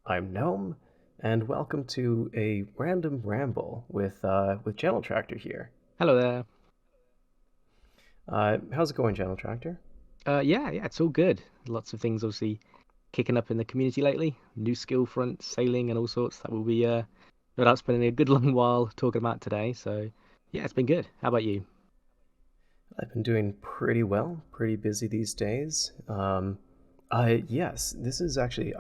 I'm Gnome, and welcome to a random ramble with GentleTractor here. Hello there. How's it going, GentleTractor? Yeah, it's all good. Lots of things obviously kicking up in the community lately. New skill front, sailing, and all sorts that we'll be no doubt spending a good long while talking about today. So yeah, it's been good. How about you? I've been doing pretty well, pretty busy these days. Yes, this is actually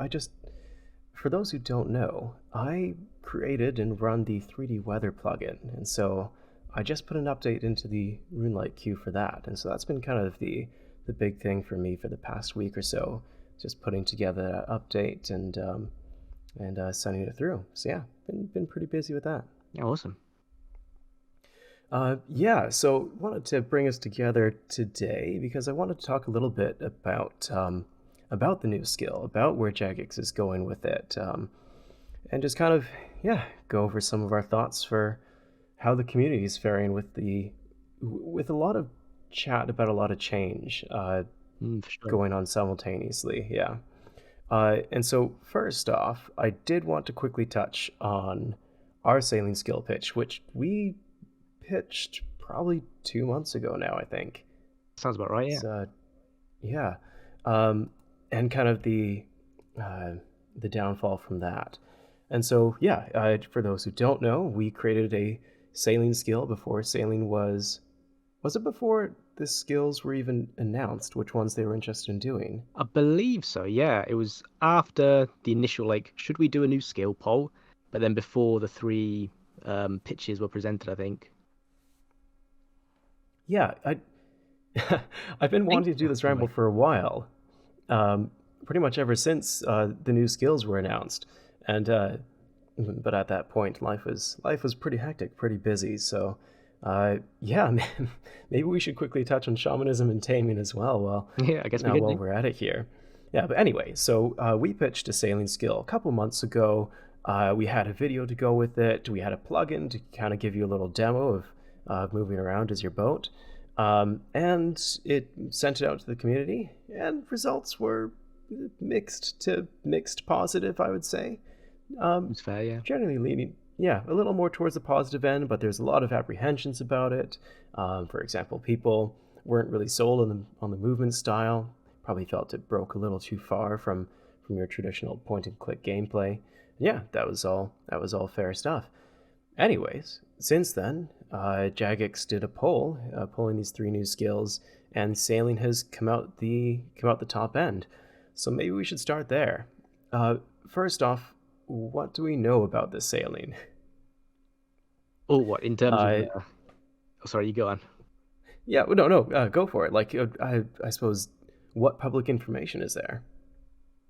for those who don't know, I created and run the 3D weather plugin, and so I just put an update into the Runelight queue for that, and so that's been kind of the big thing for me for the past week or so, just putting together that update and sending it through. So yeah, been pretty busy with that. Yeah, awesome. Yeah, so wanted to bring us together today because I wanted to talk a little bit about the new skill, about where Jagex is going with it, and just kind of go over some of our thoughts for how the community is faring with a lot of chat about a lot of change For sure. going on simultaneously. Yeah. And so first off, I did want to quickly touch on our sailing skill pitch, which we pitched probably 2 months ago now, I think. Sounds about right. Yeah. So, yeah, um, and kind of the downfall from that. And so, yeah, for those who don't know, we created a sailing skill before sailing was it before the skills were even announced, which ones they were interested in doing? I believe so. Yeah, it was after the initial should we do a new skill poll, but then before the three pitches were presented, I think. Yeah, I've been I think wanting to do this ramble anyway. for a while, pretty much ever since the new skills were announced, and but at that point, life was pretty hectic, pretty busy. So, yeah, man, maybe we should quickly touch on shamanism and taming as well. Well, Yeah, I guess we now could while do. we're at it here, yeah. But anyway, so we pitched a sailing skill a couple months ago. We had a video to go with it. We had a plugin to kind of give you a little demo of moving around as your boat. And it sent it out to the community, and results were mixed to mixed positive, I would say. Um, It's fair. Yeah. Generally leaning, yeah, a little more towards the positive end, but there's a lot of apprehensions about it. For example, people weren't really sold on the movement style, probably felt it broke a little too far from your traditional point and click gameplay. Yeah, that was all fair stuff. Anyways, since then, Jagex did a poll, polling these three new skills, and sailing has come out the top end. So maybe we should start there. First off, what do we know about this sailing? Oh, what in terms of? Uh, Oh, sorry, you go on. yeah, no, go for it. Like, I suppose, what public information is there?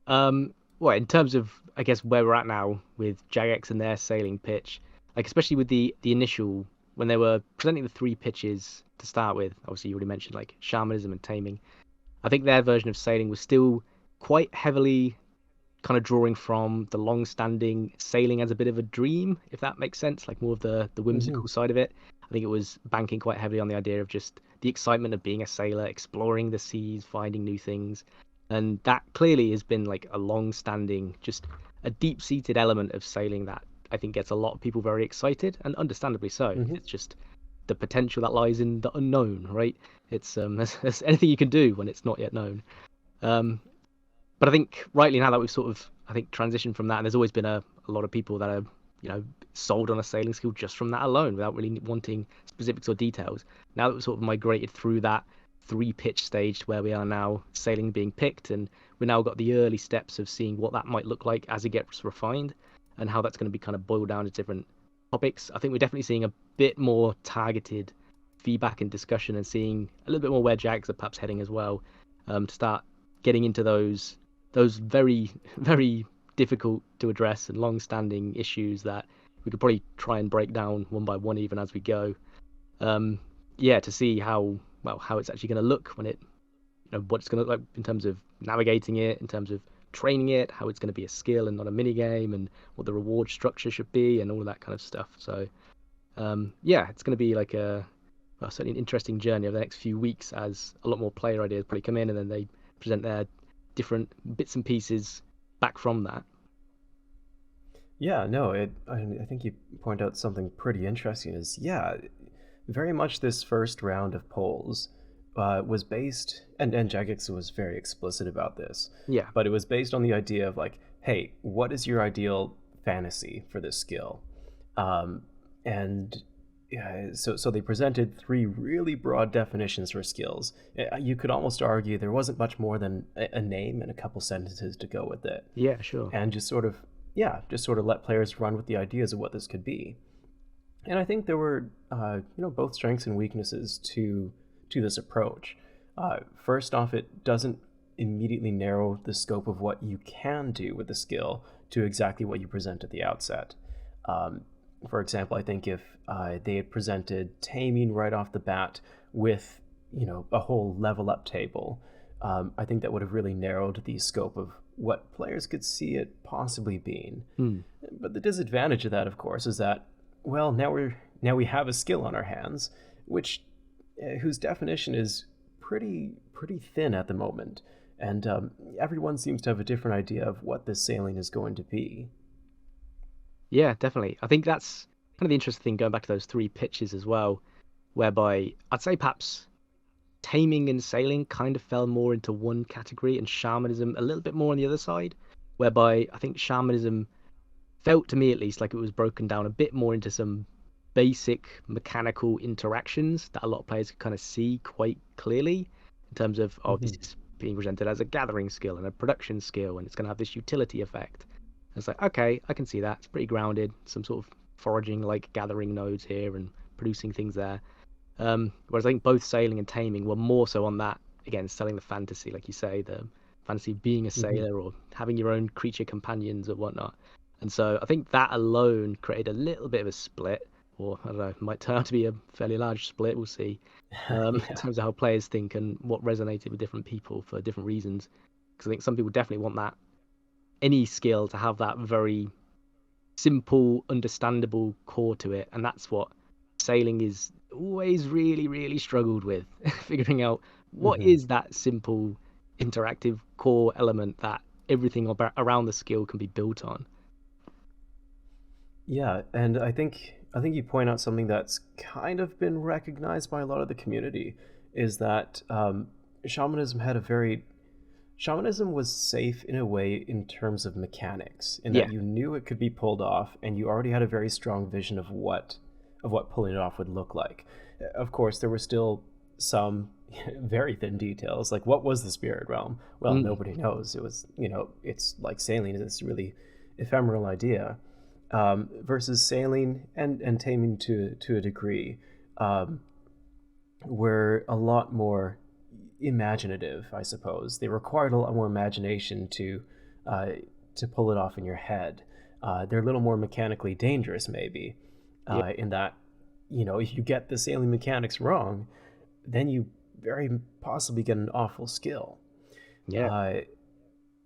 Well, in terms of, I guess, where we're at now with Jagex and their sailing pitch, especially with the initial when they were presenting the three pitches to start with. Obviously, you already mentioned shamanism and taming. I think their version of sailing was still quite heavily kind of drawing from the long-standing sailing as a bit of a dream, if that makes sense, like more of the Mm-hmm. whimsical side of it. I think it was banking quite heavily on the idea of just the excitement of being a sailor, exploring the seas, finding new things. And that clearly has been like a long-standing, just a deep-seated element of sailing that I think gets a lot of people very excited, and understandably so. Mm-hmm. It's just the potential that lies in the unknown, right? It's there's anything you can do when it's not yet known. Um, but I think rightly now that we've sort of I think transitioned from that, and there's always been a lot of people that are sold on a sailing skill just from that alone, without really wanting specifics or details. Now that we've sort of migrated through that three pitch stage to where we are now, sailing being picked, and we've now got the early steps of seeing what that might look like as it gets refined, and how that's going to be kind of boiled down to different topics. I think we're definitely seeing a bit more targeted feedback and discussion, and seeing a little bit more where Jags are perhaps heading as well, to start getting into those very very difficult to address and long-standing issues that we could probably try and break down one by one even as we go. Um, yeah, to see how it's actually going to look when what it's going to look like in terms of navigating it, in terms of training it, how it's going to be a skill and not a mini game, and what the reward structure should be, and all of that kind of stuff. So yeah, it's going to be like certainly an interesting journey over the next few weeks as a lot more player ideas probably come in, and then they present their different bits and pieces back from that. Yeah, no, I think you point out something pretty interesting is, yeah, very much this first round of polls was based, and Jagex was very explicit about this, Yeah. but it was based on the idea of like, hey, what is your ideal fantasy for this skill? And yeah, so they presented three really broad definitions for skills. You could almost argue there wasn't much more than a name and a couple sentences to go with it, Yeah, sure. and just sort of let players run with the ideas of what this could be. And I think there were both strengths and weaknesses to this approach. First off, it doesn't immediately narrow the scope of what you can do with the skill to exactly what you present at the outset. For example, I think if they had presented taming right off the bat with a whole level up table, I think that would have really narrowed the scope of what players could see it possibly being. But the disadvantage of that, of course, is that, well, now we have a skill on our hands, whose definition is pretty thin at the moment, and everyone seems to have a different idea of what this sailing is going to be. Yeah, definitely. I think that's kind of the interesting thing going back to those three pitches as well, whereby I'd say perhaps taming and sailing kind of fell more into one category and shamanism a little bit more on the other side, whereby I think shamanism felt to me at least like it was broken down a bit more into some basic mechanical interactions that a lot of players could kind of see quite clearly in terms of, oh, this is being presented as a gathering skill and a production skill, and it's going to have this utility effect. And it's like, okay, I can see that. It's pretty grounded, some sort of foraging, like gathering nodes here and producing things there. Whereas I think both sailing and taming were more so on that, again, selling the fantasy, like you say, the fantasy of being a sailor or having your own creature companions or whatnot. And so I think that alone created a little bit of a split, or I don't know, might turn out to be a fairly large split. We'll see in terms of how players think and what resonated with different people for different reasons. Because I think some people definitely want that, any skill to have that very simple, understandable core to it. And that's what sailing is always really, really struggled with, figuring out what is that simple, interactive core element that everything around the skill can be built on. Yeah, and I think you point out something that's kind of been recognized by a lot of the community, is that shamanism was safe in a way in terms of mechanics, in that you knew it could be pulled off, and you already had a very strong vision of what pulling it off would look like. Of course, there were still some very thin details, like what was the spirit realm? Well, nobody knows. It was, it's like sailing is this really ephemeral idea. Versus sailing and taming to a degree were a lot more imaginative, I suppose. They required a lot more imagination to pull it off in your head. They're a little more mechanically dangerous, maybe, in that, if you get the sailing mechanics wrong, then you very possibly get an awful skill.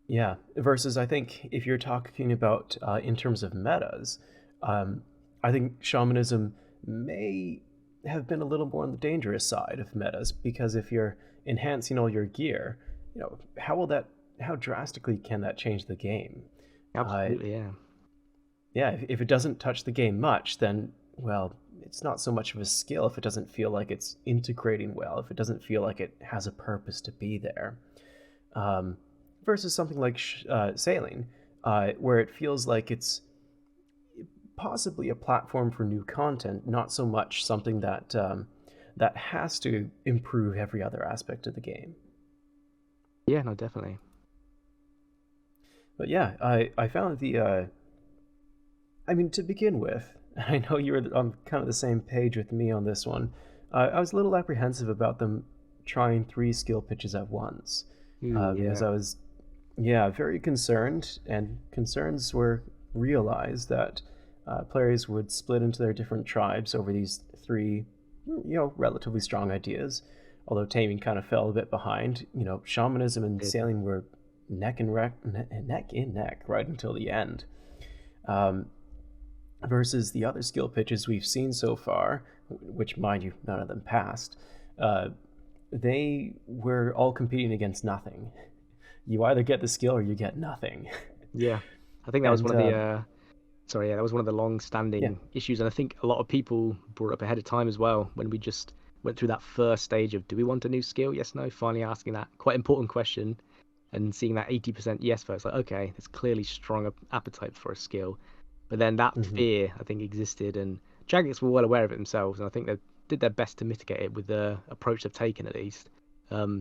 Yeah, versus I think if you're talking about in terms of metas, I think shamanism may have been a little more on the dangerous side of metas, because if you're enhancing all your gear, how drastically can that change the game? Absolutely, yeah. Yeah, if it doesn't touch the game much, then, well, it's not so much of a skill if it doesn't feel like it's integrating well, if it doesn't feel like it has a purpose to be there. Versus something like sailing, where it feels like it's possibly a platform for new content, not so much something that that has to improve every other aspect of the game. Yeah, no, definitely. But yeah, I found to begin with, I know you were on kind of the same page with me on this one. I was a little apprehensive about them trying 3 skill pitches at once, because I was very concerned, and concerns were realized that players would split into their different tribes over these 3, relatively strong ideas. Although taming kind of fell a bit behind, shamanism and sailing were neck in neck right until the end. Versus the other skill pitches we've seen so far, which, mind you, none of them passed, they were all competing against nothing. You either get the skill or you get nothing. Yeah, I think that was one of Sorry, yeah, that was one of the Yeah. long-standing issues, and I think a lot of people brought up ahead of time as well when we just went through that first stage of do we want a new skill? Yes, no. Finally asking that quite important question and seeing that 80% yes vote. It's like, okay, there's clearly strong appetite for a skill, but then that Hmm. fear I think existed, and Jagex were well aware of it themselves, and I think they did their best to mitigate it with the approach they've taken at least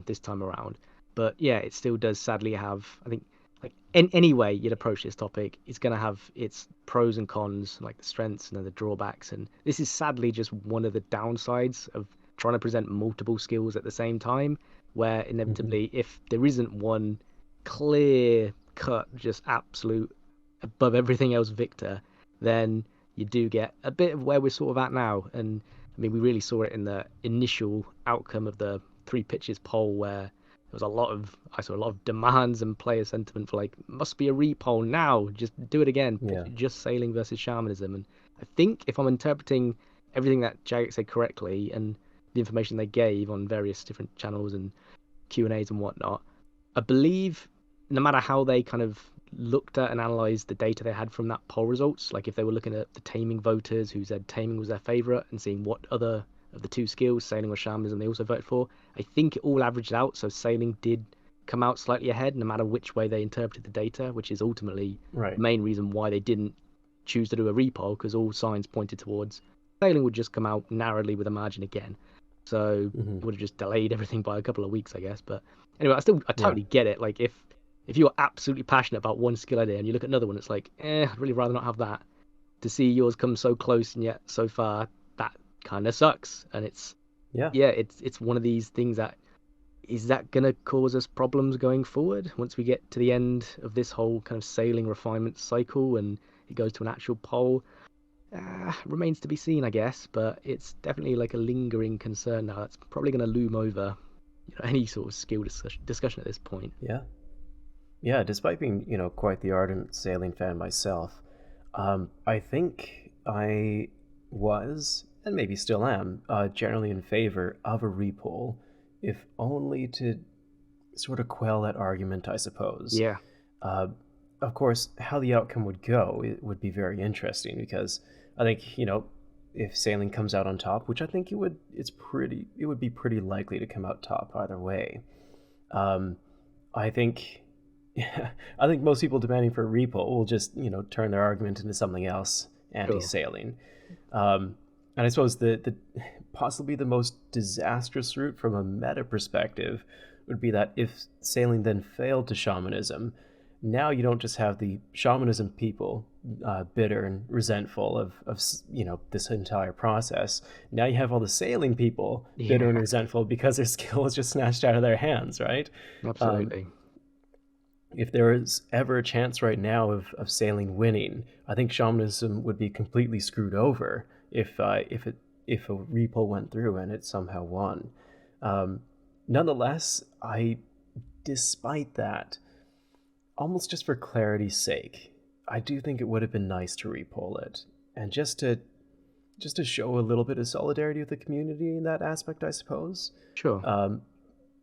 this time around. But yeah, it still does sadly have, I think, like any way you'd approach this topic, it's going to have its pros and cons, like the strengths and the drawbacks. And this is sadly just one of the downsides of trying to present multiple skills at the same time, where Hmm. inevitably, if there isn't one clear cut, just absolute above everything else victor, then you do get a bit of where we're sort of at now. And I mean, we really saw it in the initial outcome of the three pitches poll, where there was I saw a lot of demands and player sentiment for like, must be a repoll now, just do it again, pitch Yeah. it just Sailing versus Shamanism. And I think if I'm interpreting everything that Jagex said correctly and the information they gave on various different channels and Q&As and whatnot, I believe no matter how they kind of looked at and analyzed the data they had from that poll results, like if they were looking at the taming voters who said taming was their favorite and seeing what other of the two skills, sailing or shamanism, they also voted for, I think it all averaged out. So sailing did come out slightly ahead, no matter which way they interpreted the data, which is ultimately the Right. main reason why they didn't choose to do a repoll, because all signs pointed towards sailing would just come out narrowly with a margin again. So Hmm. it would have just delayed everything by a couple of weeks, I guess. But anyway, I Yeah. totally get it. Like if you're absolutely passionate about one skill idea and you look at another one, it's like, I'd really rather not have that. To see yours come so close and yet so far, that kind of sucks. And it's Yeah. yeah, it's one of these things that is that gonna cause us problems going forward once we get to the end of this whole kind of sailing refinement cycle and it goes to an actual poll. Remains to be seen, I guess, but it's definitely like a lingering concern now that's probably going to loom over any sort of skill discussion at this point. Yeah. Yeah. Despite being, quite the ardent sailing fan myself, I think I was, and maybe still am, generally in favor of a repoll, if only to sort of quell that argument, I suppose. Yeah, Uh, of course, how the outcome would go, it would be very interesting because I think, if sailing comes out on top, which I think it would be pretty likely to come out top either way. Um, I think, I think most people demanding for a repo will just, turn their argument into something else sure. anti-sailing. Um, and I suppose the possibly the most disastrous route from a meta perspective would be that if sailing then failed to shamanism, now you don't just have the shamanism people bitter and resentful of this entire process. Now you have all the sailing people bitter Yeah, and resentful because their skill was just snatched out of their hands, right? Um, absolutely. if there is ever a chance right now of sailing winning, I think shamanism would be completely screwed over if a repo went through and it somehow won. Um, Nonetheless, despite that, almost just for clarity's sake, I do think it would have been nice to repoll it, and just to show a little bit of solidarity with the community in that aspect, I suppose. Sure. Um,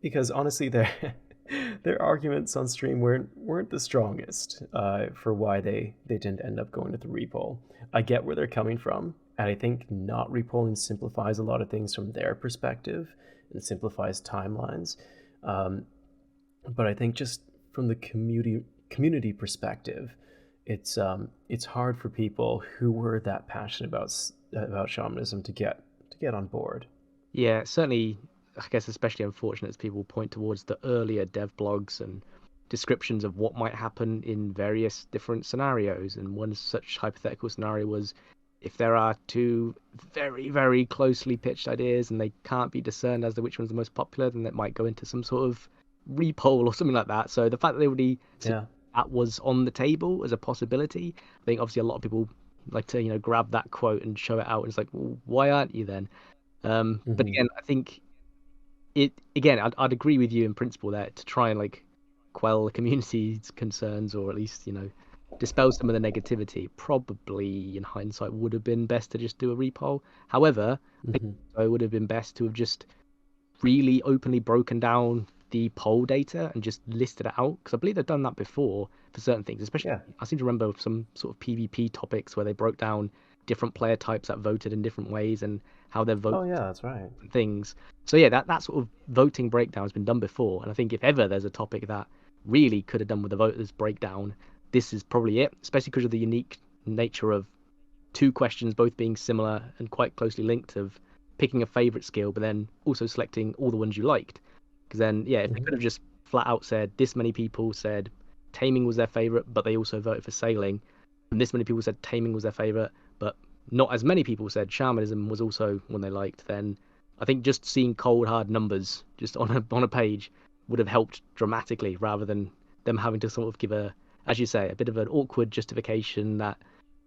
because honestly, their arguments on stream weren't the strongest for why they didn't end up going with the repoll. I get where they're coming from, and I think not repolling simplifies a lot of things from their perspective and simplifies timelines. Um, but I think just from the community perspective, it's hard for people who were that passionate about shamanism to get on board. Yeah, certainly, I guess especially unfortunate as people point towards the earlier dev blogs and descriptions of what might happen in various different scenarios. And one such hypothetical scenario was if there are two very, very closely pitched ideas and they can't be discerned as to which one's the most popular, then that might go into some sort of repoll or something like that. So the fact that they already said Yeah. that was on the table as a possibility, I think obviously a lot of people like to, grab that quote and show it out. And it's like, well, why aren't you then? But Hmm. again, I think I'd agree with you in principle there to try and like quell the community's concerns or at least, dispel some of the negativity. Probably in hindsight would have been best to just do a repoll. However, I think Hmm. it would have been best to have just really openly broken down the poll data and just listed it out, because I believe they've done that before for certain things, especially Yeah. I seem to remember some sort of PvP topics where they broke down different player types that voted in different ways and how their vote Oh yeah, that's right. things. So yeah, that sort of voting breakdown has been done before, and I think if ever there's a topic that really could have done with the voters breakdown, this is probably it, especially because of the unique nature of two questions both being similar and quite closely linked, of picking a favorite skill but then also selecting all the ones you liked. Because then if they could have just flat out said this many people said taming was their favorite but they also voted for sailing, and this many people said taming was their favorite but not as many people said shamanism was also one they liked, then I think just seeing cold hard numbers just on a page would have helped dramatically, rather than them having to sort of give as you say, a bit of an awkward justification that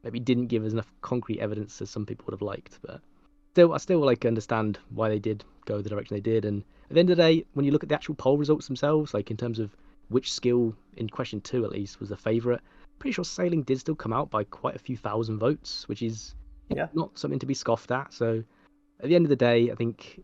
maybe didn't give us enough concrete evidence as some people would have liked. But I still like understand why they did go the direction they did. And at the end of the day, when you look at the actual poll results themselves, like in terms of which skill in question 2 at least was the favorite, pretty sure sailing did still come out by quite a few thousand votes, which is not something to be scoffed at. So at the end of the day, I think,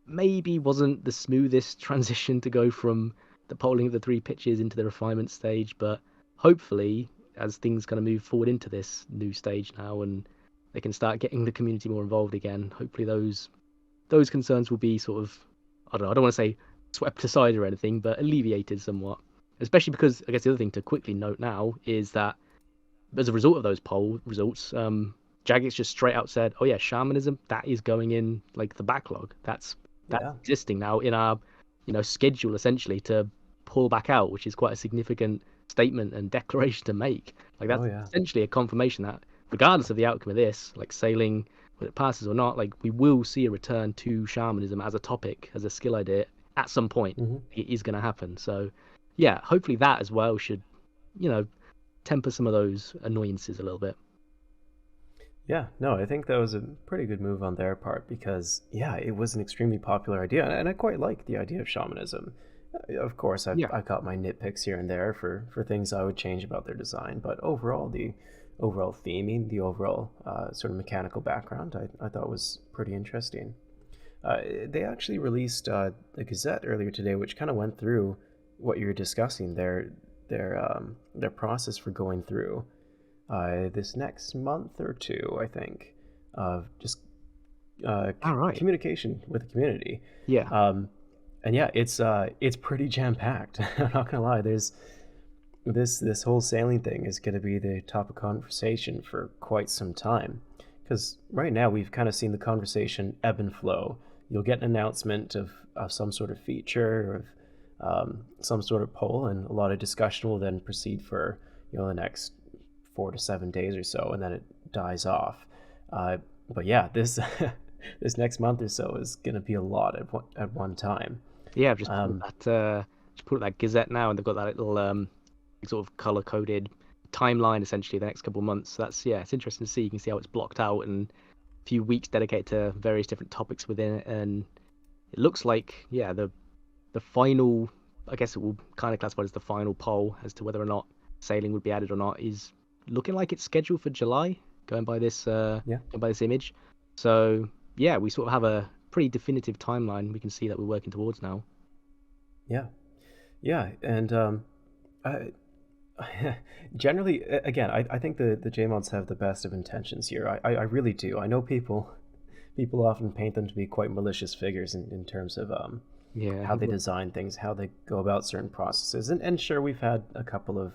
maybe wasn't the smoothest transition to go from the polling of the 3 pitches into the refinement stage, but hopefully as things kind of move forward into this new stage now and they can start getting the community more involved again, hopefully those concerns will be sort of, I don't want to say swept aside or anything, but alleviated somewhat. Especially because I guess the other thing to quickly note now is that as a result of those poll results, Jagex just straight out said, oh yeah, shamanism, that is going in like the backlog. That's existing now in our schedule essentially to pull back out, which is quite a significant statement and declaration to make. Like that's essentially a confirmation that regardless of the outcome of this, like sailing, whether it passes or not, like we will see a return to shamanism as a topic, as a skill idea at some point. It is going to happen. So yeah, hopefully that as well should temper some of those annoyances a little bit. Yeah, no, I think that was a pretty good move on their part because, it was an extremely popular idea, and I quite like the idea of shamanism. Of course, I've got my nitpicks here and there for things I would change about their design, but overall, the overall theming, the overall sort of mechanical background, I thought was pretty interesting. They actually released a Gazette earlier today, which kind of went through what you're discussing, their process for going through this next month or two, I think, of just communication with the community. And it's pretty jam-packed. I'm not gonna lie. There's this whole sailing thing is going to be the topic of conversation for quite some time, because right now we've kind of seen the conversation ebb and flow. You'll get an announcement of some sort of feature, of some sort of poll, and a lot of discussion will then proceed for the next 4 to 7 days or so, and then it dies off. But yeah, this this next month or so is going to be a lot at one time. Yeah, I've just put that Gazette now, and they've got that little sort of color-coded timeline essentially the next couple of months. So that's it's interesting to see. You can see how it's blocked out and a few weeks dedicated to various different topics within it, and it looks like the final, I guess it will kind of classify as the final poll as to whether or not sailing would be added or not, is looking like it's scheduled for July, going by this image. So we sort of have a pretty definitive timeline we can see that we're working towards now. And generally, again, I think the JMods have the best of intentions here. I really do. I know people often paint them to be quite malicious figures in terms of how they design things, how they go about certain processes, and sure, we've had a couple of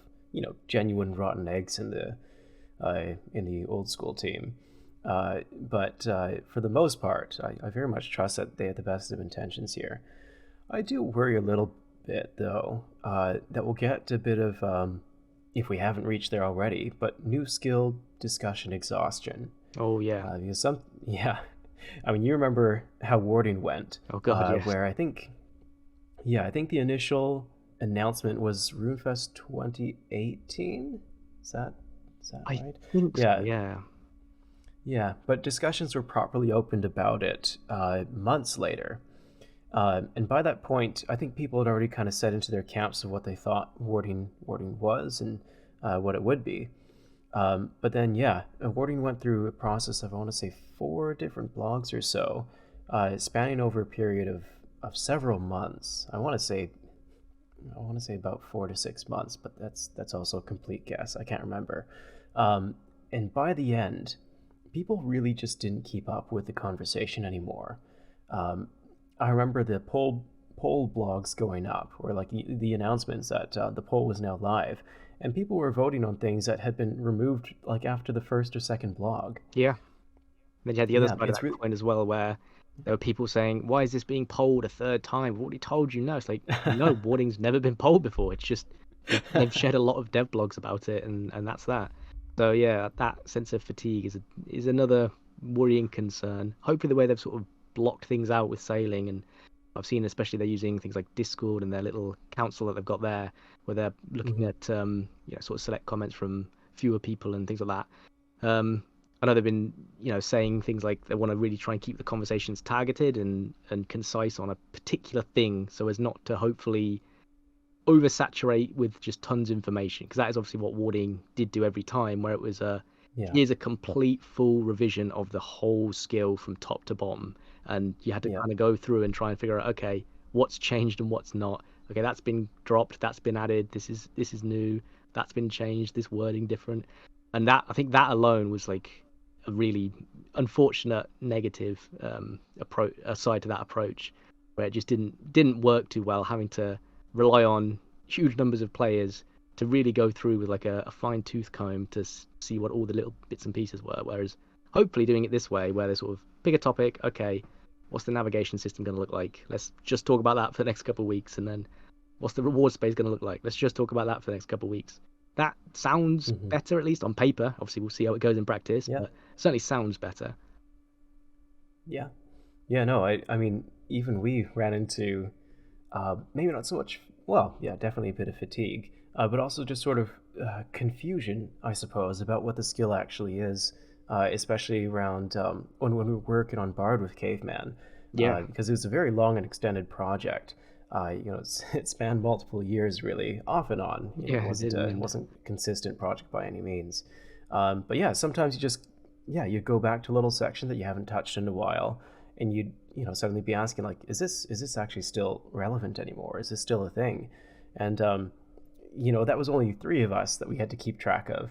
genuine rotten eggs in the old school team, but for the most part, I very much trust that they have the best of intentions here. I do worry a little bit though that we'll get a bit of if we haven't reached there already, but new skill discussion exhaustion. Because I mean, you remember how warding went. Oh god, yes. Where I think the initial announcement was RuneFest 2018. Is that right? I think so, yeah, but discussions were properly opened about it months later. And by that point, I think people had already kind of set into their camps of what they thought warding was and what it would be. But then, warding went through a process of, I want to say, 4 different blogs or so, spanning over a period of several months. I want to say about 4 to 6 months, but that's also a complete guess. I can't remember. And by the end, people really just didn't keep up with the conversation anymore. I remember the poll blogs going up, or like the announcements that the poll was now live, and people were voting on things that had been removed like after the first or second blog. Yeah. Then you had the other Yeah, side of it's that really coin as well, where there were people saying, "Why is this being polled a third time? We've already told you no." It's like, no, warning's never been polled before. It's just they've shared a lot of dev blogs about it, and that's that. So yeah, that sense of fatigue is another worrying concern. Hopefully, the way they've sort of blocked things out with sailing, and I've seen especially they're using things like Discord and their little council that they've got there, where they're looking at sort of select comments from fewer people and things like that. I know they've been, saying things like they want to really try and keep the conversations targeted and concise on a particular thing, so as not to hopefully oversaturate with just tons of information, because that is obviously what warding did do every time, where it was here's a complete full revision of the whole skill from top to bottom, and you had to kind of go through and try and figure out, okay, what's changed and what's not. Okay, that's been dropped, that's been added, this is new, that's been changed, this wording different. And that, I think that alone was like a really unfortunate negative approach, aside to that approach, where it just didn't work too well, having to rely on huge numbers of players to really go through with like a fine tooth comb to see what all the little bits and pieces were. Whereas hopefully doing it this way, where they sort of pick a topic, okay, what's the navigation system going to look like? Let's just talk about that for the next couple of weeks. And then what's the reward space going to look like? Let's just talk about that for the next couple of weeks. That sounds better, at least on paper. Obviously, we'll see how it goes in practice, but it certainly sounds better. Yeah. Yeah, no, I mean, even we ran into maybe not so much, well, yeah, definitely a bit of fatigue, but also just sort of confusion, I suppose, about what the skill actually is, especially around when we were working on Bard with Caveman. Because it was a very long and extended project. It spanned multiple years, really, off and on. It wasn't a consistent project by any means. But yeah, sometimes you go back to a little section that you haven't touched in a while, and you'd suddenly be asking, like, is this actually still relevant anymore? Is this still a thing? And that was only 3 of us that we had to keep track of.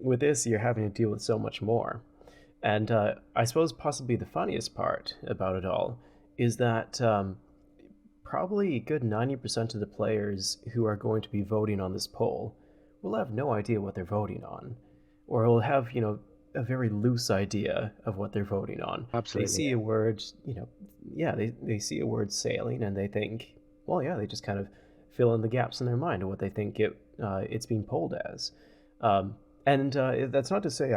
With this, you're having to deal with so much more. And I suppose possibly the funniest part about it all is that probably a good 90% of the players who are going to be voting on this poll will have no idea what they're voting on, or will have, a very loose idea of what they're voting on. Absolutely. They see a word, they see a word sailing, and they think, well, yeah, they just kind of fill in the gaps in their mind of what they think it's being polled as. And that's not to say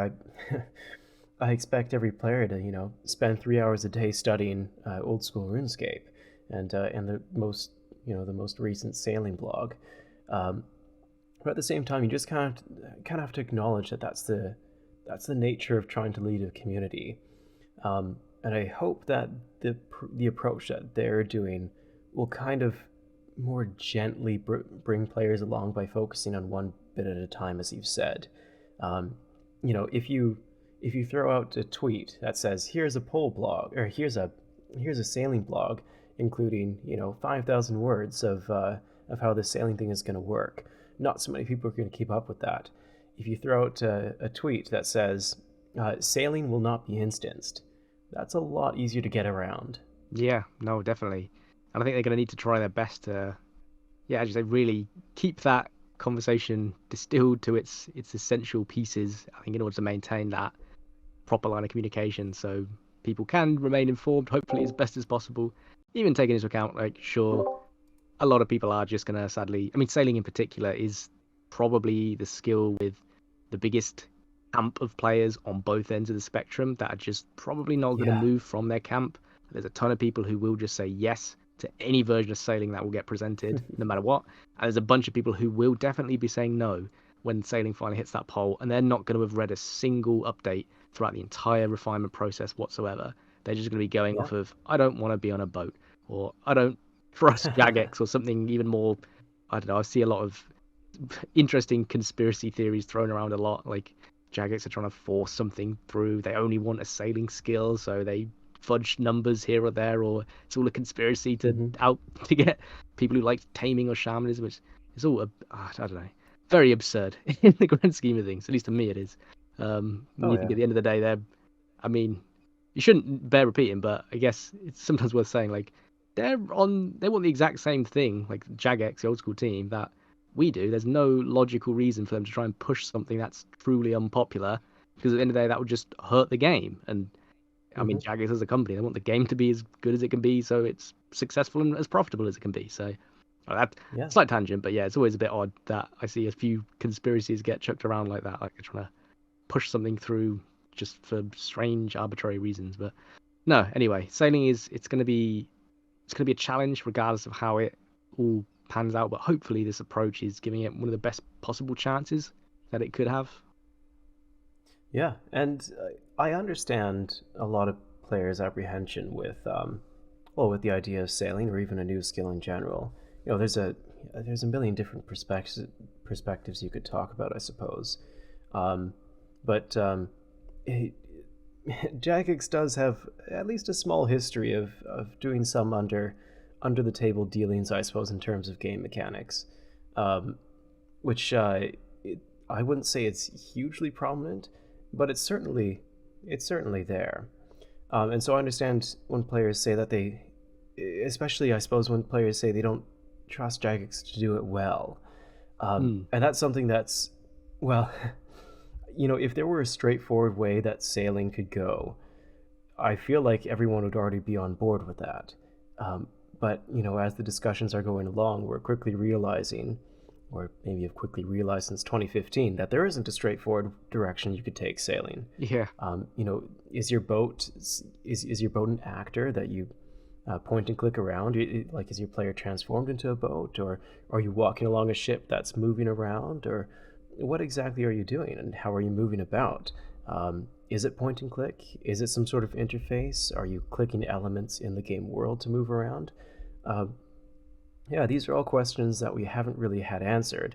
I expect every player to, spend 3 hours a day studying old school RuneScape and the most recent sailing blog. But at the same time, you just kind of have to acknowledge that that's the nature of trying to lead a community. And I hope that the approach that they're doing will kind of more gently bring players along by focusing on one bit at a time, as you've said. If you throw out a tweet that says, here's a poll blog, or here's a sailing blog, including 5,000 words of how this sailing thing is going to work, not so many people are going to keep up with that. If you throw out a tweet that says, sailing will not be instanced, that's a lot easier to get around. Yeah, no, definitely. And I think they're going to need to try their best to, as you say, really keep that conversation distilled to its essential pieces, I think, in order to maintain that proper line of communication, so people can remain informed, hopefully, as best as possible, even taking into account, like, sure, a lot of people are just going to sadly, I mean, sailing in particular is probably the skill with the biggest camp of players on both ends of the spectrum that are just probably not going to move from their camp. There's a ton of people who will just say yes to any version of sailing that will get presented, no matter what. And there's a bunch of people who will definitely be saying no when sailing finally hits that poll, and they're not going to have read a single update throughout the entire refinement process whatsoever. They're just going to be going off of, I don't want to be on a boat, or I don't trust Jagex, or something even more, I don't know. I see a lot of interesting conspiracy theories thrown around a lot, like Jagex are trying to force something through. They only want a sailing skill, so they fudge numbers here or there, or it's all a conspiracy to Hmm. to get people who like taming or shamanism, which is all I don't know, very absurd in the grand scheme of things. At least to me, it is. When Oh you think yeah. at the end of the day, I mean, you shouldn't bear repeating, but I guess it's sometimes worth saying, like, they want the exact same thing, like Jagex, the old school team, that we do. There's no logical reason for them to try and push something that's truly unpopular, because at the end of the day, that would just hurt the game. And I mean, Hmm. Jagex as a company, they want the game to be as good as it can be, so it's successful and as profitable as it can be. So that Yeah. slight tangent, but yeah, it's always a bit odd that I see a few conspiracies get chucked around like that, like they're trying to push something through just for strange, arbitrary reasons. But no, anyway, sailing is it's gonna be a challenge regardless of how it all pans out. But hopefully, this approach is giving it one of the best possible chances that it could have. Yeah, and I understand a lot of players' apprehension with, well, with the idea of sailing or even a new skill in general. You know, there's a million different perspectives you could talk about, I suppose. Um, but it, Jagex does have at least a small history of doing some under the table dealings, I suppose, in terms of game mechanics, um, which it, I wouldn't say it's hugely prominent, but it's certainly there. And so I understand when players say that they, especially I suppose when players say they don't trust Jagex to do it well, Mm. and that's something that's, well, if there were a straightforward way that sailing could go, I feel like everyone would already be on board with that. But as the discussions are going along, we're quickly realizing, or maybe have quickly realized since 2015, that there isn't a straightforward direction you could take sailing. Yeah. Is your boat is your boat an actor that you point and click around? Like, is your player transformed into a boat, or are you walking along a ship that's moving around, or what exactly are you doing, and how are you moving about? Is it point and click? Is it some sort of interface? Are you clicking elements in the game world to move around? Uh, yeah, these are all questions that we haven't really had answered.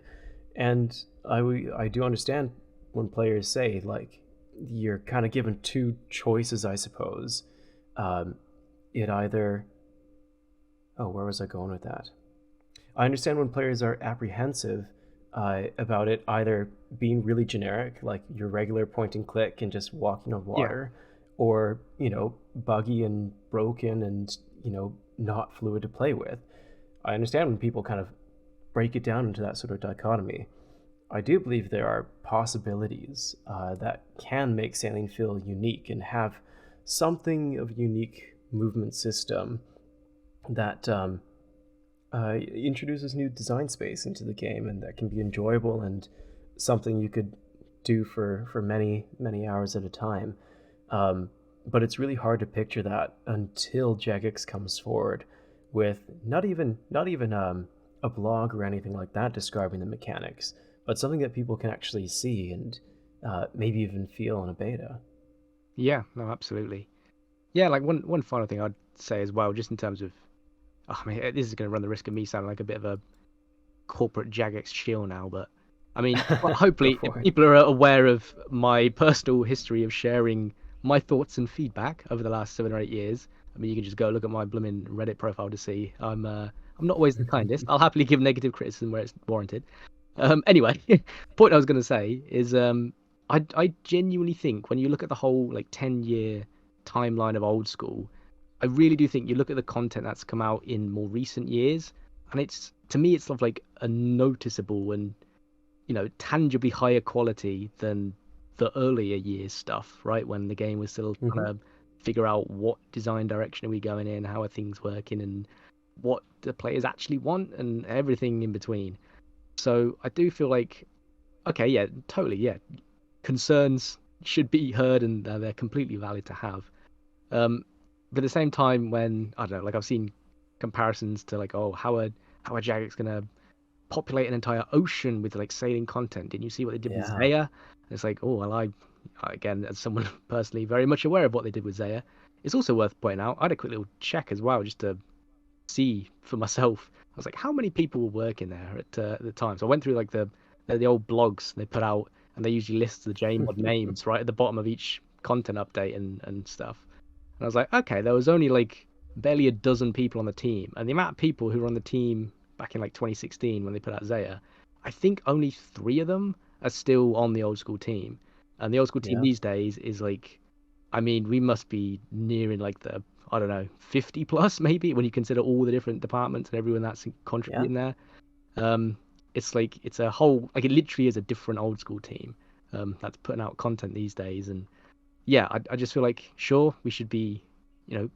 And I do understand when players say, like, you're kind of given two choices, I suppose. Um, it either. Oh, where was I going with that? I understand when players are apprehensive about it either being really generic, like your regular point and click and just walking on Yeah. water, or, buggy and broken and, not fluid to play with. I understand when people kind of break it down into that sort of dichotomy. I do believe there are possibilities that can make sailing feel unique and have something of a unique movement system that introduces new design space into the game, and that can be enjoyable and something you could do for many many hours at a time. But it's really hard to picture that until Jagex comes forward with not even a blog or anything like that describing the mechanics, but something that people can actually see and maybe even feel in a beta. Yeah. No, absolutely. Yeah. Like one final thing I'd say as well, just in terms of, I mean, this is going to run the risk of me sounding like a bit of a corporate Jagex shill now, but I mean, well, Go hopefully, if for it. people are aware of my personal history of sharing my thoughts and feedback over the last 7 or 8 years, I mean, you can just go look at my blooming Reddit profile to see I'm not always the kindest. I'll happily give negative criticism where it's warranted. Anyway, point I was going to say is I genuinely think when you look at the whole like 10-year timeline of old school, I really do think you look at the content that's come out in more recent years, and it's to me it's sort of like a noticeable and tangibly higher quality than the earlier years stuff, right? When the game was still Hmm. trying to figure out what design direction are we going in, how are things working, and what the players actually want, and everything in between. So I do feel like, okay, yeah, totally, yeah, concerns should be heard, and they're completely valid to have. But at the same time, when I don't know, like I've seen comparisons to like, oh, how are Jagex gonna populate an entire ocean with like sailing content? Didn't you see what they did with Yeah. Zaya? And it's like, oh, well, again, as someone personally very much aware of what they did with Zaya, it's also worth pointing out. I had a quick little check as well just to see for myself. I was like, how many people were working there at the time? So I went through like the old blogs they put out, and they usually list the JMod names right at the bottom of each content update and stuff. And I was like, okay, there was only like barely a dozen people on the team, and the amount of people who were on the team back in like 2016 when they put out Zaya, I think only 3 of them are still on the old school team. And the old school team Yeah. these days is like, I mean, we must be nearing like the, I don't know, 50 plus maybe when you consider all the different departments and everyone that's Yeah. contributing there. Um, it's like it's a whole, like it literally is a different old school team that's putting out content these days. And yeah, I just feel like sure we should be, you know,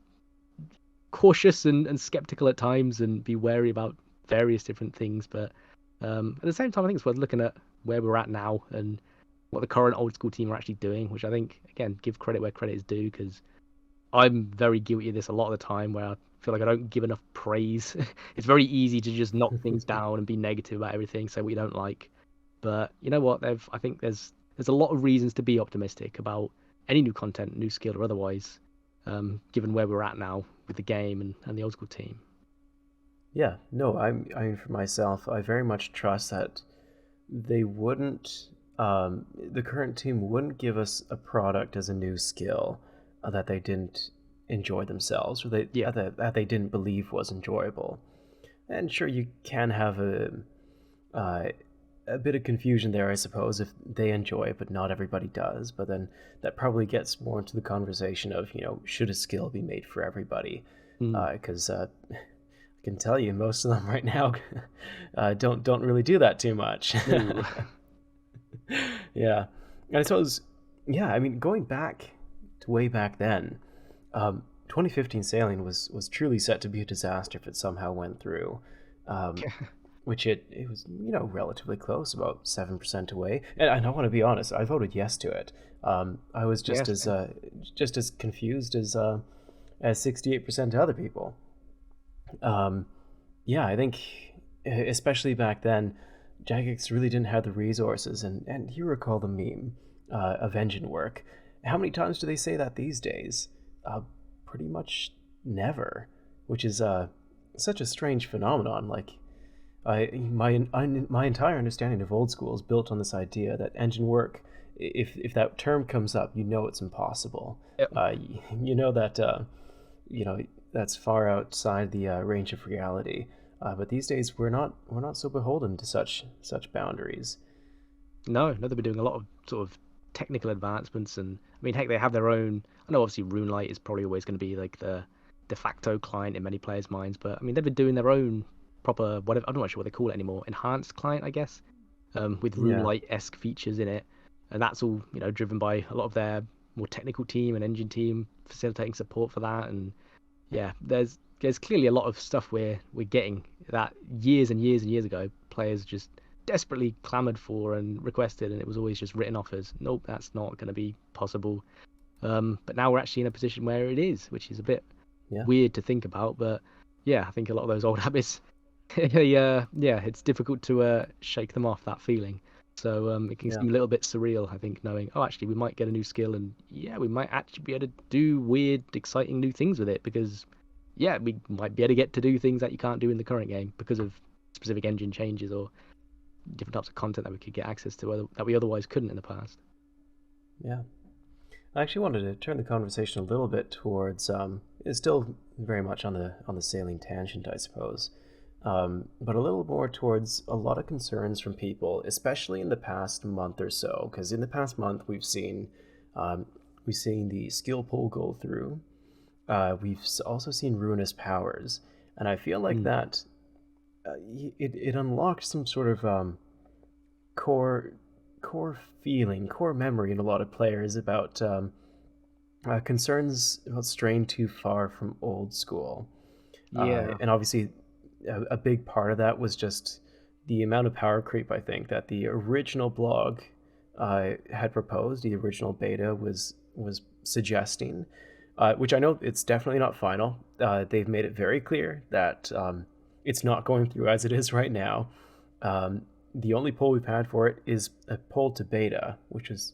cautious and skeptical at times and be wary about various different things. But at the same time, I think it's worth looking at where we're at now and what the current old school team are actually doing, which I think, again, give credit where credit is due, because I'm very guilty of this a lot of the time where I feel like I don't give enough praise. It's very easy to just knock things down and be negative about everything, say what you don't like. But you know what? I think there's a lot of reasons to be optimistic about any new content, new skill or otherwise, given where we're at now with the game and the old school team. Yeah, no, I mean, for myself, I very much trust that they wouldn't, the current team wouldn't give us a product as a new skill that they didn't enjoy themselves, or Yeah. that they didn't believe was enjoyable. And sure, you can have uh, a bit of confusion there, I suppose, if they enjoy it, but not everybody does. But then that probably gets more into the conversation of, should a skill be made for everybody? Mm. Because I can tell you, most of them right now don't really do that too much. No. Yeah, and I suppose, yeah, I mean, going back to way back then, 2015 sailing was truly set to be a disaster if it somehow went through. Um, which it was, relatively close, about 7% away. And I want to be honest, I voted yes to it. I was just Yes. as confused as 68% of other people. Yeah, I think especially back then, Jagex really didn't have the resources, and you recall the meme of engine work. How many times do they say that these days? Pretty much never, which is such a strange phenomenon. Like, my entire understanding of old school is built on this idea that engine work, if that term comes up, it's impossible. Yep. You know that you know that's far outside the range of reality. But these days we're not so beholden to such boundaries. No, they've been doing a lot of sort of technical advancements, and I mean, heck, they have their own. I know obviously RuneLite is probably always going to be like the de facto client in many players' minds, but I mean, they've been doing their own proper whatever. I'm not sure what they call it anymore. Enhanced client, I guess, with Yeah, RuneLite-esque features in it, and that's all driven by a lot of their more technical team and engine team facilitating support for that. And yeah, there's clearly a lot of stuff we're getting that years and years and years ago players just desperately clamored for and requested, and it was always just written off as nope, that's not going to be possible. But now we're actually in a position where it is, which is a bit yeah, weird to think about. But yeah, I think a lot of those old habits, yeah, it's difficult to shake them off, that feeling. So it can yeah, seem a little bit surreal, I think, knowing, oh, actually, we might get a new skill, and yeah, we might actually be able to do weird, exciting new things with it, because yeah, we might be able to get to do things that you can't do in the current game because of specific engine changes or different types of content that we could get access to that we otherwise couldn't in the past. yeah. I actually wanted to turn the conversation a little bit towards it's still very much on the sailing tangent, I suppose, but a little more towards a lot of concerns from people, especially in the past month or so. Because in the past month, we've seen the skill pool go through. We've also seen ruinous powers, and I feel like Mm. that it unlocked some sort of core core memory in a lot of players about concerns about straying too far from old school. Yeah. And obviously, a big part of that was just the amount of power creep, I think, that the original blog had proposed, the original beta was suggesting, which I know it's definitely not final. They've made it very clear that it's not going through as it is right now. The only poll we've had for it is a poll to beta, which is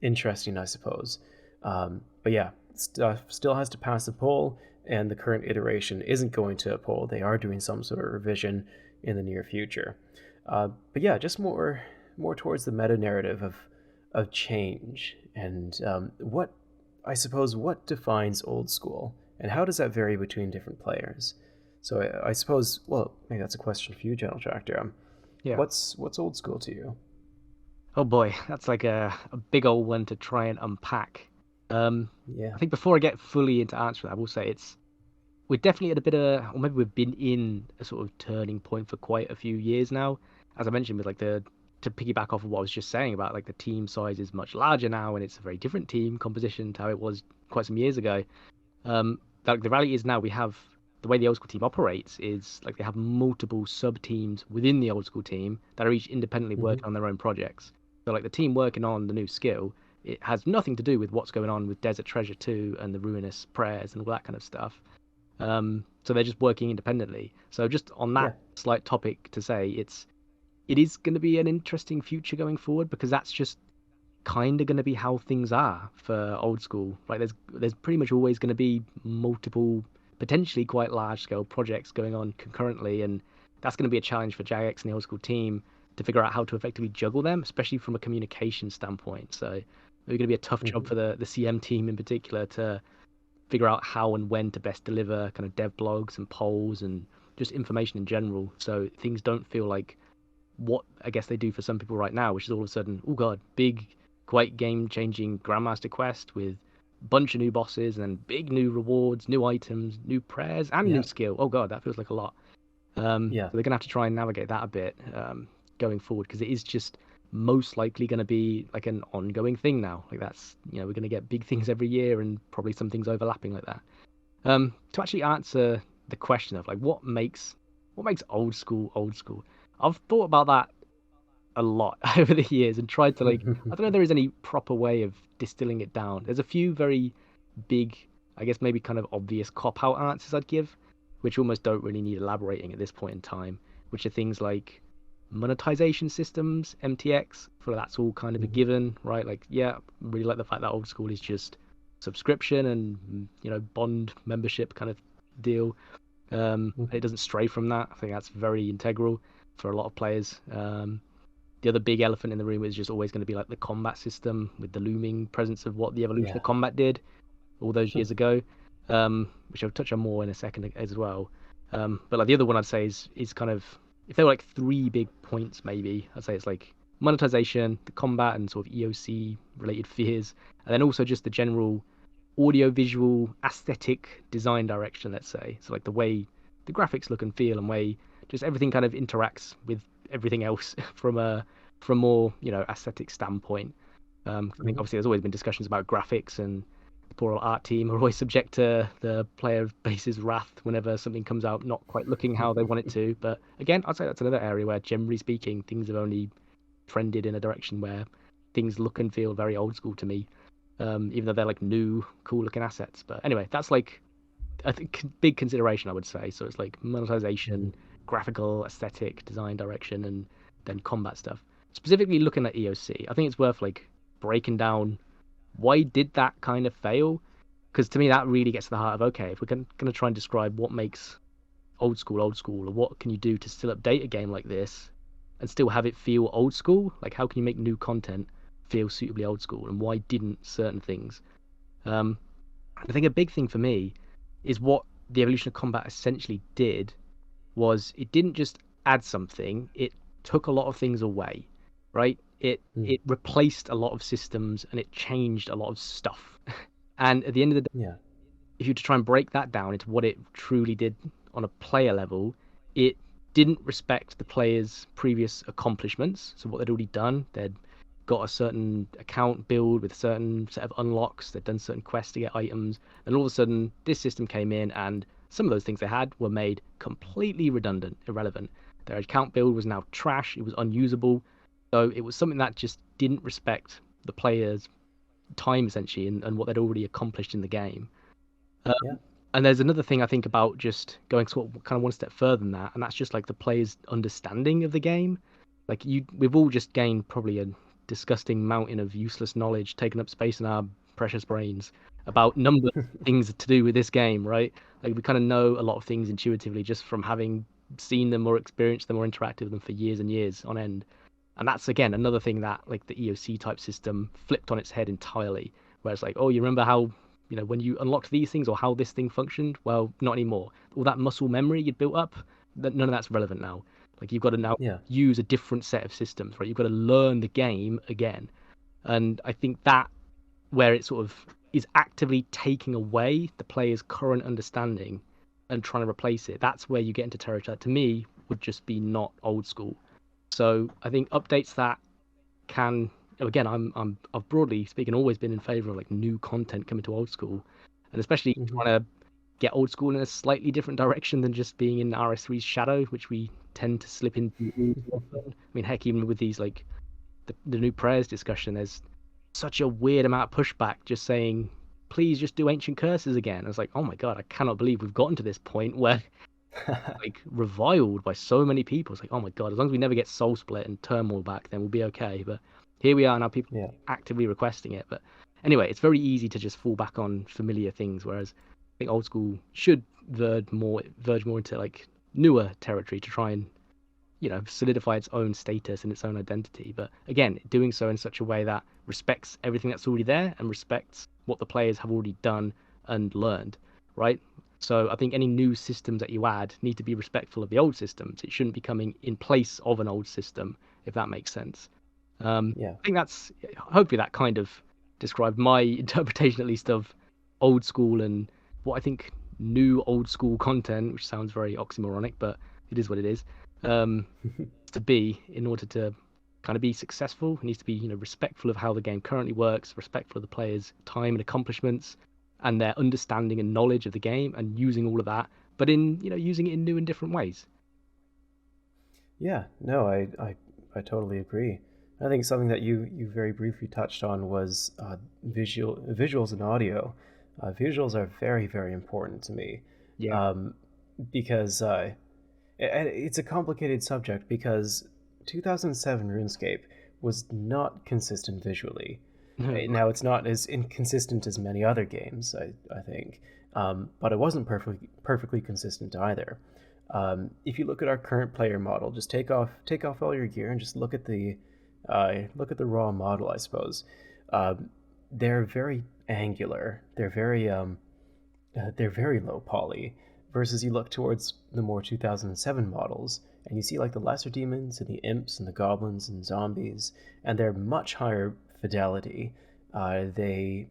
interesting, I suppose. But yeah, stuff still has to pass the poll, and the current iteration isn't going to a poll. They are doing some sort of revision in the near future. But yeah, just more towards the meta narrative of change and what I suppose, what defines old school, and how does that vary between different players? So I suppose, well, maybe that's a question for you, GentleTractor. Yeah. What's old school to you? Oh boy, that's like a big old one to try and unpack. Yeah. I think before I get fully into answering that, I will say we're definitely at a bit of, or maybe we've been in a sort of turning point for quite a few years now. As I mentioned, with like to piggyback off of what I was just saying about like the team size is much larger now, and it's a very different team composition to how it was quite some years ago. Like the reality is now we have the way the old school team operates is like they have multiple sub teams within the old school team that are each independently working on their own projects. So like the team working on the new skill, it has nothing to do with what's going on with Desert Treasure 2 and the Ruinous Prayers and all that kind of stuff. So they're just working independently. So just on that slight topic to say, it is going to be an interesting future going forward because that's just kind of going to be how things are for old school. Like there's pretty much always going to be multiple, potentially quite large scale projects going on concurrently, and that's going to be a challenge for Jagex and the old school team to figure out how to effectively juggle them, especially from a communication standpoint. So it's going to be a tough job for the CM team in particular to figure out how and when to best deliver kind of dev blogs and polls and just information in general, so things don't feel like what I guess they do for some people right now, which is all of a sudden, oh god, big, quite game-changing Grandmaster quest with a bunch of new bosses and then big new rewards, new items, new prayers, and new skill. Oh god, that feels like a lot. So they're gonna have to try and navigate that a bit going forward because it is just most likely going to be like an ongoing thing now. Like that's, we're going to get big things every year and probably some things overlapping like that. To actually answer the question of like what makes old school old school, I've thought about that a lot over the years and tried to like, I don't know if there is any proper way of distilling it down. There's a few very big, I guess maybe kind of obvious cop-out answers I'd give, which almost don't really need elaborating at this point in time, which are things like monetization systems, MTX, for that's all kind of a given, right? Like, yeah, really like the fact that old school is just subscription and bond membership kind of deal. It doesn't stray from that. I think that's very integral for a lot of players. The other big elephant in the room is just always going to be like the combat system with the looming presence of what the evolution of combat did all those years ago, which I'll touch on more in a second as well. But like the other one I'd say is kind of, if there were like three big points, maybe I'd say it's like monetization, the combat, and sort of EOC related fears, and then also just the general audio-visual aesthetic design direction, let's say. So like the way the graphics look and feel and way just everything kind of interacts with everything else from more aesthetic standpoint. I think obviously there's always been discussions about graphics, and the poor old art team are always subject to the player base's wrath whenever something comes out not quite looking how they want it to. But again, I'd say that's another area where, generally speaking, things have only trended in a direction where things look and feel very old school to me, even though they're like new, cool looking assets. But anyway, that's like I think big consideration, I would say. So it's like monetization, graphical, aesthetic, design direction, and then combat stuff. Specifically looking at EOC, I think it's worth like breaking down why did that kind of fail? Because to me, that really gets to the heart of, okay, if we're going to try and describe what makes old school, or what can you do to still update a game like this and still have it feel old school? Like, how can you make new content feel suitably old school, and why didn't certain things? I think a big thing for me is what the evolution of combat essentially did was it didn't just add something, it took a lot of things away, right? It replaced a lot of systems and it changed a lot of stuff. And at the end of the day, if you were to try and break that down into what it truly did on a player level, it didn't respect the players' previous accomplishments. So what they'd already done, they'd got a certain account build with a certain set of unlocks, they'd done certain quests to get items, and all of a sudden this system came in and some of those things they had were made completely redundant, irrelevant. Their account build was now trash, it was unusable. So it was something that just didn't respect the players' time, essentially, and what they'd already accomplished in the game. And there's another thing I think about just going sort of kind of one step further than that, and that's just like the players' understanding of the game. Like we've all just gained probably a disgusting mountain of useless knowledge taking up space in our precious brains about numbers of things to do with this game, right? Like we kind of know a lot of things intuitively just from having seen them or experienced them or interacted with them for years and years on end. And that's again another thing that like the EOC type system flipped on its head entirely, where it's like, oh, you remember how, when you unlocked these things or how this thing functioned? Well, not anymore. All that muscle memory you'd built up, none of that's relevant now. Like, you've got to now Yeah. use a different set of systems, right? You've got to learn the game again. And I think that where it sort of is actively taking away the player's current understanding and trying to replace it, that's where you get into territory that to me would just be not old school. So I think updates that can, again, I've broadly speaking always been in favor of like new content coming to old school, and especially trying to get old school in a slightly different direction than just being in RS3's shadow, which we tend to slip into. I mean, heck, even with these like the new prayers discussion, there's such a weird amount of pushback just saying, please just do ancient curses again. I was like, oh my god, I cannot believe we've gotten to this point where like reviled by so many people. It's like, oh my god, as long as we never get soul split and turmoil back, then we'll be okay. But here we are now, people actively requesting it. But anyway, it's very easy to just fall back on familiar things, whereas I think old school should verge more into like newer territory to try and solidify its own status and its own identity. But again, doing so in such a way that respects everything that's already there and respects what the players have already done and learned, right? So I think any new systems that you add need to be respectful of the old systems. It shouldn't be coming in place of an old system, if that makes sense. I think that's, hopefully that kind of described my interpretation, at least, of old school and what I think new old school content, which sounds very oxymoronic, but it is what it is, to be in order to kind of be successful. It needs to be respectful of how the game currently works, respectful of the players' time and accomplishments and their understanding and knowledge of the game, and using all of that, but in using it in new and different ways. Yeah, no, I totally agree. I think something that you very briefly touched on was visuals and audio. Visuals are very, very important to me. Because it's a complicated subject, because 2007 RuneScape was not consistent visually. Now, it's not as inconsistent as many other games, I think, but it wasn't perfectly consistent either. If you look at our current player model, just take off all your gear and just look at the raw model, I suppose. They're very angular. They're very low poly. Versus you look towards the more 2007 models, and you see like the lesser demons and the imps and the goblins and zombies, and they're much higher fidelity. They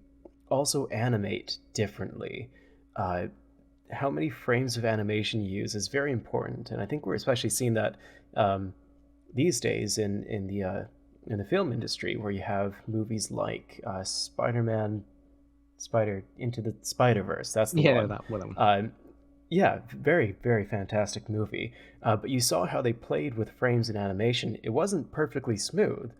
also animate differently. How many frames of animation you use is very important, and I think we're especially seeing that these days in the film industry, where you have movies like Spider-Man, Into the Spider-Verse. That's the one. That one. Yeah, very, very fantastic movie. But you saw how they played with frames and animation. It wasn't perfectly smooth,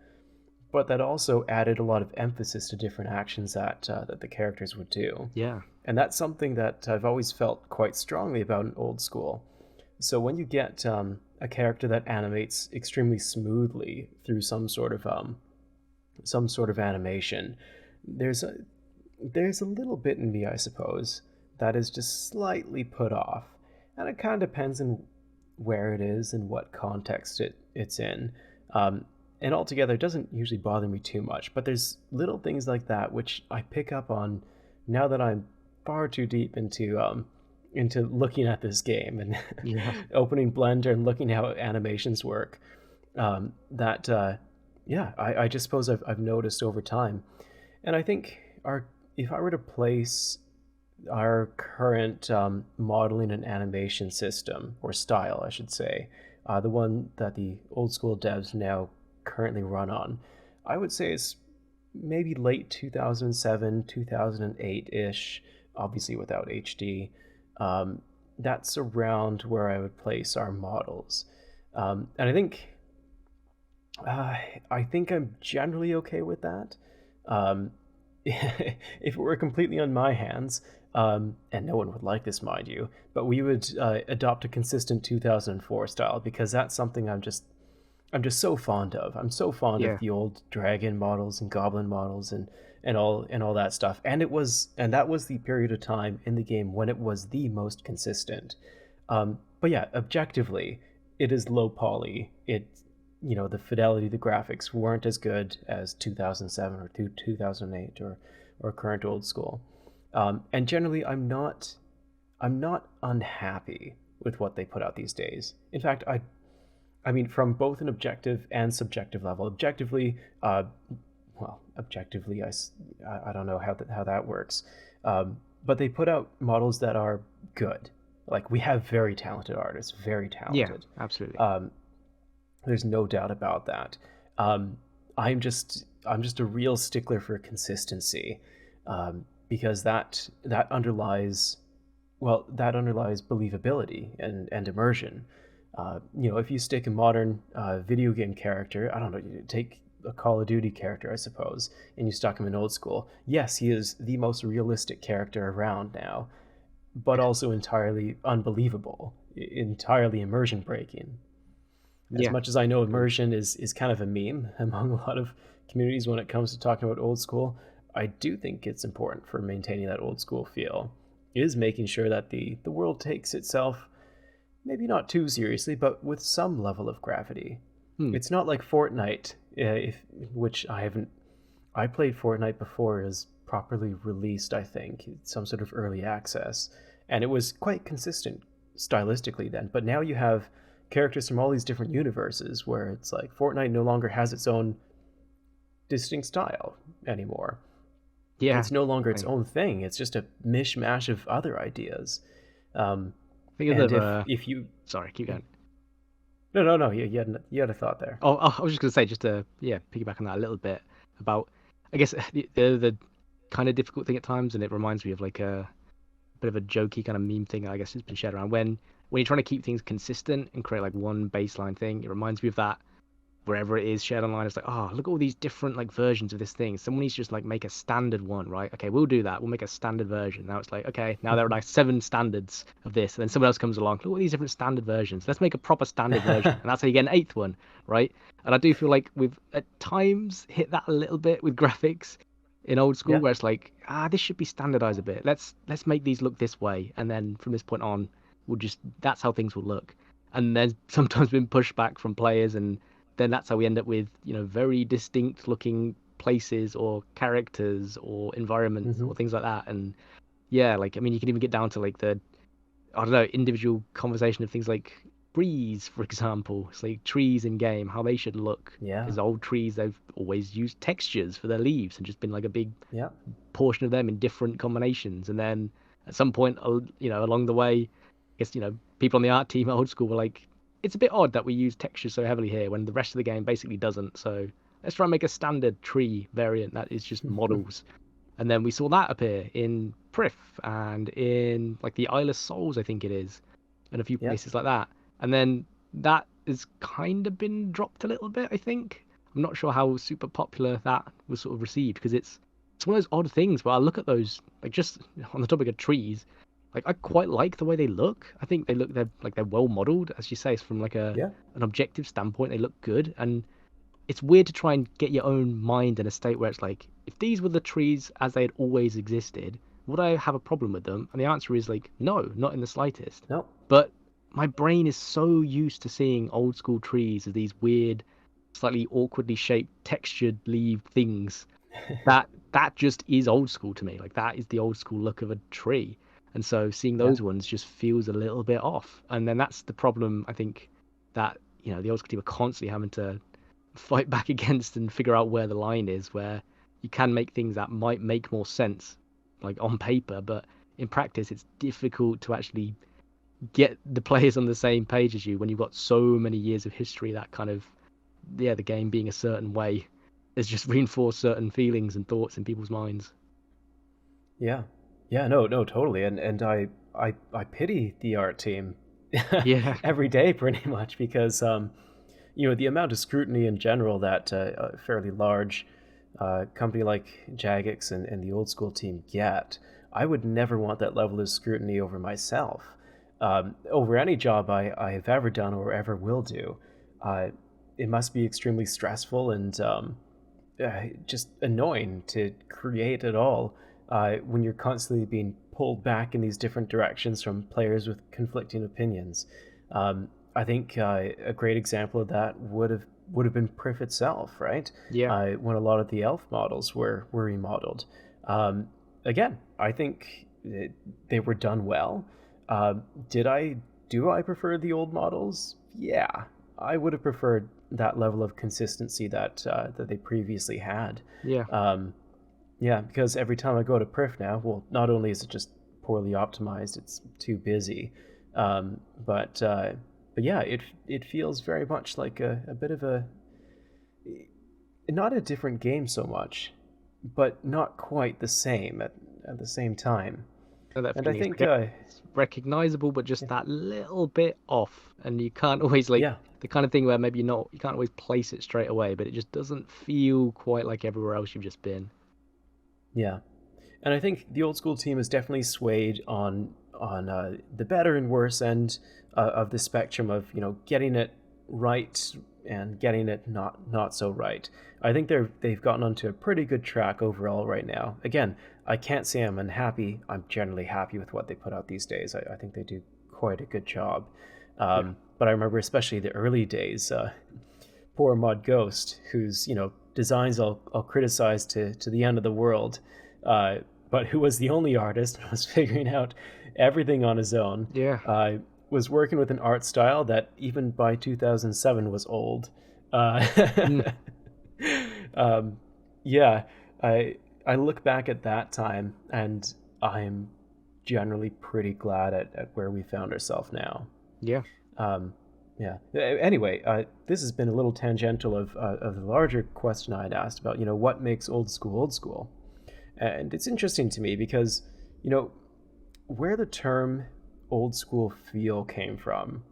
but that also added a lot of emphasis to different actions that the characters would do. Yeah. And that's something that I've always felt quite strongly about in old school. So when you get a character that animates extremely smoothly through some sort of animation, there's a little bit in me, I suppose, that is just slightly put off. And it kind of depends on where it is and what context it's in. And altogether, it doesn't usually bother me too much. But there's little things like that which I pick up on now that I'm far too deep into looking at this game and opening Blender and looking how animations work. I just suppose I've noticed over time. And I think if I were to place our current modeling and animation system, or style, I should say, the one that the old school devs now currently run on, I would say it's maybe late 2007, 2008-ish, obviously without HD. That's around where I would place our models. And I think I'm generally okay with that. If it were completely on my hands, and no one would like this, mind you, but we would adopt a consistent 2004 style, because that's something I'm just so fond of. I'm so fond of the old dragon models and goblin models and all that stuff. And that was the period of time in the game when it was the most consistent. But yeah, objectively, it is low poly. The fidelity, the graphics weren't as good as 2007 or 2008 or or current old school. And generally, I'm not unhappy with what they put out these days. In fact, I mean, from both an objective and subjective level. Objectively, objectively, I don't know how that works. But they put out models that are good. Like, we have very talented artists, very talented. Yeah, absolutely. There's no doubt about that. I'm just a real stickler for consistency, because that underlies believability and immersion. If you stick a modern video game character, I don't know, you take a Call of Duty character, I suppose, and you stuck him in old school. Yes, he is the most realistic character around now, but also entirely unbelievable, entirely immersion breaking. As much as I know immersion is kind of a meme among a lot of communities when it comes to talking about old school, I do think it's important for maintaining that old school feel, is making sure that the world takes itself maybe not too seriously, but with some level of gravity. It's not like Fortnite, which I played Fortnite before it was properly released, I think, some sort of early access, and it was quite consistent stylistically then. But now you have characters from all these different universes where it's like Fortnite no longer has its own distinct style anymore. Yeah, it's no longer its own thing. It's just a mishmash of other ideas. If you sorry, keep going. No. You had a thought there. Oh, I was just gonna say, just to piggyback on that a little bit about, I guess the kind of difficult thing at times, and it reminds me of like a bit of a jokey kind of meme thing, I guess, has been shared around when you're trying to keep things consistent and create like one baseline thing. It reminds me of that wherever it is shared online. It's like, oh, look at all these different like versions of this thing. Someone needs to just like make a standard one, right? Okay, we'll do that. We'll make a standard version. Now it's like, okay, now there are like 7 standards of this, and then someone else comes along. Look at all these different standard versions. Let's make a proper standard version, and that's how you get an 8th one, right? And I do feel like we've at times hit that a little bit with graphics in old school, where it's like, this should be standardized a bit. Let's make these look this way, and then from this point on, that's how things will look. And there's sometimes been pushback from players, and then that's how we end up with, very distinct looking places or characters or environments or things like that. And like, I mean, you can even get down to like the, I don't know, individual conversation of things like trees, for example. It's like trees in game, how they should look. Because old trees, they've always used textures for their leaves and just been like a big portion of them in different combinations. And then at some point, along the way, I guess, people on the art team at old school were like, it's a bit odd that we use textures so heavily here when the rest of the game basically doesn't. So let's try and make a standard tree variant that is just models. And then we saw that appear in Prif and in like the Isle of Souls, I think it is, and a few places like that. And then that has kind of been dropped a little bit, I think. I'm not sure how super popular that was sort of received, because it's one of those odd things where I look at those, like just on the topic of trees, like I quite like the way they look. I think they're well modeled, as you say. It's from like an objective standpoint, they look good. And it's weird to try and get your own mind in a state where it's like, if these were the trees as they had always existed, would I have a problem with them? And the answer is like, no, not in the slightest. No. But my brain is so used to seeing old school trees as these weird, slightly awkwardly shaped, textured leaf things that just is old school to me. Like, that is the old school look of a tree. And so seeing those ones just feels a little bit off. And then that's the problem, I think, that, the old school team are constantly having to fight back against and figure out where the line is, where you can make things that might make more sense, like on paper, but in practice, it's difficult to actually get the players on the same page as you when you've got so many years of history that kind of, the game being a certain way has just reinforced certain feelings and thoughts in people's minds. Yeah, no, totally. And I pity the art team every day pretty much, because the amount of scrutiny in general that a fairly large company like Jagex and the old school team get, I would never want that level of scrutiny over myself, over any job I have ever done or ever will do. It must be extremely stressful and just annoying to create at all, when you're constantly being pulled back in these different directions from players with conflicting opinions. I think a great example of that would have been Prif itself, right? Yeah. When a lot of the elf models were remodeled. Again, I think they were done well. Do I prefer the old models? Yeah, I would have preferred that level of consistency that they previously had. Yeah. Yeah, because every time I go to Perf now, well, not only is it just poorly optimized, it's too busy, um, but uh, but yeah, it feels very much like a bit of a, not a different game so much, but not quite the same at the same time. Know that And I feeling. think, It's recognizable, but just that little bit off, and you can't always like yeah, the kind of thing where maybe you can't always place it straight away, but it just doesn't feel quite like everywhere else you've just been. yeah, and I think the old school team is definitely swayed on the better and worse end of the spectrum of getting it right and getting it not so right. I think they've gotten onto a pretty good track overall right now. Again, I can't say I'm unhappy. I'm generally happy with what they put out these days. I think they do quite a good job. Yeah. But I remember especially the early days. Poor Mud Ghost, whose designs I'll criticize to the end of the world, but who was the only artist and was figuring out everything on his own. Yeah. Was working with an art style that even by 2007 was old. Mm. Yeah, I look back at that time and I'm generally pretty glad at where we found ourselves now. Yeah. Um, yeah. Anyway, this has been a little tangential of the larger question I had asked about, what makes old school, and it's interesting to me because, where the term old school feel came from.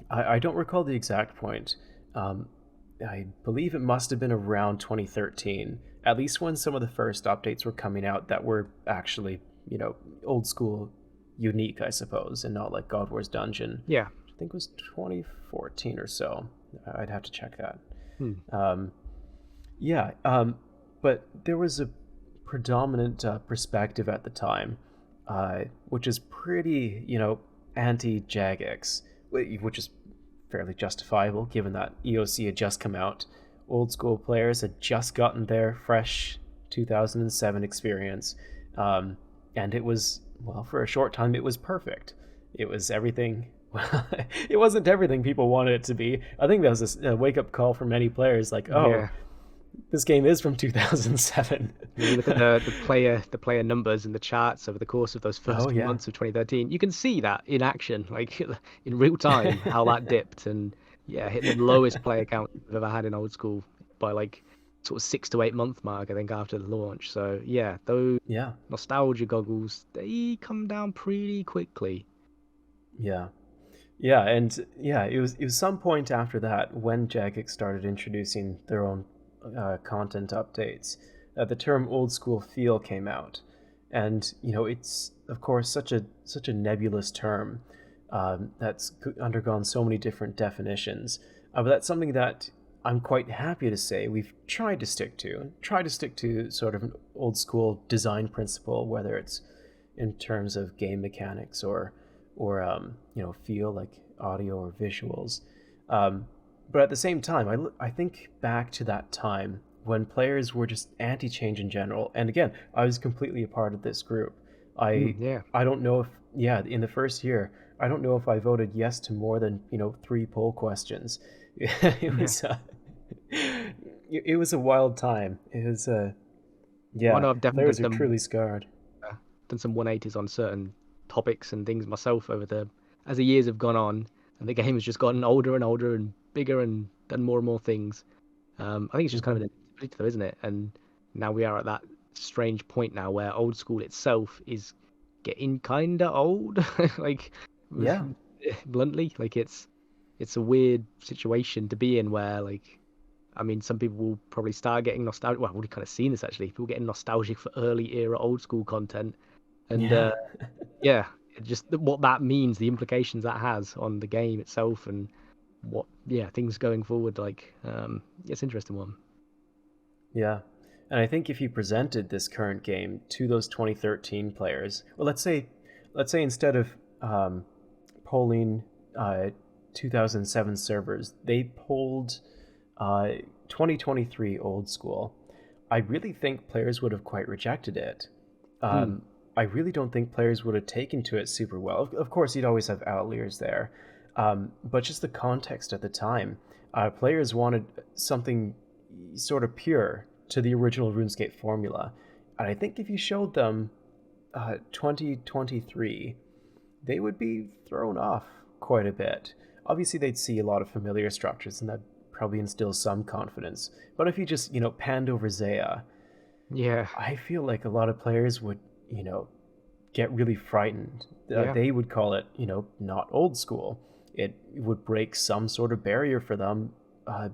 I don't recall the exact point. I believe it must have been around 2013, at least when some of the first updates were coming out that were actually, old school unique, I suppose, and not like God War's Dungeon. Yeah. I think it was 2014 or so. I'd have to check that. Hmm. Yeah, but there was a predominant perspective at the time, which is pretty, anti-Jagex, which is fairly justifiable given that EOC had just come out. Old school players had just gotten their fresh 2007 experience, and it was, well, for a short time, it was perfect. It was everything. Well, it wasn't everything people wanted it to be. I think that was a wake-up call for many players, like, oh, Yeah. this game is from 2007. You look at the player numbers and the charts over the course of those first Oh, few yeah. months of 2013. You can see that in action, like in real time, how that dipped and yeah, hit the lowest player count we've ever had in old school by like sort of 6 to 8 month mark, I think, after the launch. So yeah, those Yeah, nostalgia goggles, they come down pretty quickly. yeah. Yeah, and yeah, it was some point after that when Jagex started introducing their own content updates that the term old school feel came out, and it's of course such a nebulous term that's undergone so many different definitions, but that's something that I'm quite happy to say we've tried to stick to sort of an old school design principle, whether it's in terms of game mechanics or feel like audio or visuals. But at the same time, I think back to that time when players were just anti-change in general. And again, I was completely a part of this group. Yeah. I don't know if, yeah, in the first year, I don't know if I voted yes to more than 3 poll questions. It was it was a wild time. It was Well, I yeah, know I've definitely players are truly scarred. done some 180s on certain topics and things myself over as the years have gone on, and the game has just gotten older and older and bigger and done more and more things. I think it's just kind of an inevitability, though, isn't it? And now we are at that strange point now where old school itself is getting kind of old, like Yeah, bluntly, like it's a weird situation to be in where like. I mean, some people will probably start getting nostalgic. Well, I've already kind of seen this actually. People getting nostalgic for early era old school content, and yeah. yeah, just what that means, the implications that has on the game itself, and what things going forward. Like, it's an interesting one. Yeah. And I think if you presented this current game to those 2013 players, well, let's say instead of polling 2007 servers, they polled 2023 old school, I really think players would have quite rejected it. Hmm. I really don't think players would have taken to it super well. Of course, you'd always have outliers there, but just the context at the time, players wanted something sort of pure to the original RuneScape formula, and I think if you showed them 2023, they would be thrown off quite a bit. Obviously, they'd see a lot of familiar structures, and that probably instills some confidence. But if you just, panned over Zaya, Yeah. I feel like a lot of players would, get really frightened. Yeah. They would call it, not old school. It would break some sort of barrier for them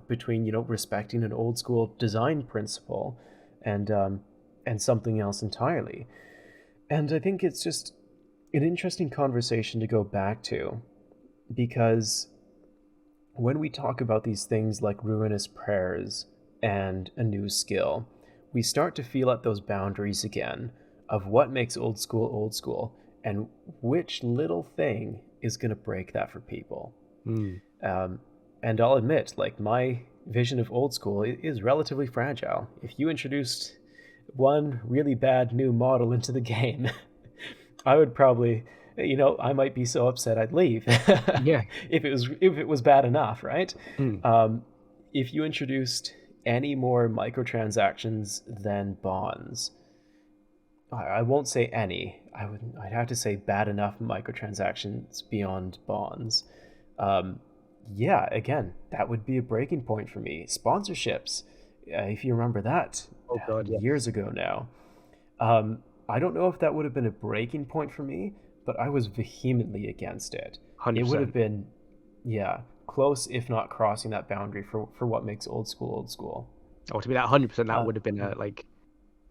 between, respecting an old school design principle and something else entirely. And I think it's just an interesting conversation to go back to, because when we talk about these things like ruinous prayers and a new skill, we start to feel at those boundaries again of what makes old school and which little thing is going to break that for people. And I'll admit, like, my vision of old school is relatively fragile. If you introduced one really bad new model into the game, I would probably, I might be so upset I'd leave. Yeah. if it was bad enough, right? Hmm. If you introduced any more microtransactions than bonds, I won't say any. I'd have to say bad enough microtransactions beyond bonds. Yeah, again, that would be a breaking point for me. Sponsorships, if you remember that, Oh God, yeah. years ago now. I don't know if that would have been a breaking point for me, but I was vehemently against it. 100%. It would have been, yeah, close, if not crossing that boundary for what makes old school. Oh, to be that 100%, that would have been like,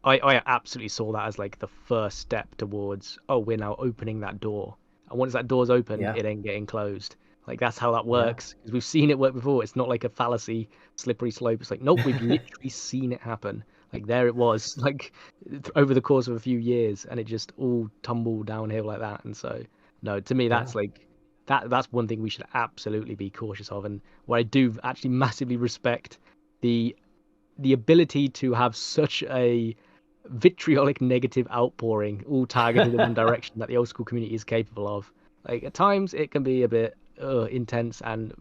I absolutely saw that as like the first step towards, oh, we're now opening that door. And once that door's open, Yeah. it ain't getting closed. Like, that's how that works. Because we've seen it work before. It's not like a fallacy, slippery slope. It's like, nope, we've literally seen it happen. Like, there it was, like, over the course of a few years, and it just all tumbled downhill like that. And so, no, to me, that's like, that's one thing we should absolutely be cautious of. And where I do actually massively respect the ability to have such a vitriolic negative outpouring all targeted in one direction that the old school community is capable of. Like, at times it can be a bit intense and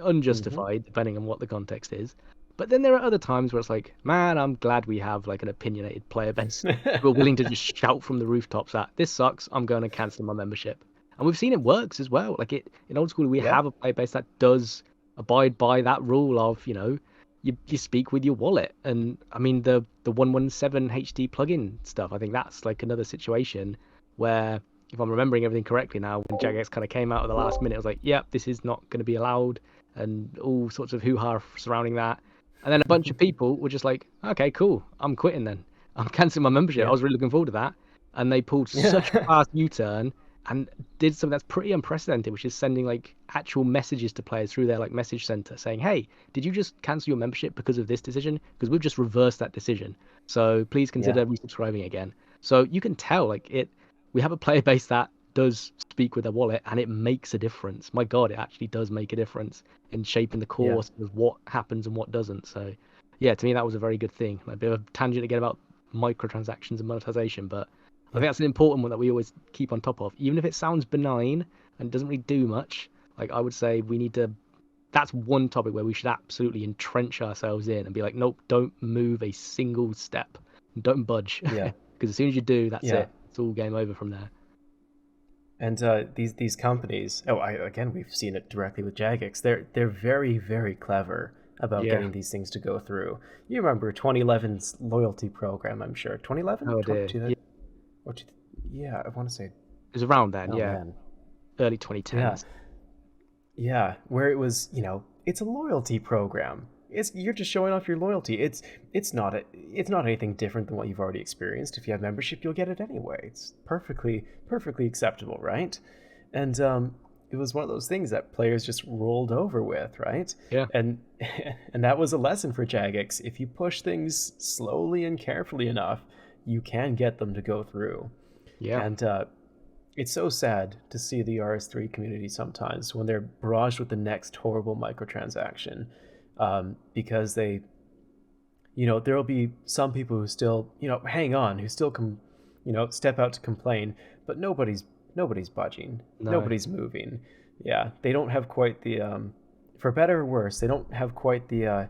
unjustified, depending on what the context is. But then there are other times where it's like, man, I'm glad we have like an opinionated player base who are willing to just shout from the rooftops at, this sucks, I'm going to cancel my membership. And we've seen it works as well. Like, it in old school, we have a player base that does abide by that rule of, you speak with your wallet. And I mean, the 117 HD plugin stuff, I think that's like another situation where, if I'm remembering everything correctly now, when Jagex kind of came out at the last minute, I was like, yep, this is not going to be allowed, and all sorts of hoo-ha surrounding that. And then a bunch of people were just like, okay, cool, I'm quitting then. I'm cancelling my membership. I was really looking forward to that. And they pulled such a fast U-turn and did something that's pretty unprecedented, which is sending like actual messages to players through their like message center saying, hey, did you just cancel your membership because of this decision? Because we've just reversed that decision. So please consider resubscribing again. So you can tell, like, we have a player base that does speak with their wallet, and it makes a difference. My God, it actually does make a difference in shaping the course of what happens and what doesn't. So yeah, to me, that was a very good thing. Like, a bit of a tangent again about microtransactions and monetization, but I think that's an important one that we always keep on top of. Even if it sounds benign and doesn't really do much, like, I would say we need to, that's one topic where we should absolutely entrench ourselves in and be like, nope, don't move a single step. Don't budge. Yeah. Because as soon as you do, that's it. It's all game over from there. And these companies, again, we've seen it directly with Jagex. They're very, very clever about getting these things to go through. You remember 2011's loyalty program, I'm sure. 2011? Oh, dear. Yeah, I want to say. It was around then, Man. Early 2010s. Yeah, where it was, it's a loyalty program. You're just showing off your loyalty. It's not anything different than what you've already experienced. If you have membership, you'll get it anyway. It's perfectly acceptable, right? And it was one of those things that players just rolled over with, right? Yeah. And that was a lesson for Jagex. If you push things slowly and carefully enough, you can get them to go through. Yeah. And it's so sad to see the RS3 community sometimes when they're barraged with the next horrible microtransaction, because they there'll be some people who still, hang on, who still step out to complain, but nobody's budging. No. Nobody's moving. Yeah, they don't have quite the, for better or worse, they don't have quite the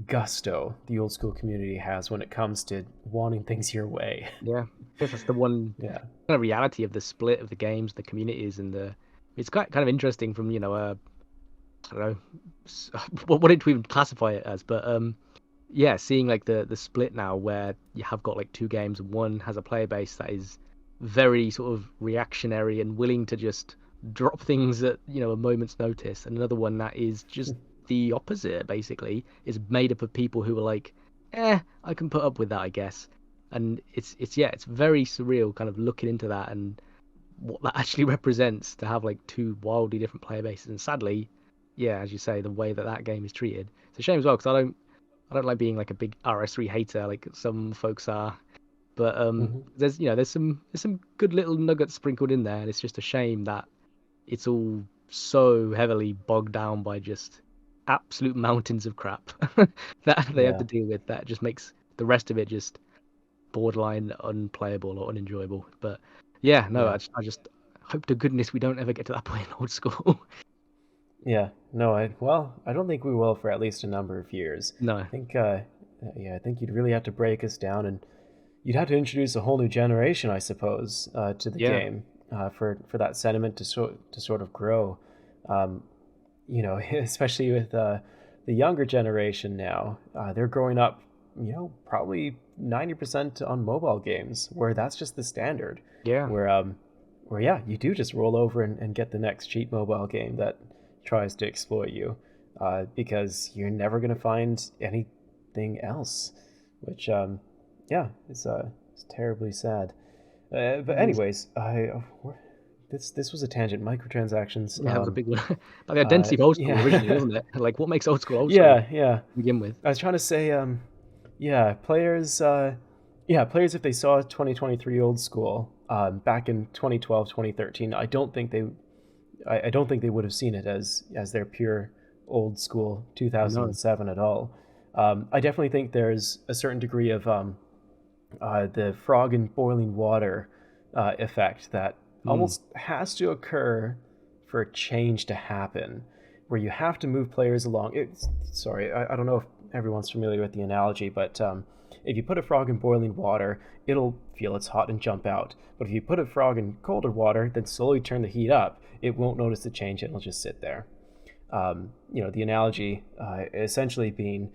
gusto the old school community has when it comes to wanting things your way. Yeah, I guess that's the one Yeah. kind of reality of the split of the games, the communities, and it's quite kind of interesting from, I don't know, what did we even classify it as, but yeah, seeing like the split now where you have got like two games, one has a player base that is very sort of reactionary and willing to just drop things at a moment's notice, and another one that is just the opposite, basically is made up of people who are like, I can put up with that, I guess. And it's very surreal kind of looking into that and what that actually represents to have like two wildly different player bases. And sadly, yeah, as you say, the way that game is treated, it's a shame as well, because I don't like being like a big RS3 hater like some folks are, but there's some good little nuggets sprinkled in there, and it's just a shame that it's all so heavily bogged down by just absolute mountains of crap that they have to deal with. That just makes the rest of it just borderline unplayable or unenjoyable. But I just hope to goodness we don't ever get to that point in old school. Yeah, no, I don't think we will for at least a number of years. No. I think I think you'd really have to break us down, and you'd have to introduce a whole new generation, I suppose, to the game for that sentiment to sort of grow. Especially with the younger generation now, they're growing up, probably 90% on mobile games, where that's just the standard. Yeah. Where you do just roll over and get the next cheap mobile game that tries to exploit you, because you're never going to find anything else, which it's terribly sad. But anyways, this was a tangent. Microtransactions. Yeah, that was a big one. But the identity of old school originally, wasn't it? Like, what makes old school old school? Yeah. To begin with. I was trying to say, players, if they saw 2023 old school back in 2012, 2013, I don't think they would have seen it as their pure old school 2007 at all. I definitely think there's a certain degree of the frog in boiling water effect that almost has to occur for a change to happen, where you have to move players along. I don't know if everyone's familiar with the analogy, but if you put a frog in boiling water, it'll feel it's hot and jump out. But if you put a frog in colder water, then slowly turn the heat up, it won't notice the change, it'll just sit there. The analogy essentially being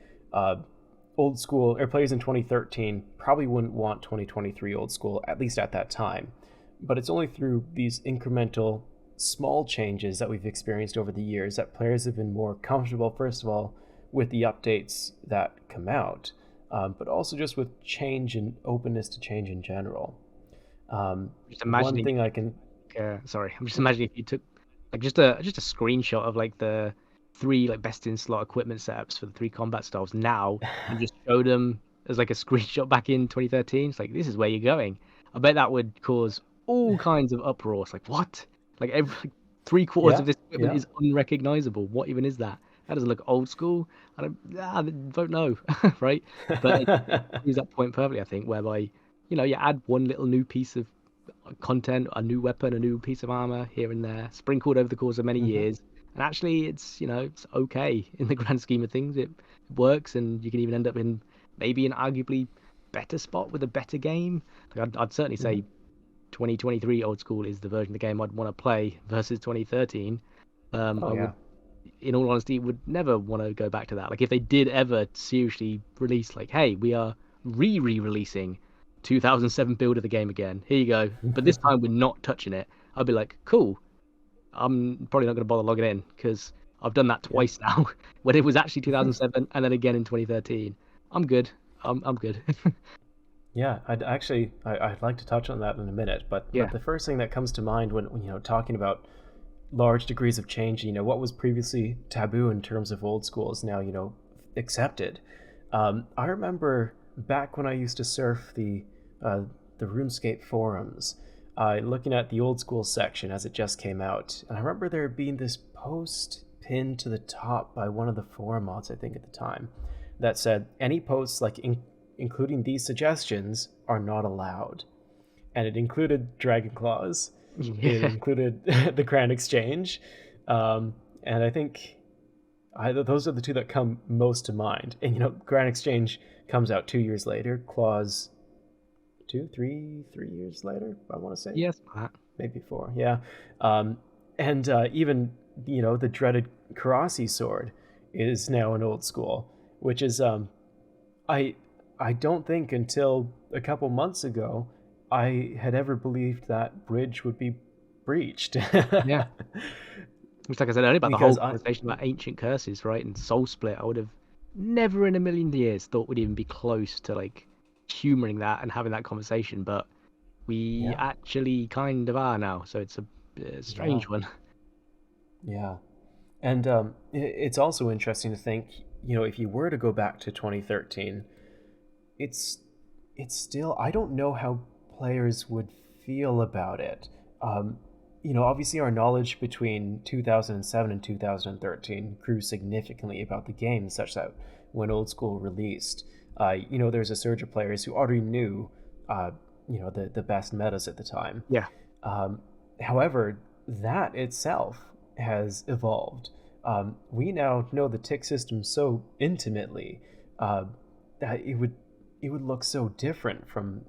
old school, or players in 2013 probably wouldn't want 2023 old school, at least at that time. But it's only through these incremental small changes that we've experienced over the years that players have been more comfortable, first of all, with the updates that come out, but also just with change and openness to change in general. Just imagining, one thing I can... I'm just imagining if you took like just a screenshot of like the 3 like best in slot equipment setups for the 3 combat styles now, and just showed them as like a screenshot back in 2013. It's like, this is where you're going. I bet that would cause all kinds of uproar. It's like, what? Like every 3/4 of this equipment is unrecognizable. What even is that? That doesn't look old school. I don't know, right? But it use that point perfectly, I think, whereby you add one little new piece of content, a new weapon, a new piece of armor here and there, sprinkled over the course of many years, and actually it's it's okay in the grand scheme of things. It works, and you can even end up in maybe an arguably better spot with a better game. Like I'd certainly say 2023 old school is the version of the game I'd want to play versus 2013. Would, in all honesty, would never want to go back to that. Like if they did ever seriously release like, hey, we are re-releasing 2007 build of the game again, here you go, but this time we're not touching it, I'd be like, cool, I'm probably not going to bother logging in, because I've done that twice now when it was actually 2007 and then again in 2013. I'm good. I'm good. Yeah, I'd like to touch on that in a minute, but the first thing that comes to mind when talking about large degrees of change, what was previously taboo in terms of old school is now accepted. I remember back when I used to surf the RuneScape forums, looking at the old school section as it just came out, and I remember there being this post pinned to the top by one of the forum mods, I think at the time, that said any posts like including these suggestions are not allowed. And it included Dragon Claws. It Yeah. included the Grand Exchange. And I think those are the two that come most to mind. And, Grand Exchange comes out 2 years later. Claws, 3 years later, I want to say. Yes, Matt. Maybe 4, yeah. And even, the dreaded Karasi sword is now an old school, which is, I don't think until a couple months ago I had ever believed that bridge would be breached. Yeah. It's like I said earlier about the Because whole conversation about ancient curses, right? And soul split. I would have never in a million years thought we'd even be close to like humoring that and having that conversation, but we actually kind of are now. So it's a strange one. Yeah. And it's also interesting to think, if you were to go back to 2013, it's still, I don't know how players would feel about it. Obviously our knowledge between 2007 and 2013 grew significantly about the game, such that when Old School released, there's a surge of players who already knew, the best metas at the time. Yeah. However, that itself has evolved. We now know the tick system so intimately that it would look so different from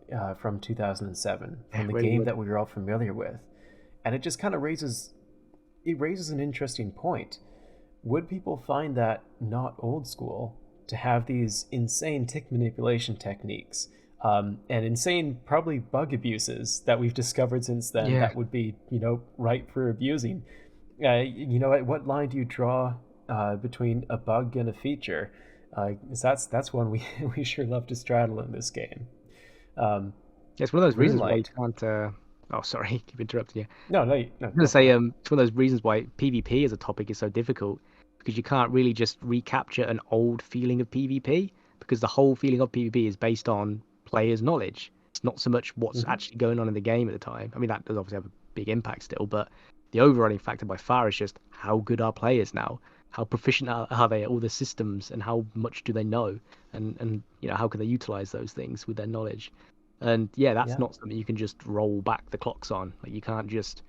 2007, from the game that we were all familiar with. And it just kind of raises an interesting point. Would people find that not old school to have these insane tick manipulation techniques and insane probably bug abuses that we've discovered since then that would be, ripe for abusing? At what line do you draw between a bug and a feature? That's one we sure love to straddle in this game. It's one of those reasons why you can't. Oh, sorry, keep interrupting you. No. I was going to say, it's one of those reasons why PvP as a topic is so difficult, because you can't really just recapture an old feeling of PvP, because the whole feeling of PvP is based on players' knowledge. It's not so much what's actually going on in the game at the time. I mean, that does obviously have a big impact still, but the overriding factor by far is just how good are players now? How proficient are they at all the systems, and how much do they know? And how can they utilize those things with their knowledge? And that's not something you can just roll back the clocks on. Like, you can't just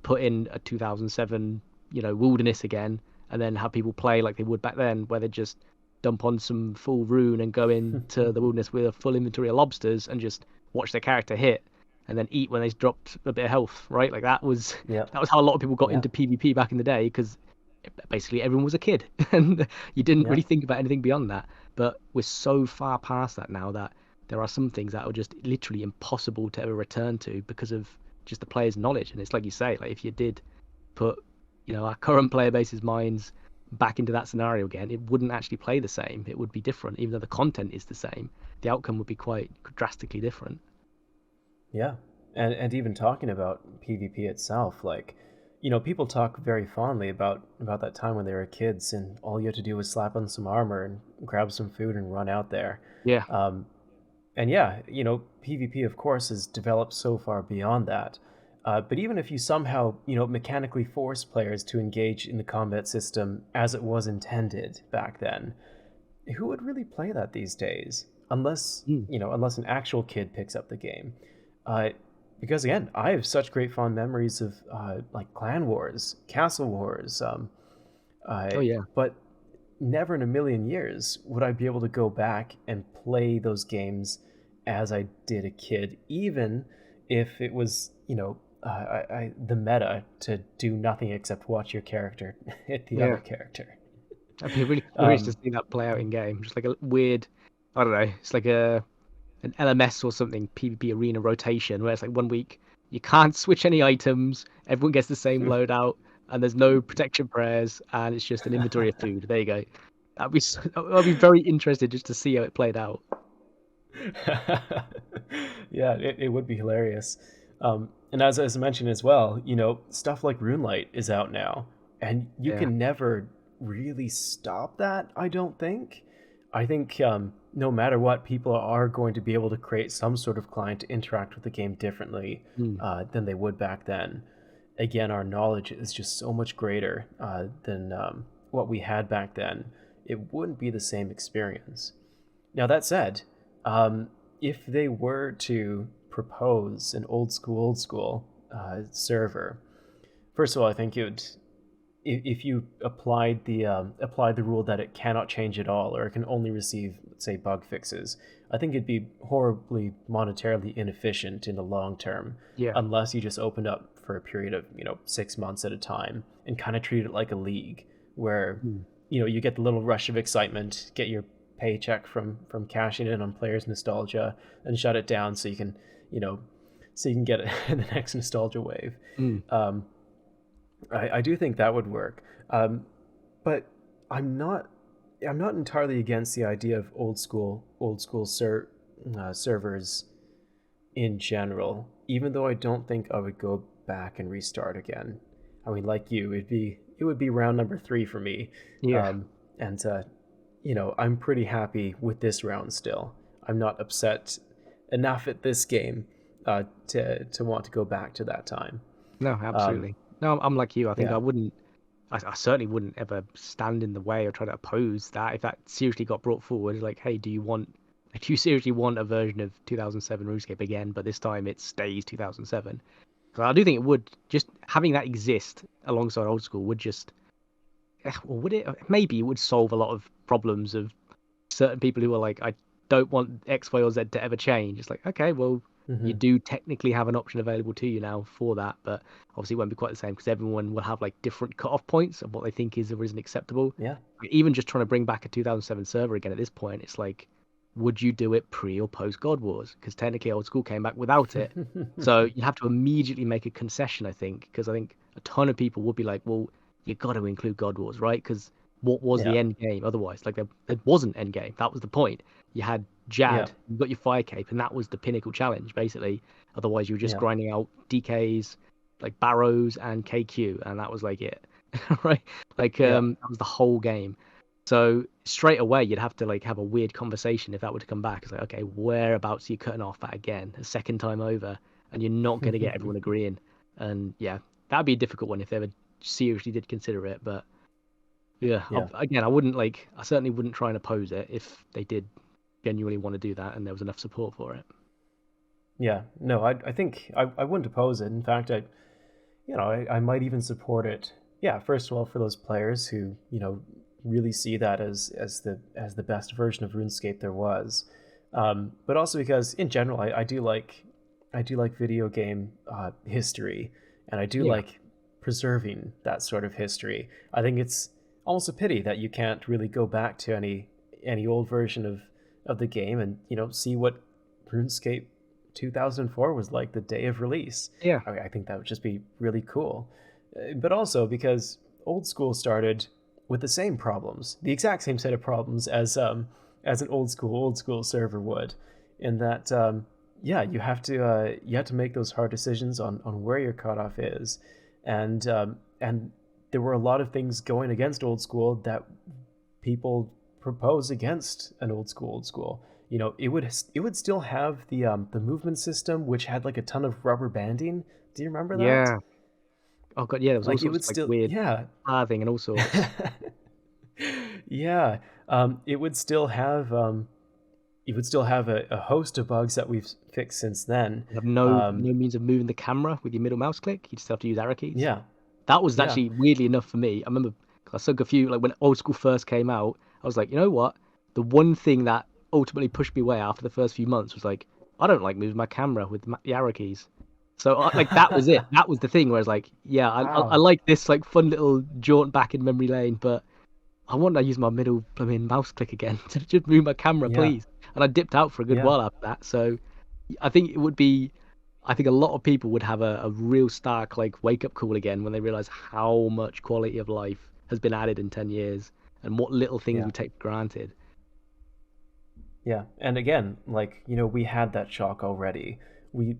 put in a 2007, wilderness again, and then have people play like they would back then, where they just dump on some full rune and go into the wilderness with a full inventory of lobsters and just watch their character hit and then eat when they dropped a bit of health, right? Like that was how a lot of people got into PvP back in the day, because basically everyone was a kid and you didn't really think about anything beyond that. But we're so far past that now that there are some things that are just literally impossible to ever return to because of just the player's knowledge. And it's like you say, like if you did put, our current player base's minds back into that scenario again, it wouldn't actually play the same. It would be different. Even though the content is the same, the outcome would be quite drastically different. Yeah. And even talking about PvP itself, like, people talk very fondly about that time when they were kids and all you had to do was slap on some armor and grab some food and run out there. Yeah. And PvP, of course, has developed so far beyond that. But even if you somehow, mechanically force players to engage in the combat system as it was intended back then, who would really play that these days? Unless an actual kid picks up the game. Because again, I have such great fond memories of like clan wars, castle wars. But never in a million years would I be able to go back and play those games as I did a kid, even if it was, the meta to do nothing except watch your character hit the other character. I'd be really curious to see that play out in game. Just like a weird, I don't know, it's like an LMS or something, PvP arena rotation, where it's like 1 week you can't switch any items, everyone gets the same loadout, and there's no protection prayers, and it's just an inventory of food. There you go. I'd be very interested just to see how it played out. Yeah, it would be hilarious. And as I mentioned as well, stuff like RuneLight is out now, and you can never really stop that, I don't think. I think no matter what, people are going to be able to create some sort of client to interact with the game differently than they would back then. Again, our knowledge is just so much greater than what we had back then. it wouldn't be the same experience. Now, that said, if they were to propose an old school server, first of all, I think it would, if you applied the rule that it cannot change at all, or it can only receive, let's say, bug fixes, I think it'd be horribly monetarily inefficient in the long term, unless you just opened up for a period of 6 months at a time and kind of treat it like a league where you get the little rush of excitement, get your paycheck from cashing in on players' nostalgia, and shut it down so you can get the next nostalgia wave. I do think that would work, but I'm not entirely against the idea of old school servers in general, even though I don't think I would go back and restart again. I mean, like you, it would be round number 3 for me. I'm pretty happy with this round still. I'm not upset enough at this game to want to go back to that time. No, absolutely. No, I'm like you. I think I certainly wouldn't ever stand in the way or try to oppose that if that seriously got brought forward. Like, hey, do you seriously want a version of 2007 RuneScape again, but this time it stays 2007? So I do think it would, just having that exist alongside old school would just, or would it? Maybe it would solve a lot of problems of certain people who are like, I don't want X, Y, or Z to ever change. It's like, okay, well, you do technically have an option available to you now for that, but obviously it won't be quite the same because everyone will have like different cutoff points of what they think is or isn't acceptable. Even just trying to bring back a 2007 server again at this point, it's like, would you do it pre or post God Wars? Because technically old school came back without it. So you have to immediately make a concession, I think, because I think a ton of people would be like, well, you got to include God Wars, right? Because what was the end game otherwise? Like there wasn't end game. That was the point. You had Jad, you got your fire cape, and that was the pinnacle challenge, basically. Otherwise, you were just grinding out DKs, like Barrows and KQ, and that was like it, right? Like that was the whole game. So straight away, you'd have to like have a weird conversation if that were to come back. It's like, okay, whereabouts are you cutting off at again, a second time over, and you're not going to get everyone agreeing. And that'd be a difficult one if they ever seriously did consider it. But again, I certainly wouldn't try and oppose it if they did genuinely want to do that and there was enough support for it. I think I wouldn't oppose it. In fact, I might even support it. First of all, for those players who really see that as the best version of RuneScape there was, but also because in general I do like video game history, and I do like preserving that sort of history. I think it's almost a pity that you can't really go back to any old version of the game and see what RuneScape 2004 was like the day of release. I think that would just be really cool. But also because old school started with the same problems, the exact same set of problems as an old school server would, in that you have to make those hard decisions on where your cutoff is, and there were a lot of things going against old school that people propose against an old school. It would still have the movement system, which had like a ton of rubber banding. Do you remember that? Yeah. Oh god, yeah. There was Like, all sorts of still, weird pathing and all sorts. It would still have a host of bugs that we've fixed since then. You have no means of moving the camera with your middle mouse click. You just have to use arrow keys. That was actually weirdly enough for me. I remember I sunk a few, like when old school first came out, I was like, you know what? The one thing that ultimately pushed me away after the first few months was like, I don't like moving my camera with the arrow keys. So like that was it. That was the thing where I was like, I like this like fun little jaunt back in memory lane, but I want to use my middle mouse click again to just move my camera, please. And I dipped out for a good while after that. So I think a lot of people would have a real stark like wake up call again when they realize how much quality of life has been added in 10 years and what little things we take for granted. And again, like, we had that shock already. We,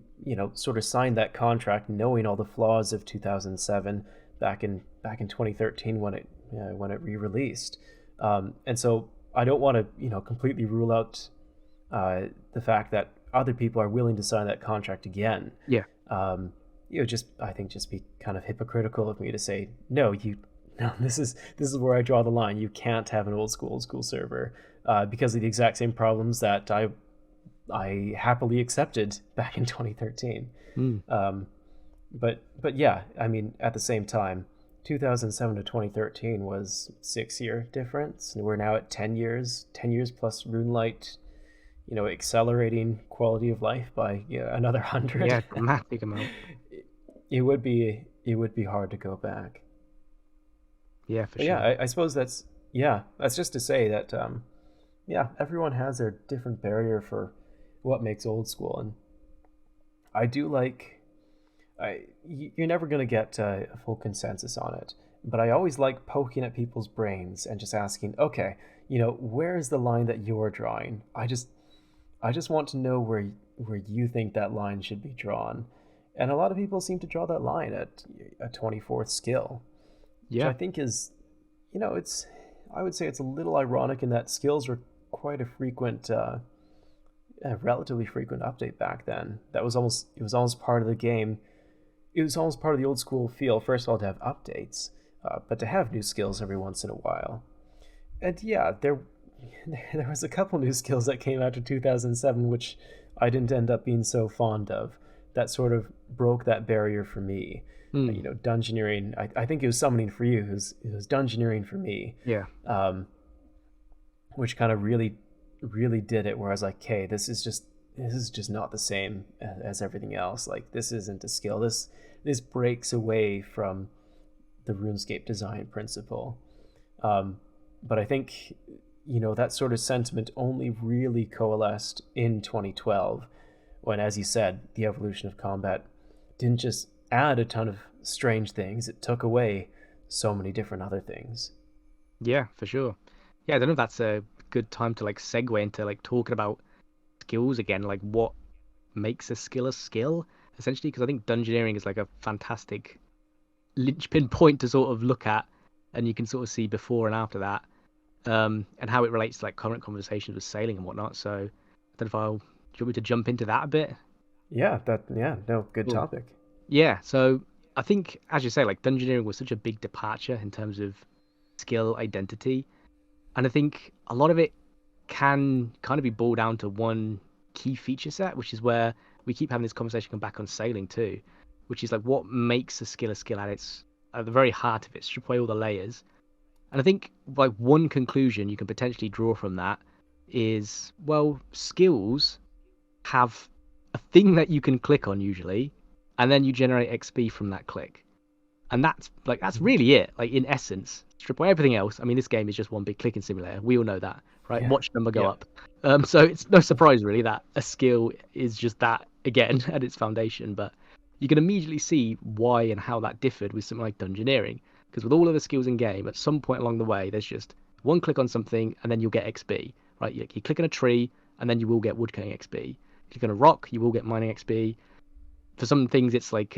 sort of signed that contract knowing all the flaws of 2007 back in 2013 when it re-released. And so I don't want to, completely rule out the fact that other people are willing to sign that contract again. Yeah. I think just be kind of hypocritical of me to say, no, you no, this is where I draw the line. You can't have an old school server because of the exact same problems that I happily accepted back in 2013. Mm. But yeah, I mean, at the same time, 2007 to 2013 was 6 year difference, and we're now at 10 years, 10 years plus Runelight, accelerating quality of life by another 100. Yeah, dramatic amount. It would be hard to go back. Yeah, for But sure. yeah, I suppose that's just to say that everyone has their different barrier for what makes old school, and I do like. You're never going to get a full consensus on it, but I always like poking at people's brains and just asking, okay, where is the line that you're drawing? I just want to know where you think that line should be drawn, and a lot of people seem to draw that line at a 24th skill, which Yeah. I think is, I would say it's a little ironic in that skills were quite a frequent. A relatively frequent update back then. It was almost part of the game. It was almost part of the old school feel. First of all, to have updates, but to have new skills every once in a while. And yeah, there was a couple new skills that came out in 2007, which I didn't end up being so fond of. That sort of broke that barrier for me. Dungeoneering. I think it was summoning for you. It was dungeoneering for me. Yeah. Which kind of really did it. Where I was like, okay, this is just not the same as everything else. Like, this isn't a skill. This breaks away from the RuneScape design principle. But I think, that sort of sentiment only really coalesced in 2012, when, as you said, the evolution of combat didn't just add a ton of strange things, it took away so many different other things. Yeah, for sure. Yeah, I don't know if that's a good time to segue into talking about skills again, like what makes a skill essentially, because I think dungeoneering is a fantastic linchpin point to sort of look at, and you can sort of see before and after that, and how it relates to current conversations with sailing and whatnot. So I don't know if do you want me to jump into that a bit? Good Cool. topic. Yeah, so I think, as you say, dungeoneering was such a big departure in terms of skill identity, and I think a lot of it can kind of be boiled down to one key feature set, which is where we keep having this conversation come back on sailing too, which is what makes a skill at the very heart of it, strip away all the layers. And I think one conclusion you can potentially draw from that is, well, skills have a thing that you can click on usually, and then you generate XP from that click. And that's really it. In essence, strip away everything else. I mean, this game is just one big clicking simulator. We all know that, right? Yeah. Watch number go Yeah. up. So it's no surprise really that a skill is just that again at its foundation. But you can immediately see why and how that differed with something like dungeoneering. Because with all of the skills in game, at some point along the way, there's just one click on something and then you'll get XP, right? You click on a tree and then you will get woodcutting XP. Click on a rock, you will get mining XP. For some things, it's it's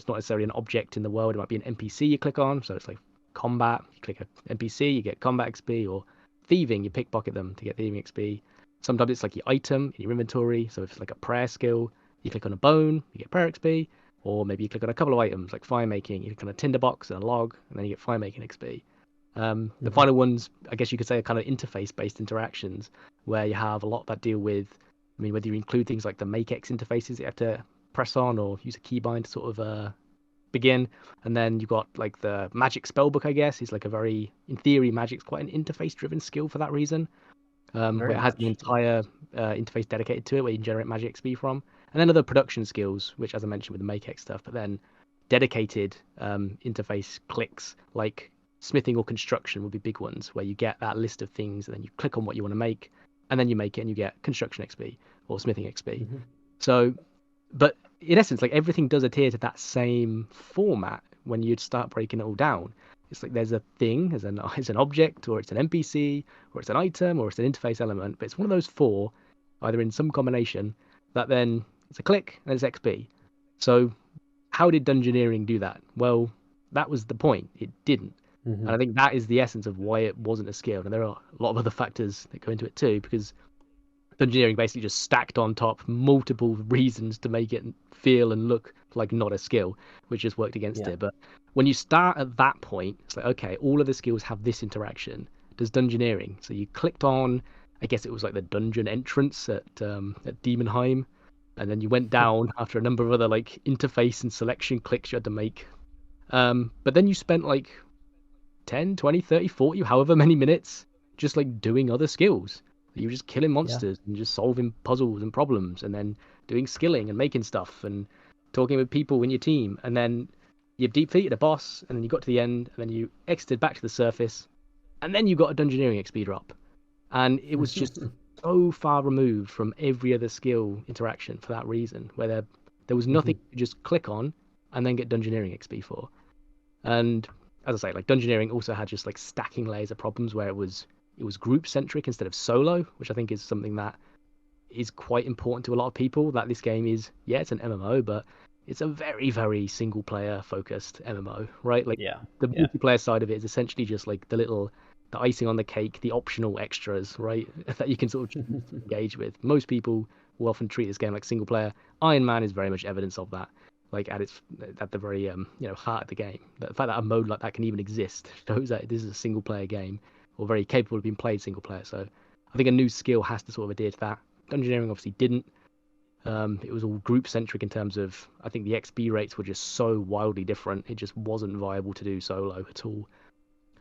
not necessarily an object in the world. It might be an NPC you click on. So it's combat. You click an NPC, you get combat XP, or thieving, you pickpocket them to get thieving XP. Sometimes it's your item in your inventory. So if it's a prayer skill, you click on a bone, you get prayer XP. Or maybe you click on a couple of items like fire making, you click on a tinderbox and a log, and then you get fire making XP. The final ones, I guess you could say, are kind of interface-based interactions, where you have a lot that deal with, whether you include things like the MakeX interfaces that you have to press on or use a keybind to sort of begin, and then you've got the magic spellbook, I guess, is a very, in theory, magic's quite an interface-driven skill for that reason, where it has an entire interface dedicated to it where you can generate magic XP from, and then other production skills, which, as I mentioned, with the MakeX stuff, but then dedicated interface clicks like smithing or construction would be big ones, where you get that list of things and then you click on what you want to make, and then you make it and you get construction XP or smithing XP. So, but in essence, everything does adhere to that same format when you'd start breaking it all down. It's there's a thing, it's an object, or it's an NPC, or it's an item, or it's an interface element, but it's one of those four, either in some combination, that then it's a click and it's XP. So how did dungeoneering do that? Well, that was the point. It didn't. And I think that is the essence of why it wasn't a skill. And there are a lot of other factors that go into it too, because dungeoneering basically just stacked on top multiple reasons to make it feel and look like not a skill, which just worked against Yeah. it. But when you start at that point, it's like, okay, all of the skills have this interaction. There's dungeoneering. So you clicked on, I guess it was like the dungeon entrance at Demonheim, and then you went down after a number of other like interface and selection clicks you had to make. But then you spent like 10, 20, 30, 40, however many minutes just like doing other skills. You were just killing monsters and just solving puzzles and problems, and then doing skilling and making stuff and talking with people in your team. And then you defeated a boss, and then you got to the end, and then you exited back to the surface, and then you got a dungeoneering XP drop. And it was just so far removed from every other skill interaction for that reason, where there was nothing to just click on and then get dungeoneering XP for. And as I say, like dungeoneering also had just like stacking layers of problems where it was group centric instead of solo, which I think is something that is quite important to a lot of people. That this game is, yeah, it's an MMO, but it's a very, very single player focused MMO, right? Like the multiplayer side of it is essentially just like the icing on the cake, the optional extras, right? That you can sort of engage with. Most people will often treat this game like single player. Iron Man is very much evidence of that. Like at the very heart of the game. The fact that a mode like that can even exist shows that this is a single player game, or very capable of being played single player. So I think a new skill has to sort of adhere to that. Dungeoneering obviously didn't. It was all group centric in terms of, I think the XP rates were just so wildly different. It just wasn't viable to do solo at all.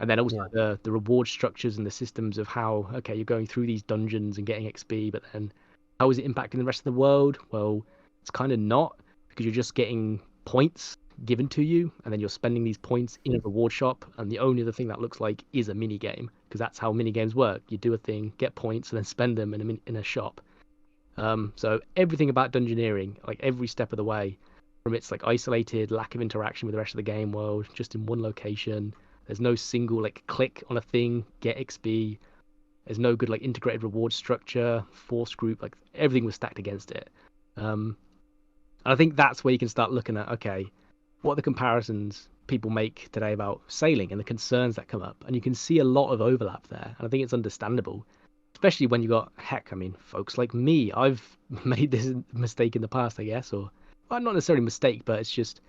And then also the reward structures and the systems of how, okay, you're going through these dungeons and getting XP, but then how is it impacting the rest of the world? Well, it's kind of not, because you're just getting points given to you, and then you're spending these points in a reward shop, and the only other thing that looks like is a mini game, because that's how mini games work. You do a thing, get points, and then spend them in a shop. So everything about dungeoneering, like every step of the way, from its like isolated lack of interaction with the rest of the game world, just in one location. There's no single like click on a thing, get XP. There's no good like integrated reward structure, force group, like everything was stacked against it. And I think that's where you can start looking at, okay, what are the comparisons people make today about sailing and the concerns that come up? And you can see a lot of overlap there. And I think it's understandable, especially when you got, heck, I mean, folks like me, I've made this mistake in the past, I guess, or well, not necessarily a mistake, but it's just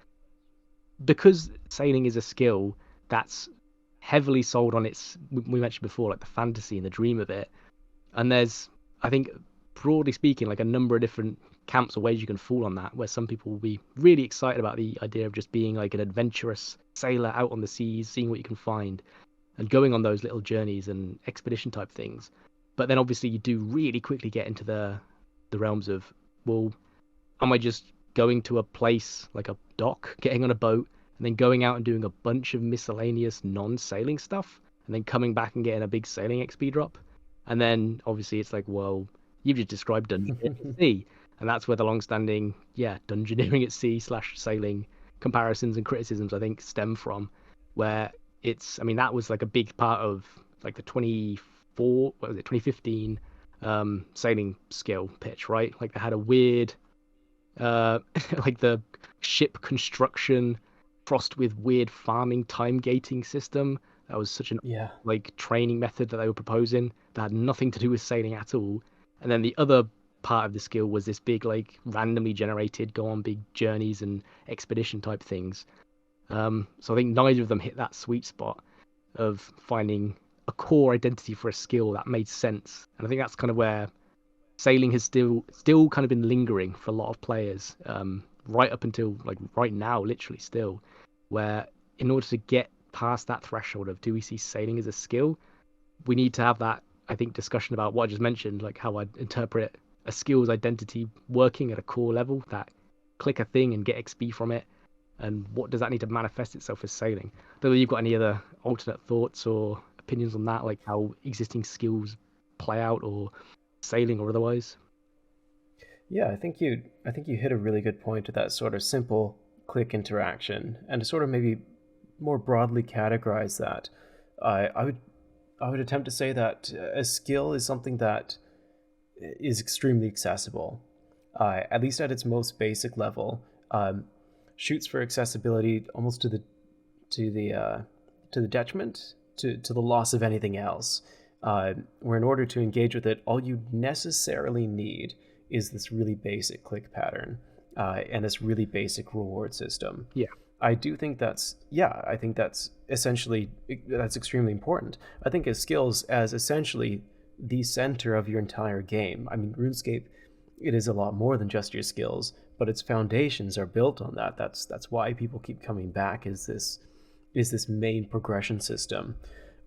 because sailing is a skill that's heavily sold on its, we mentioned before, like the fantasy and the dream of it. And there's, I think, broadly speaking, like a number of different camps or ways you can fall on that, where some people will be really excited about the idea of just being like an adventurous sailor out on the seas, seeing what you can find and going on those little journeys and expedition type things. But then obviously you do really quickly get into the realms of, well, am I just going to a place like a dock, getting on a boat, and then going out and doing a bunch of miscellaneous non-sailing stuff, and then coming back and getting a big sailing XP drop? And then obviously it's like, well, you've just described dungeoneering at sea, and that's where the long-standing, dungeoneering at sea / sailing comparisons and criticisms I think stem from, where it's, I mean, that was like a big part of like the 2015 sailing skill pitch, right? Like they had a weird like the ship construction crossed with weird farming time gating system. That was such an like training method that they were proposing that had nothing to do with sailing at all. And then the other part of the skill was this big like randomly generated go on big journeys and expedition type things. So I think neither of them hit that sweet spot of finding a core identity for a skill that made sense. And I think that's kind of where sailing has still kind of been lingering for a lot of players, right up until like right now, literally still, where in order to get past that threshold of do we see sailing as a skill, we need to have that, I think, discussion about what I just mentioned, like how I interpret a skill's identity working at a core level, that click a thing and get XP from it, and what does that need to manifest itself as sailing. Whether you've got any other alternate thoughts or opinions on that, like how existing skills play out, or sailing or otherwise. Yeah, I think you hit a really good point at that sort of simple click interaction, and to sort of maybe more broadly categorize that, I would attempt to say that a skill is something that is extremely accessible, at least at its most basic level. Shoots for accessibility almost to the detriment, to the loss of anything else. Where in order to engage with it, all you necessarily need is this really basic click pattern. and this really basic reward system. Yeah. I do think I think that's that's extremely important. I think of skills as essentially the center of your entire game. I mean, RuneScape, it is a lot more than just your skills, but its foundations are built on that. That's why people keep coming back, is this main progression system.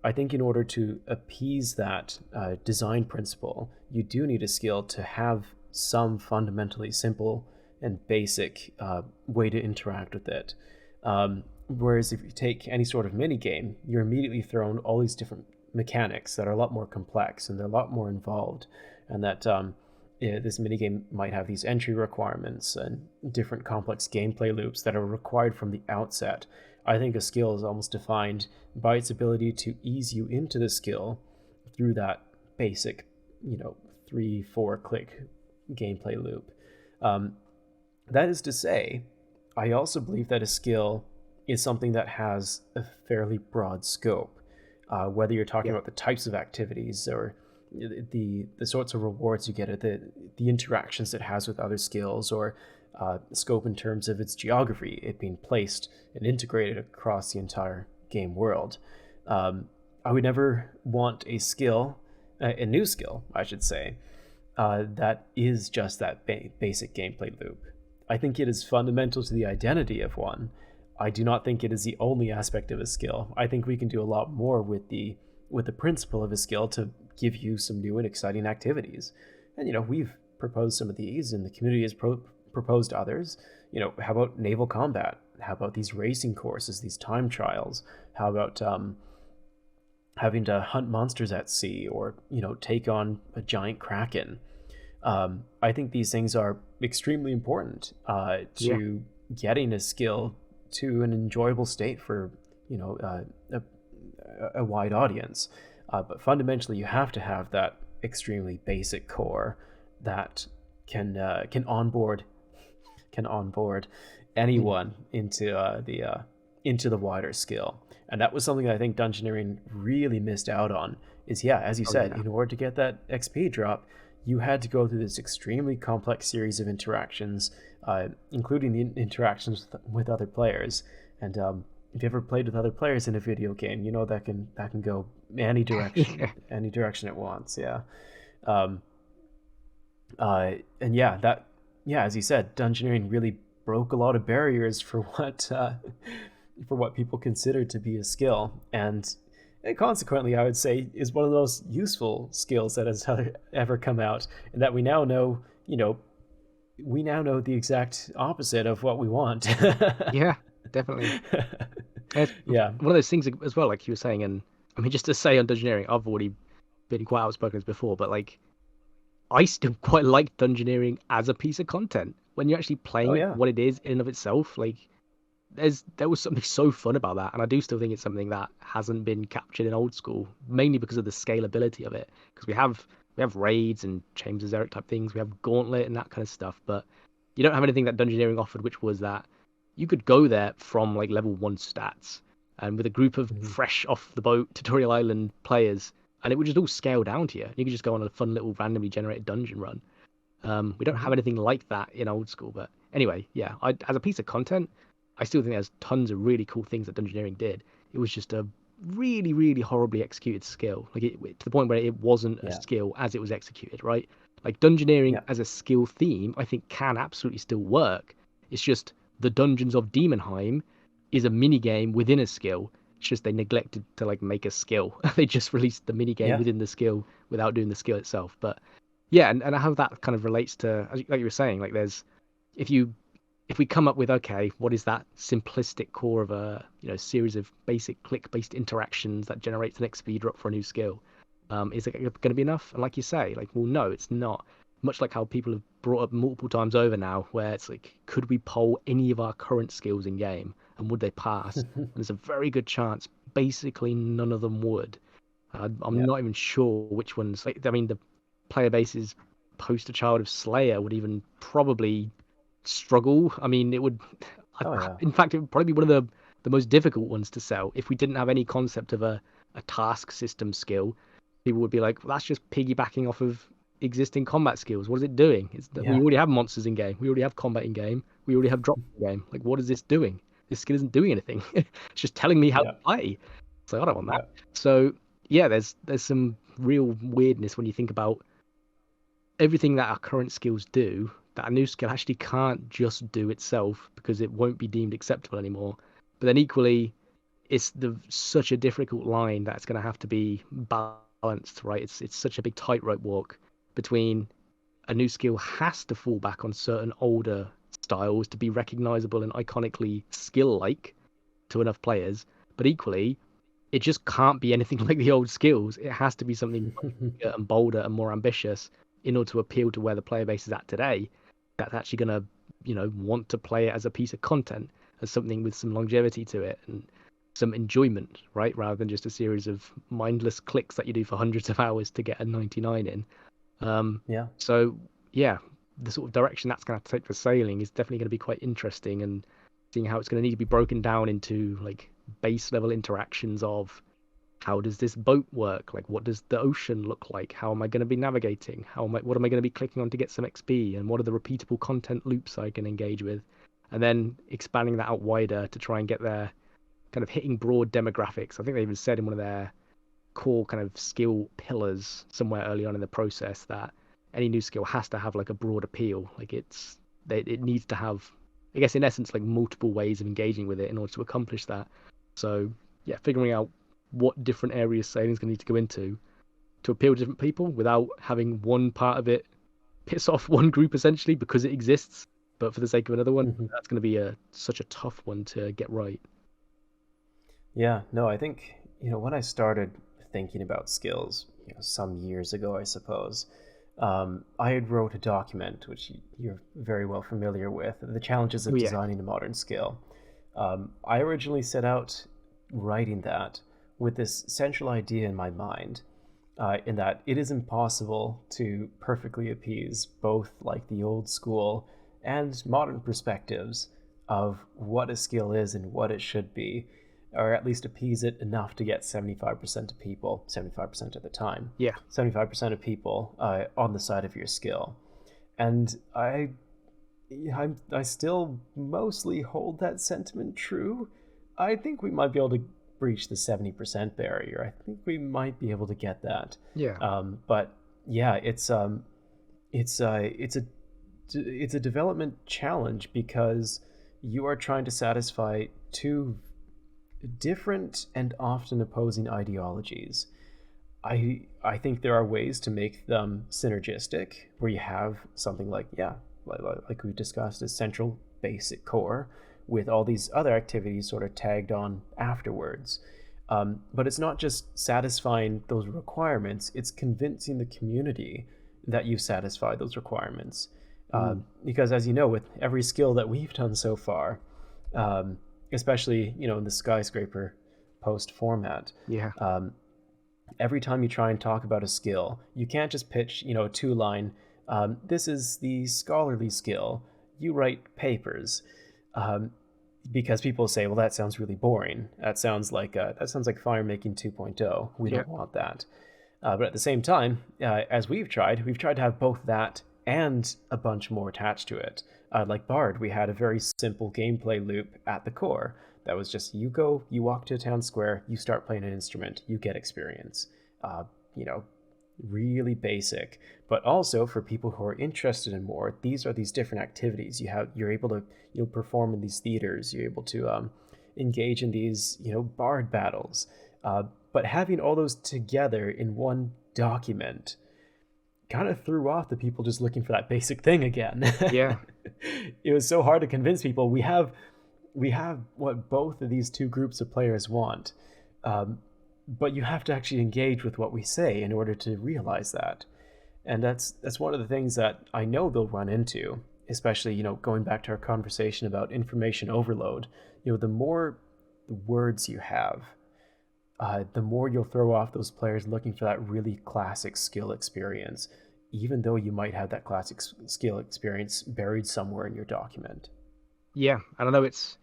I think in order to appease that design principle, you do need a skill to have some fundamentally simple and basic way to interact with it. Whereas if you take any sort of mini game, you're immediately thrown all these different mechanics that are a lot more complex and they're a lot more involved, and that this minigame might have these entry requirements and different complex gameplay loops that are required from the outset. I think a skill is almost defined by its ability to ease you into the skill through that basic, 3-4 click gameplay loop. That is to say, I also believe that a skill is something that has a fairly broad scope, whether you're talking about the types of activities or the sorts of rewards you get at the interactions it has with other skills, or scope in terms of its geography, it being placed and integrated across the entire game world. I would never want a skill, a new skill, I should say, that is just that basic gameplay loop. I think it is fundamental to the identity of one. I do not think it is the only aspect of a skill. I think we can do a lot more with the principle of a skill to give you some new and exciting activities. And we've proposed some of these, and the community has proposed others. How about naval combat? How about these racing courses, these time trials? How about having to hunt monsters at sea, or take on a giant kraken? I think these things are extremely important to getting a skill to an enjoyable state for a wide audience. But fundamentally, you have to have that extremely basic core that can onboard anyone into the wider skill. And that was something that I think Dungeoneering really missed out on. Is as you said, in order to get that XP drop, you had to go through this extremely complex series of interactions, including the interactions with other players. And if you ever played with other players in a video game, that can go any direction, any direction it wants. As you said, Dungeoneering really broke a lot of barriers for what people consider to be a skill, and consequently, I would say, is one of the most useful skills that has ever come out, and that we now know, the exact opposite of what we want. Yeah, definitely. It's one of those things as well, like you were saying, and I mean, just to say on Dungeoneering, I've already been quite outspoken as before, but I still quite like Dungeoneering as a piece of content. When you're actually playing what it is in and of itself, there was something so fun about that, and I do still think it's something that hasn't been captured in old school, mainly because of the scalability of it. Because we have raids and Chambers of Xeric type things, we have Gauntlet and that kind of stuff, but you don't have anything that Dungeoneering offered, which was that you could go there from level 1 stats, and with a group of fresh off the boat tutorial island players, and it would just all scale down to you. You could just go on a fun little randomly generated dungeon run. We don't have anything like that in old school, but anyway, as a piece of content, I still think there's tons of really cool things that Dungeoneering did. It was just a really, really horribly executed skill, to the point where it wasn't a skill as it was executed, right? Dungeoneering as a skill theme, I think, can absolutely still work. It's just the Dungeons of Demonheim is a mini game within a skill. It's just they neglected to make a skill. They just released the mini game within the skill without doing the skill itself. But and how that kind of relates to, like you were saying, there's if we come up with, okay, what is that simplistic core of a series of basic click-based interactions that generates an XP drop for a new skill, is it going to be enough? And like you say, well, no, it's not. Much like how people have brought up multiple times over now, where it's could we poll any of our current skills in game, and would they pass? And there's a very good chance, basically, none of them would. I'm not even sure which ones. The player base's poster child of Slayer would even probably struggle. I mean, it would. In fact, it would probably be one of the most difficult ones to sell if we didn't have any concept of a task system skill. People would be like, well, that's just piggybacking off of existing combat skills? What is it doing? We Yeah. already have monsters in game. We already have combat in game. We already have drops in game. Like, what is this doing? This skill isn't doing anything. It's just telling me how Yeah. to play. So I don't want that. Yeah. So yeah, there's some real weirdness when you think about everything that our current skills do, that a new skill actually can't just do itself because it won't be deemed acceptable anymore. But then equally, it's such a difficult line that's going to have to be balanced, right? It's such a big tightrope walk between a new skill has to fall back on certain older styles to be recognizable and iconically skill-like to enough players, but equally, it just can't be anything like the old skills. It has to be something bigger and bolder and more ambitious in order to appeal to where the player base is at today. That's actually going to, want to play it as a piece of content, as something with some longevity to it and some enjoyment, right? Rather than just a series of mindless clicks that you do for hundreds of hours to get a 99 in. Yeah. So yeah, the sort of direction that's going to take for sailing is definitely going to be quite interesting, and seeing how it's going to need to be broken down into like base level interactions of how does this boat work? Like, what does the ocean look like? How am I going to be navigating? What am I going to be clicking on to get some XP? And what are the repeatable content loops I can engage with? And then expanding that out wider to try and get their kind of hitting broad demographics. I think they even said in one of their core kind of skill pillars somewhere early on in the process that any new skill has to have like a broad appeal. Like it needs to have, I guess in essence, like multiple ways of engaging with it in order to accomplish that. So yeah, figuring out what different areas sailing's going to need to go into to appeal to different people without having one part of it piss off one group essentially because it exists, but for the sake of another one, that's going to be such a tough one to get right. Yeah, no, I think, when I started thinking about skills, some years ago, I suppose, I had wrote a document, which you're very well familiar with, The Challenges of Designing a Modern Skill. I originally set out writing that with this central idea in my mind, in that it is impossible to perfectly appease both like the old school and modern perspectives of what a skill is and what it should be, or at least appease it enough to get 75% of people, 75% of the time, 75% of people on the side of your skill. And I still mostly hold that sentiment true. I think we might be able to breach the 70% barrier. I think we might be able to get that. But yeah, it's a development challenge because you are trying to satisfy two different and often opposing ideologies. I think there are ways to make them synergistic, where you have something like we discussed, a central basic core with all these other activities sort of tagged on afterwards. But it's not just satisfying those requirements, it's convincing the community that you've satisfied those requirements. Because as you know, with every skill that we've done so far, especially, in the skyscraper post format, every time you try and talk about a skill, you can't just pitch, a 2-line, this is the scholarly skill, you write papers. Because people say, well, that sounds really boring. That sounds like fire making 2.0. We don't want that. But at the same time, as we've tried to have both that and a bunch more attached to it. Like Bard, we had a very simple gameplay loop at the core. That was just you walk to a town square, you start playing an instrument, you get experience. Really basic. But also for people who are interested in more, these are these different activities. You're able to perform in these theaters. You're able to engage in these Bard battles. But having all those together in one document kind of threw off the people just looking for that basic thing again. It was so hard to convince people we have what both of these two groups of players want, but you have to actually engage with what we say in order to realize that. And that's one of the things that I know they'll run into, especially going back to our conversation about information overload. The more words you have, the more you'll throw off those players looking for that really classic skill experience, even though you might have that classic skill experience buried somewhere in your document. Yeah, and I know it's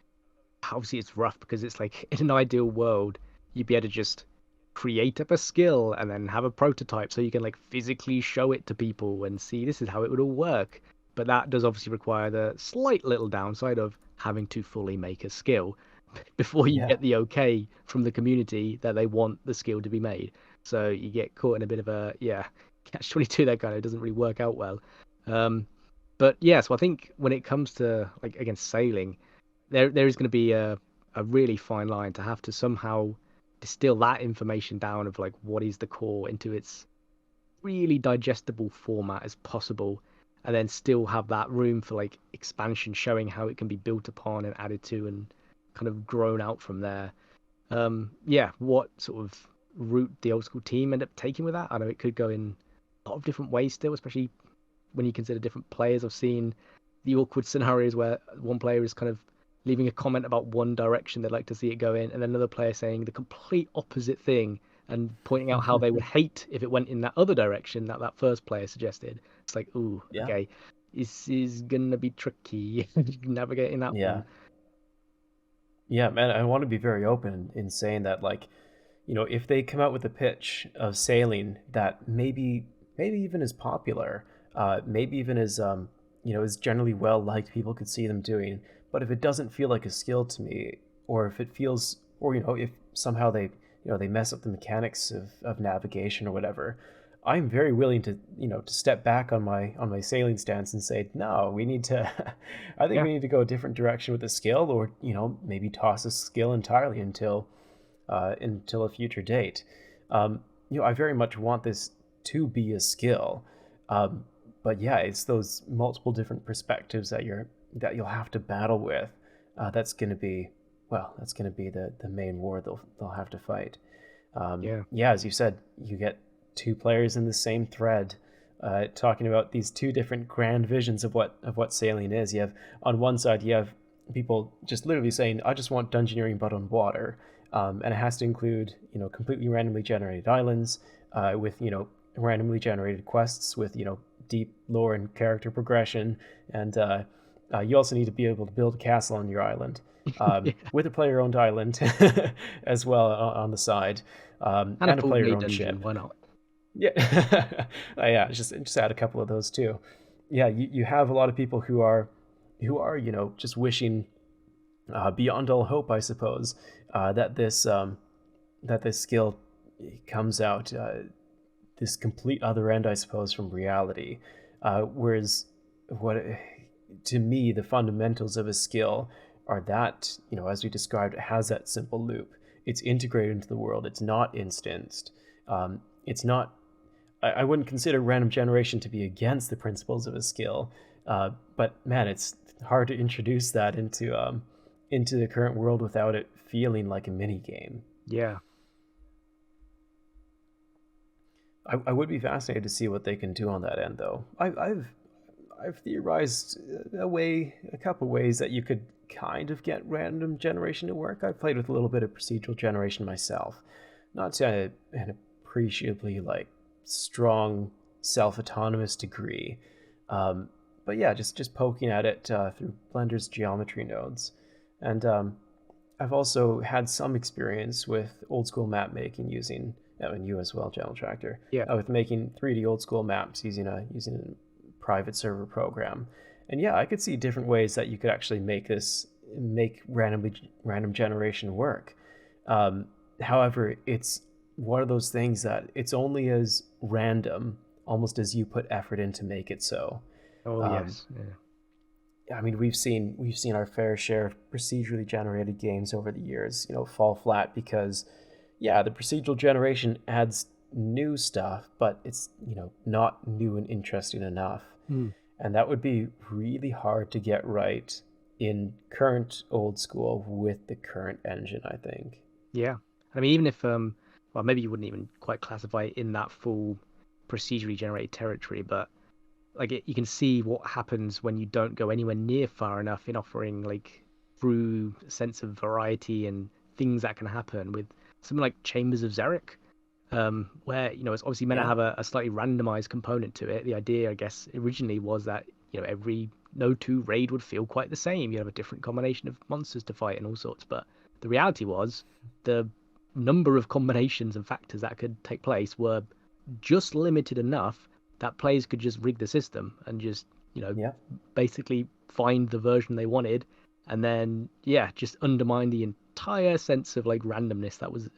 rough because it's like in an ideal world, you'd be able to just create up a skill and then have a prototype so you can like physically show it to people and see this is how it would all work. But that does obviously require the slight little downside of having to fully make a skill before you Yeah. get the okay from the community that they want the skill to be made. So you get caught in a bit of a catch 22 that kind of doesn't really work out well. But yeah, so I think when it comes to like against sailing, there is going to be a really fine line to have to somehow distill that information down of like what is the core into its really digestible format as possible, and then still have that room for like expansion, showing how it can be built upon and added to and kind of grown out from there. Yeah, what sort of route the old school team end up taking with that? I know it could go in a lot of different ways still, especially when you consider different players. I've seen the awkward scenarios where one player is kind of leaving a comment about one direction they'd like to see it go in, and then another player saying the complete opposite thing and pointing out how they would hate if it went in that other direction that that first player suggested. It's like, ooh, Yeah. okay, this is gonna be tricky navigating that Yeah. one. Yeah, man, I want to be very open in saying that, like, if they come out with a pitch of sailing that maybe even is popular, maybe even is generally well liked, people could see them doing, but if it doesn't feel like a skill to me, or if it feels, or if somehow they mess up the mechanics of navigation or whatever, I'm very willing to step back on my sailing stance and say, no, we need to I think Yeah, we need to go a different direction with the skill, or maybe toss a skill entirely until a future date. I very much want this to be a skill, but yeah, it's those multiple different perspectives that you'll have to battle with. That's going to be the main war they'll have to fight. yeah, Yeah, as you said, you get two players in the same thread, talking about these two different grand visions of what sailing is. You have, on one side, you have people just literally saying, "I just want dungeoneering but on water," and it has to include completely randomly generated islands, with randomly generated quests with deep lore and character progression, and you also need to be able to build a castle on your island, yeah. with a player-owned island as well on the side, And a and a full made player-owned dungeon, ship. why not? Yeah, yeah. Just add a couple of those too. Yeah, you have a lot of people who are just wishing, beyond all hope, I suppose, that this skill comes out, this complete other end, I suppose, from reality. Whereas what to me the fundamentals of a skill are that, as we described, it has that simple loop. It's integrated into the world. It's not instanced. It's not. I wouldn't consider random generation to be against the principles of a skill, but man, it's hard to introduce that into the current world without it feeling like a mini game. Yeah, I would be fascinated to see what they can do on that end, though. I've theorized a couple ways that you could kind of get random generation to work. I've played with a little bit of procedural generation myself, not to an appreciably like strong self-autonomous degree, but yeah, just poking at it through Blender's geometry nodes, and I've also had some experience with old school map making using, and you as well, GentleTractor, yeah. with making 3D old school maps using a private server program. And yeah, I could see different ways that you could actually make random generation work. However, it's one of those things that it's only as random almost as you put effort in to make it so. Oh Um, yes, yeah, I mean, we've seen our fair share of procedurally generated games over the years, fall flat because, yeah, the procedural generation adds new stuff, but it's not new and interesting enough, mm. and that would be really hard to get right in current old school with the current engine, I think. Yeah. I mean, even if well, maybe you wouldn't even quite classify it in that full procedurally generated territory, but like you can see what happens when you don't go anywhere near far enough in offering like true sense of variety and things that can happen with something like Chambers of Xeric, where it's obviously meant to Yeah. have a slightly randomized component to it. The idea, I guess, originally was that every no two raid would feel quite the same. You have a different combination of monsters to fight and all sorts, but the reality was the number of combinations and factors that could take place were just limited enough that players could just rig the system and just, Yeah. basically find the version they wanted, and then just undermine the entire sense of like randomness that was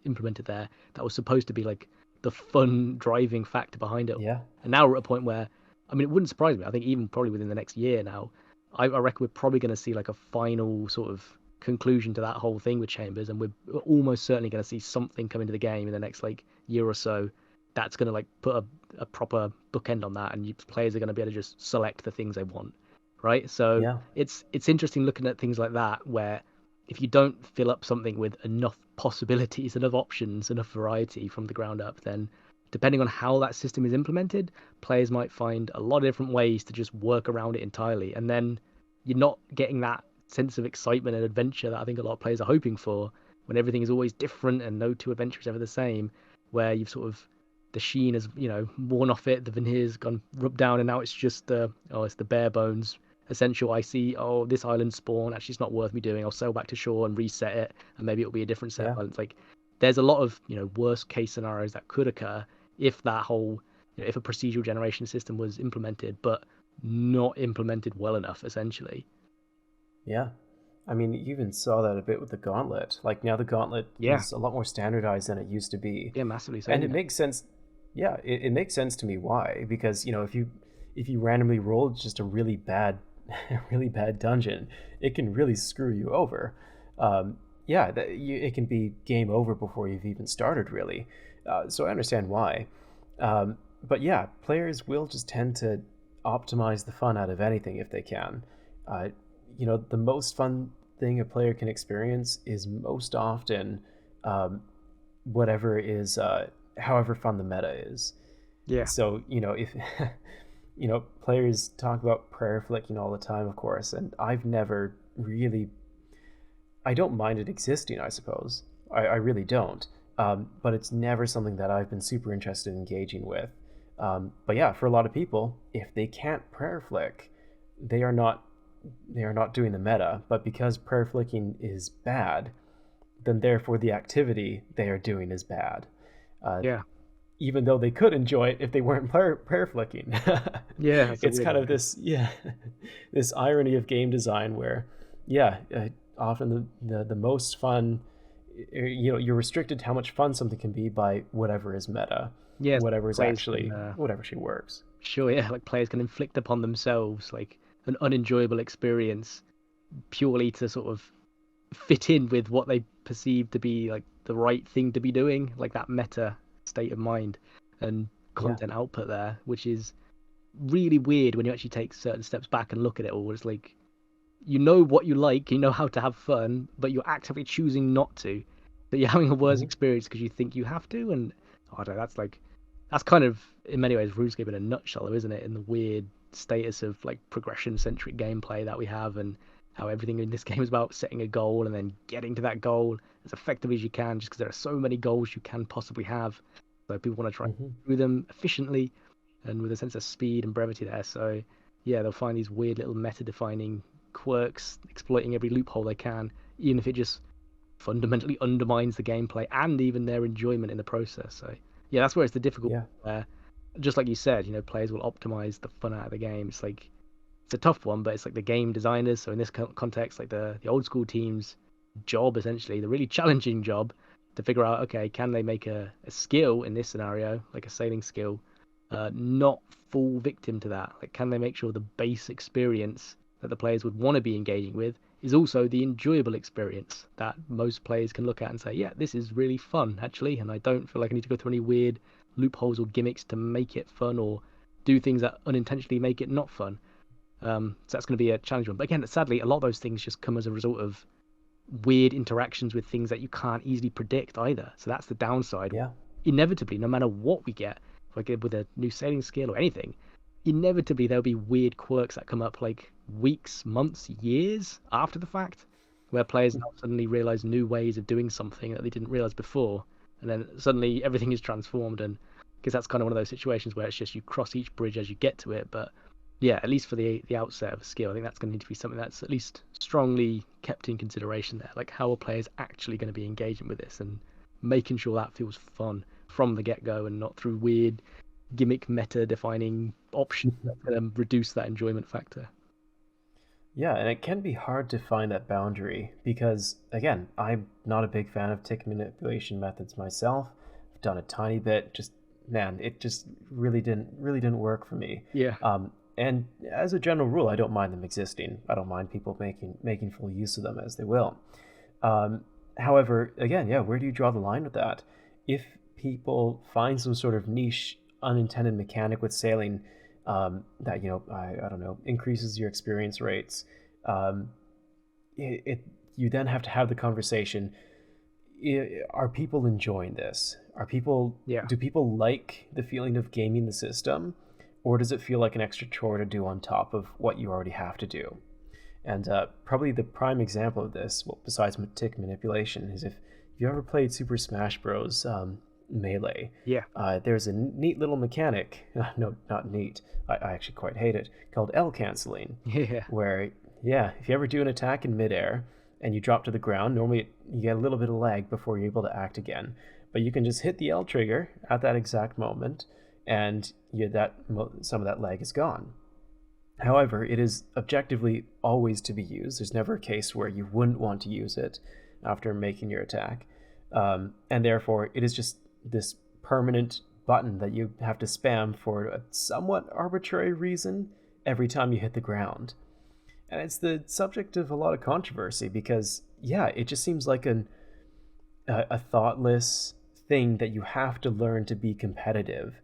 implemented there, that was supposed to be like the fun driving factor behind it. Yeah. And now we're at a point where, I mean, it wouldn't surprise me, I think even probably within the next year now, I reckon we're probably going to see like a final sort of conclusion to that whole thing with Chambers, and we're almost certainly going to see something come into the game in the next like year or so that's going to like put a proper bookend on that, and players are going to be able to just select the things they want, right? So Yeah. it's interesting looking at things like that, where if you don't fill up something with enough possibilities, enough options, enough variety from the ground up, then depending on how that system is implemented, players might find a lot of different ways to just work around it entirely, and then you're not getting that sense of excitement and adventure that I think a lot of players are hoping for, when everything is always different and no two adventures ever the same, where you've sort of, the sheen has worn off it, the veneer's gone rubbed down, and now it's just it's the bare bones essential. I see, this island spawn, actually it's not worth me doing, I'll sail back to shore and reset it, and maybe it'll be a different set of islands. Like, there's a lot of worst case scenarios that could occur if that whole, if a procedural generation system was implemented but not implemented well enough, essentially. Yeah. I mean, you even saw that a bit with the Gauntlet. Like, now the Gauntlet is a lot more standardized than it used to be. Yeah, massively so. And it makes sense. Yeah, it makes sense to me why. Because, if you randomly roll just a really bad dungeon, it can really screw you over. It can be game over before you've even started, really. So I understand why. But yeah, players will just tend to optimize the fun out of anything if they can. The most fun thing a player can experience is most often whatever is, however fun the meta is. Yeah. So, if, players talk about prayer flicking all the time, of course, and I've never really, I don't mind it existing, I suppose. I really don't. But it's never something that I've been super interested in engaging with. But yeah, for a lot of people, if they can't prayer flick, they are not doing the meta. But because prayer flicking is bad, then therefore the activity they are doing is bad. Even though they could enjoy it if they weren't prayer flicking. It's kind of this this irony of game design where often the most fun, you're restricted to how much fun something can be by whatever is meta. Whatever is actually whatever actually works. Sure, like players can inflict upon themselves like an unenjoyable experience purely to sort of fit in with what they perceive to be like the right thing to be doing, like that meta state of mind and content output there, which is really weird when you actually take certain steps back and look at it all. It's like, what you like, how to have fun, but you're actively choosing not to. That you're having a worse experience because you think you have to, and I don't know, that's kind of in many ways RuneScape in a nutshell, isn't it? In the weird status of like progression-centric gameplay that we have, and how everything in this game is about setting a goal and then getting to that goal as effectively as you can, just because there are so many goals you can possibly have. So people want to try and do them efficiently and with a sense of speed and brevity there. So yeah, they'll find these weird little meta-defining quirks, exploiting every loophole they can, even if it just fundamentally undermines the gameplay and even their enjoyment in the process. So yeah, that's where it's the difficult where, just like you said, players will optimize the fun out of the game. It's like, it's a tough one, but it's like the game designers. So in this context, like the old school team's job, essentially, the really challenging job to figure out, okay, can they make a skill in this scenario, like a sailing skill, not fall victim to that? Like, can they make sure the base experience that the players would want to be engaging with is also the enjoyable experience that most players can look at and say, yeah, this is really fun, actually, and I don't feel like I need to go through any weird loopholes or gimmicks to make it fun or do things that unintentionally make it not fun. So that's going to be a challenge one. But again, sadly, a lot of those things just come as a result of weird interactions with things that you can't easily predict either. So that's the downside. Yeah. Inevitably, no matter what we get, like with a new sailing skill or anything, inevitably there'll be weird quirks that come up like weeks, months, years after the fact, where players now suddenly realize new ways of doing something that they didn't realize before, and then suddenly everything is transformed. And because that's kind of one of those situations where it's just you cross each bridge as you get to it. But yeah, at least for the outset of a skill, I think that's going to need to be something that's at least strongly kept in consideration there. Like, how are players actually going to be engaging with this? And making sure that feels fun from the get-go and not through weird gimmick meta defining options that can reduce that enjoyment factor. Yeah, and it can be hard to find that boundary because, again, I'm not a big fan of tick manipulation methods myself. I've done a tiny bit. Just man, it just really didn't work for me. Yeah. And as a general rule, I don't mind them existing. I don't mind people making full use of them as they will. However, again, yeah, where do you draw the line with that? If people find some sort of niche unintended mechanic with sailing that I don't know increases your experience rates, you then have to have the conversation. Are people enjoying this? Do people like the feeling of gaming the system, or does it feel like an extra chore to do on top of what you already have to do? And probably the prime example of this, well, besides tick manipulation, is if you ever played Super Smash Bros. Melee. Yeah. There's a neat little mechanic, no, not neat, I actually quite hate it, called L canceling. Yeah. Where, yeah, if you ever do an attack in midair and you drop to the ground, normally you get a little bit of lag before you're able to act again. But you can just hit the L trigger at that exact moment, and some of that lag is gone. However, it is objectively always to be used. There's never a case where you wouldn't want to use it after making your attack. And therefore, it is just this permanent button that you have to spam for a somewhat arbitrary reason every time you hit the ground. And it's the subject of a lot of controversy because, yeah, it just seems like a thoughtless thing that you have to learn to be competitive.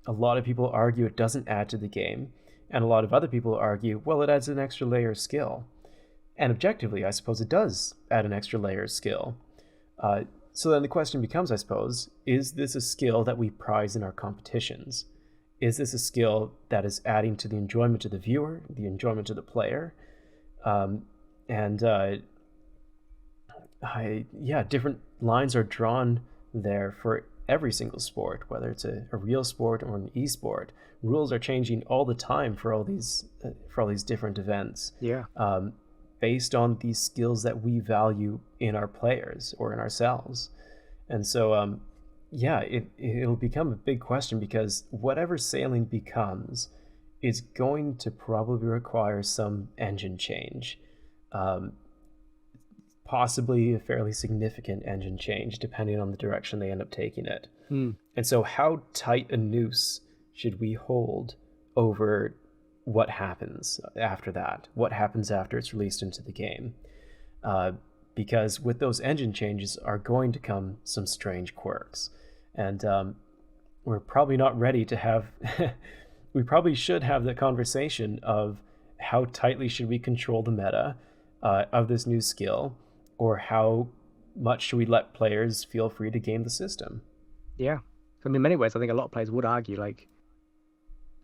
A lot of people argue it doesn't add to the game, and a lot of other people argue, well, it adds an extra layer of skill. And objectively, I suppose it does add an extra layer of skill. So then the question becomes, I suppose, is this a skill that we prize in our competitions? Is this a skill that is adding to the enjoyment of the viewer, the enjoyment of the player? Different lines are drawn there for every single sport, whether it's a real sport or an e-sport. Rules are changing all the time for all these different events. Yeah. Based on these skills that we value in our players or in ourselves. And so, it'll become a big question because whatever sailing becomes is going to probably require some engine change. Possibly a fairly significant engine change depending on the direction they end up taking it. And so how tight a noose should we hold over what happens after that? What happens after it's released into the game? Because with those engine changes are going to come some strange quirks. And we're probably not ready to have... we probably should have the conversation of how tightly should we control the meta of this new skill, or how much should we let players feel free to game the system? Yeah. So in many ways, I think a lot of players would argue, like,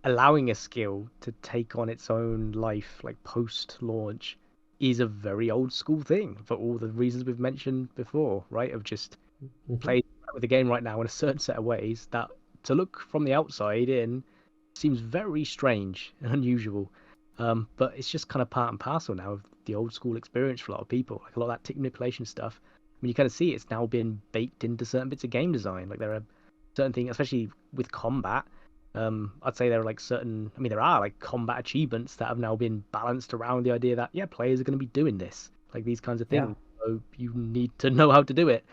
allowing a skill to take on its own life, like post-launch, is a very old school thing for all the reasons we've mentioned before, right? Of just playing with the game right now in a certain set of ways that, to look from the outside in, seems very strange and unusual. But it's just kind of part and parcel now of the old school experience for a lot of people. Like a lot of that tick manipulation stuff. I mean, you kind of see it's now been baked into certain bits of game design. Like there are certain things, especially with combat. I'd say there are there are like combat achievements that have now been balanced around the idea that, yeah, players are going to be doing this, like these kinds of things. Yeah. So you need to know how to do it.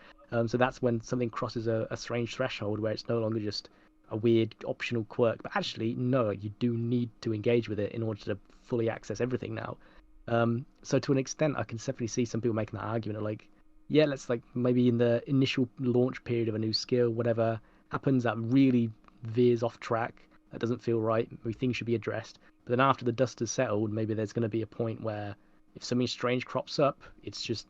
So that's when something crosses a strange threshold where it's no longer just a weird optional quirk, but actually, no, you do need to engage with it in order to fully access everything now. So to an extent, I can definitely see some people making that argument of like, yeah, let's like maybe in the initial launch period of a new skill, whatever happens that really veers off track, that doesn't feel right, maybe things should be addressed. But then after the dust has settled, maybe there's going to be a point where if something strange crops up, it's just,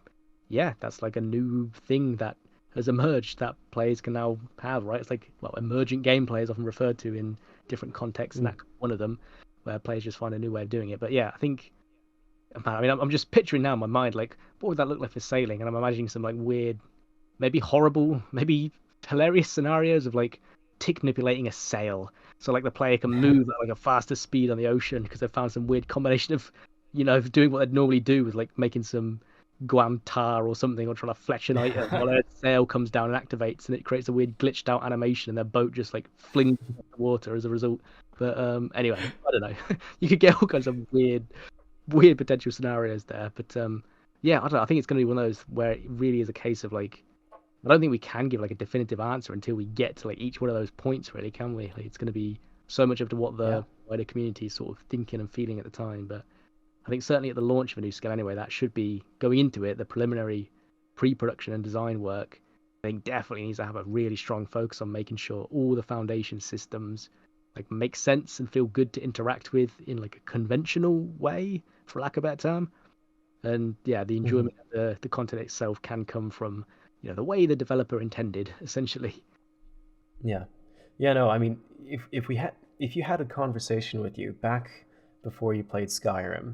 yeah, that's like a new thing that has emerged that players can now have, right? It's like, well, emergent gameplay is often referred to in different contexts, and that's one of them, where players just find a new way of doing it. But yeah, I think, I mean, I'm just picturing now in my mind, like, what would that look like for sailing? And I'm imagining some like weird, maybe horrible, maybe hilarious scenarios of like tick manipulating a sail. So like the player can move at like a faster speed on the ocean because they've found some weird combination of, you know, doing what they'd normally do with like making some Guam Tar or something, or trying to fletch an item while a sail comes down and activates, and it creates a weird glitched out animation, and their boat just like flings into the water as a result. But anyway, I don't know. You could get all kinds of weird potential scenarios there. But yeah, I don't know. I think it's going to be one of those where it really is a case of like, I don't think we can give like a definitive answer until we get to like each one of those points, really, can we? Like, it's going to be so much up to what the wider community is sort of thinking and feeling at the time. But I think certainly at the launch of a new skill anyway, that should be going into it, the preliminary pre-production and design work, I think definitely needs to have a really strong focus on making sure all the foundation systems like make sense and feel good to interact with in like a conventional way, for lack of a better term. And yeah, the enjoyment of the content itself can come from, you know, the way the developer intended, essentially. Yeah. Yeah, no, I mean, if you had a conversation with you back before you played Skyrim,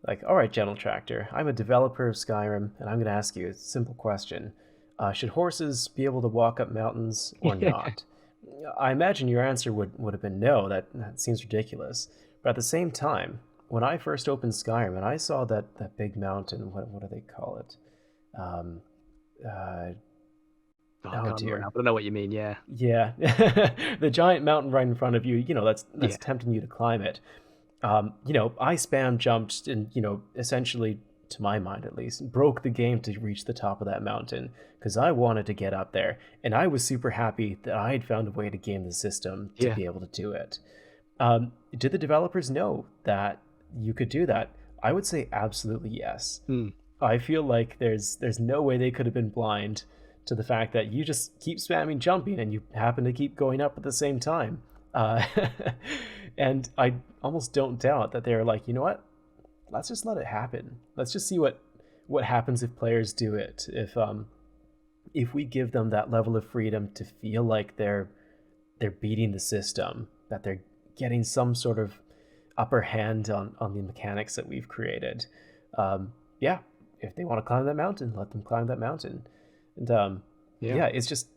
like, all right, GentleTractor, I'm a developer of Skyrim, and I'm going to ask you a simple question. Should horses be able to walk up mountains or not? I imagine your answer would have been no, that seems ridiculous. But at the same time, when I first opened Skyrim and I saw that big mountain, what do they call it? I can't remember now, but I know what you mean, yeah. Yeah. The giant mountain right in front of you, you know, that's tempting you to climb it. You know, I spam jumped and, you know, essentially, to my mind at least, broke the game to reach the top of that mountain because I wanted to get up there. And I was super happy that I had found a way to game the system to be able to do it. Did the developers know that you could do that? I would say absolutely yes. I feel like there's no way they could have been blind to the fact that you just keep spamming jumping and you happen to keep going up at the same time. And I almost don't doubt that they're like, you know what? Let's just let it happen. Let's just see what happens if players do it. If we give them that level of freedom to feel like they're beating the system, that they're getting some sort of upper hand on the mechanics that we've created. If they want to climb that mountain, let them climb that mountain. And it's just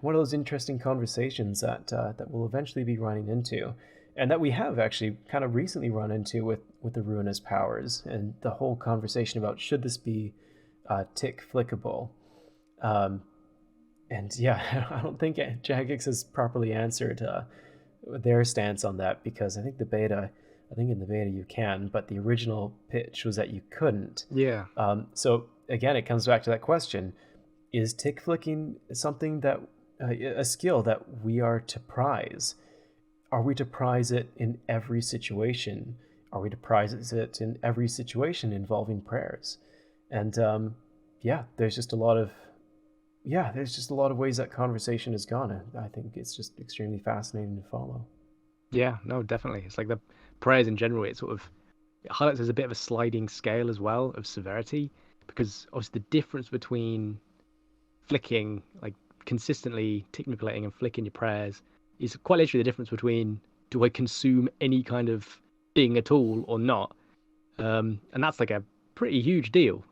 one of those interesting conversations that we'll eventually be running into, and that we have actually kind of recently run into with the ruinous powers and the whole conversation about should this be tick flickable. I don't think Jagex has properly answered their stance on that, because I think in the beta you can, but the original pitch was that you couldn't. Yeah. So again, it comes back to that question: is tick flicking something that a skill that we are to prize? Are we to prize it in every situation? Are we to prize it in every situation involving prayers? And there's just a lot of ways that conversation has gone. And I think it's just extremely fascinating to follow. Yeah, no, definitely. It's like the prayers in general, it highlights as a bit of a sliding scale as well of severity, because obviously the difference between flicking, like consistently tick manipulating and flicking your prayers, is quite literally the difference between, do I consume any kind of thing at all or not? And that's like a pretty huge deal.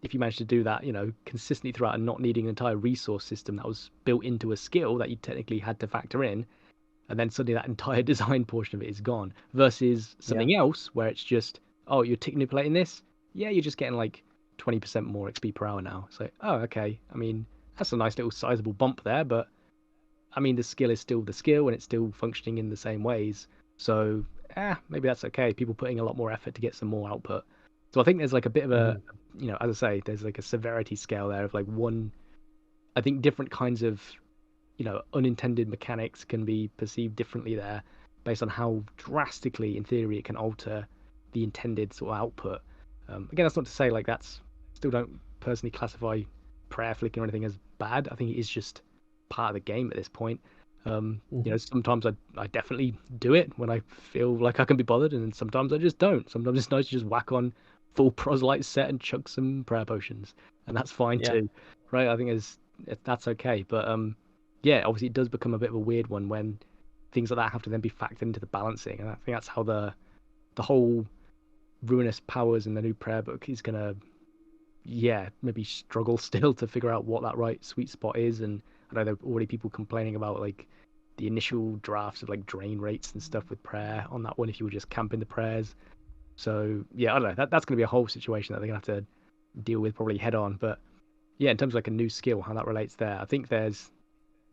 If you manage to do that, you know, consistently throughout, and not needing an entire resource system that was built into a skill that you technically had to factor in, and then suddenly that entire design portion of it is gone, versus something else where it's just, oh, you're tick manipulating this? Yeah, you're just getting like 20% more XP per hour now. It's like, oh, okay. I mean, that's a nice little sizable bump there, but I mean, the skill is still the skill and it's still functioning in the same ways. So, maybe that's okay. People putting a lot more effort to get some more output. So I think there's like a bit of a, you know, as I say, there's like a severity scale there of like I think different kinds of, you know, unintended mechanics can be perceived differently there based on how drastically, in theory, it can alter the intended sort of output. Again, that's not to say like still don't personally classify prayer flicking or anything as bad. I think it is just part of the game at this point. You know, sometimes I definitely do it when I feel like I can be bothered, and sometimes I just don't. Sometimes it's nice to just whack on full proselyte set and chug some prayer potions, and that's fine too, right? I think that's okay. But obviously it does become a bit of a weird one when things like that have to then be factored into the balancing, and I think that's how the whole ruinous powers in the new prayer book is gonna maybe struggle still to figure out what that right sweet spot is. And I know there are already people complaining about like the initial drafts of like drain rates and stuff with prayer on that one if you were just camping the prayers. So I don't know, that's going to be a whole situation that they're going to have to deal with probably head on. But yeah, in terms of like a new skill, how that relates there, I think there's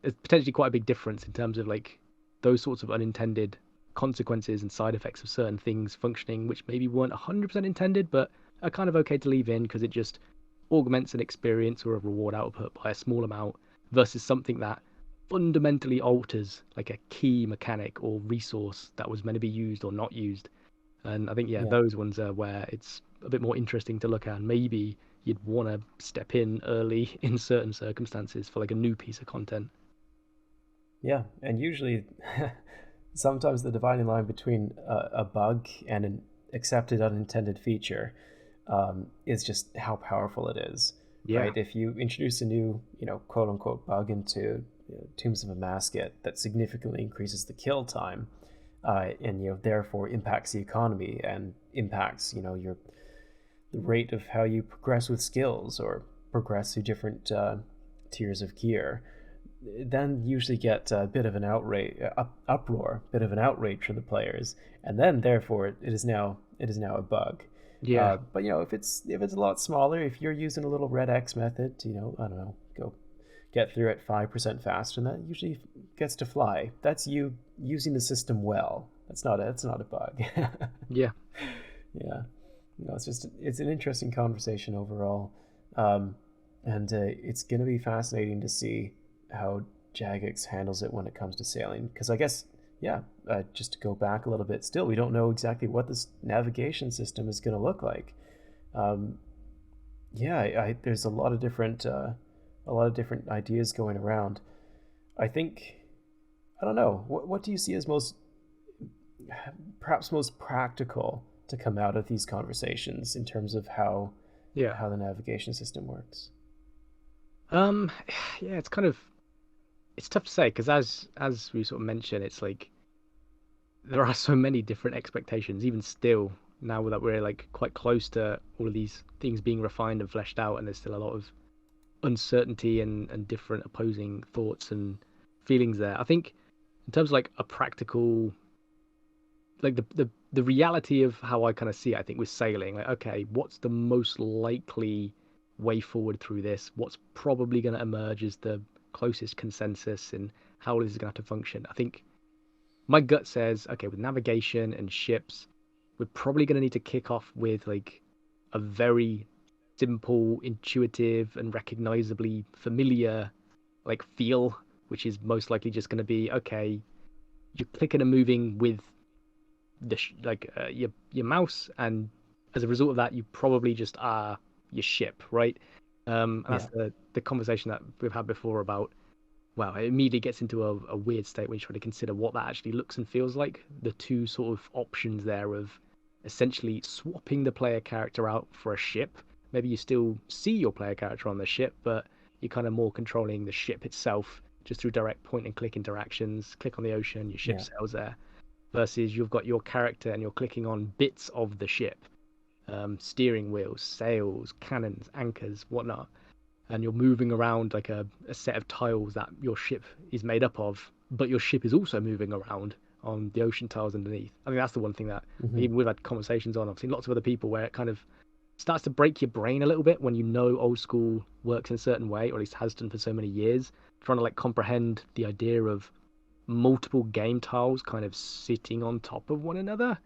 potentially quite a big difference in terms of like those sorts of unintended consequences and side effects of certain things functioning, which maybe weren't 100% intended, but are kind of okay to leave in because it just augments an experience or a reward output by a small amount, versus something that fundamentally alters like a key mechanic or resource that was meant to be used or not used. And I think, yeah, Yeah. those ones are where it's a bit more interesting to look at. And maybe you'd want to step in early in certain circumstances for like a new piece of content. Yeah, and usually, sometimes the dividing line between a bug and an accepted unintended feature is just how powerful it is, Yeah. right? If you introduce a new, quote unquote bug into Tombs of a Masket that significantly increases the kill time, and therefore impacts the economy and impacts the rate of how you progress with skills or progress through different tiers of gear, then usually get a bit of an uproar, bit of an outrage from the players, and then therefore it is now a bug. Yeah. But if it's a lot smaller, if you're using a little red X method to I don't know, go get through it 5% faster, and that usually gets to fly. That's you using the system well. That's not a bug. Yeah. Yeah. It's an interesting conversation overall, and it's going to be fascinating to see how Jagex handles it when it comes to sailing. Because I guess, yeah, just to go back a little bit, still we don't know exactly what this navigation system is going to look like. Yeah, there's a lot of different ideas going around. I think, I don't know, what do you see as perhaps most practical to come out of these conversations in terms of how Yeah. the navigation system works? Um, yeah, it's tough to say because as we sort of mentioned, it's like there are so many different expectations, even still now that we're like quite close to all of these things being refined and fleshed out, and there's still a lot of uncertainty and different opposing thoughts and feelings there. I think in terms of like a practical, like the reality of how I kind of see it, I think with sailing, like, okay, what's the most likely way forward through this? What's probably going to emerge as the closest consensus and how this is going to have to function? I think my gut says, okay, with navigation and ships, we're probably going to need to kick off with like a very simple, intuitive, and recognizably familiar like feel, which is most likely just going to be, okay, you're clicking and moving with your mouse, and as a result of that, you probably just are your ship, right? And that's Yeah. the conversation that we've had before about. Well, it immediately gets into a weird state when you try to consider what that actually looks and feels like. The two sort of options there of essentially swapping the player character out for a ship. Maybe you still see your player character on the ship, but you're kind of more controlling the ship itself just through direct point and click interactions. Click on the ocean, your ship Yeah. sails there. Versus you've got your character and you're clicking on bits of the ship, steering wheels, sails, cannons, anchors, whatnot, and you're moving around like a set of tiles that your ship is made up of, but your ship is also moving around on the ocean tiles underneath. I think that's the one thing that Mm-hmm. even we've had conversations on. I've seen lots of other people where it kind of starts to break your brain a little bit when you know old school works in a certain way, or at least has done for so many years, trying to like comprehend the idea of multiple game tiles kind of sitting on top of one another.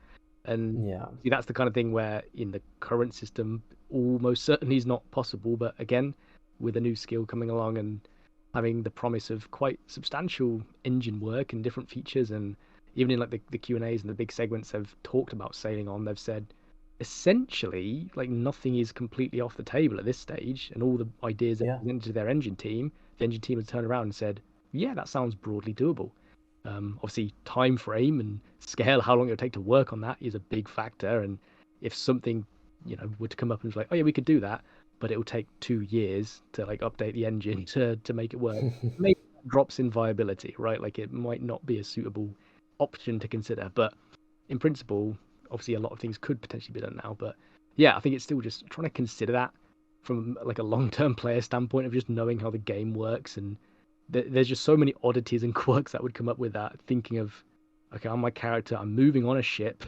And Yeah. see, that's the kind of thing where in the current system almost certainly is not possible. But again, with a new skill coming along and having the promise of quite substantial engine work and different features, and even in like the Q&As and the big segments have talked about sailing on, they've said essentially like nothing is completely off the table at this stage, and all the ideas that Yeah. presented to their engine team, the engine team has turned around and said, yeah, that sounds broadly doable. Obviously, time frame and scale, how long it would take to work on that is a big factor. And if something, were to come up and it's like, oh yeah, we could do that, but it will take 2 years to like update the engine to make it work. Maybe that drops in viability, right? Like it might not be a suitable option to consider. But in principle, obviously a lot of things could potentially be done now. But yeah, I think it's still just trying to consider that from like a long-term player standpoint of just knowing how the game works. And there's just so many oddities and quirks that would come up with that. Thinking of, okay, I'm my character, I'm moving on a ship,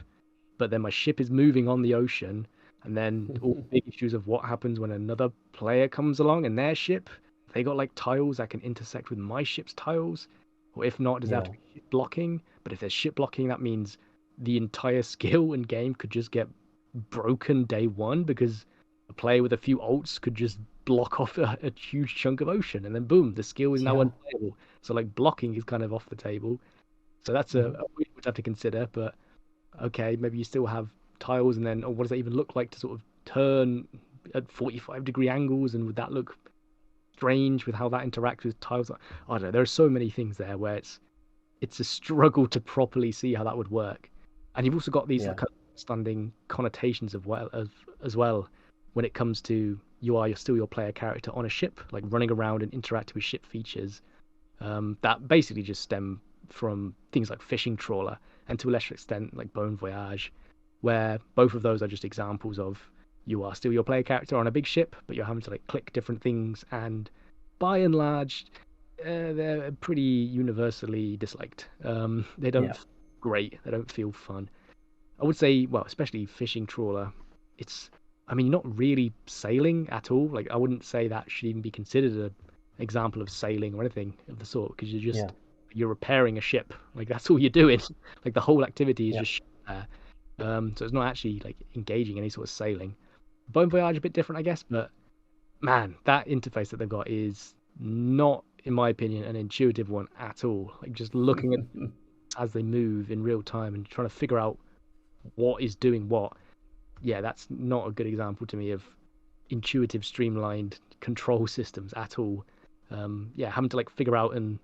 but then my ship is moving on the ocean. And then all the big issues of what happens when another player comes along and their ship, they got like tiles that can intersect with my ship's tiles. Or if not, does there have to be ship blocking? But if there's ship blocking, that means the entire skill and game could just get broken day one because a player with a few ults could just block off a huge chunk of ocean, and then boom, the skill is now Yeah. unplayable. So like blocking is kind of off the table. So that's a weird one to have to consider. But okay, maybe you still have tiles, and then what does that even look like to sort of turn at 45-degree angles, and would that look strange with how that interacts with tiles? I don't know. There are so many things there where it's a struggle to properly see how that would work. And you've also got these Yeah. standing connotations as well when it comes to you're still your player character on a ship, like running around and interacting with ship features. That basically just stem from things like fishing trawler and to a lesser extent like Bon Voyage, where both of those are just examples of you are still your player character on a big ship, but you're having to like click different things, and by and large, they're pretty universally disliked. They don't Yeah. feel great. They don't feel fun. I would say, well, especially fishing trawler, I mean, you're not really sailing at all. Like, I wouldn't say that should even be considered an example of sailing or anything of the sort, because Yeah. you're repairing a ship. Like, that's all you're doing. Like, the whole activity is Yeah. just there. So it's not actually like engaging any sort of sailing. Bon Voyage a bit different, I guess, but man, that interface that they've got is not, in my opinion, an intuitive one at all. Like just looking at as they move in real time and trying to figure out what is doing what. Yeah, that's not a good example to me of intuitive, streamlined control systems at all. Yeah, having to like figure out and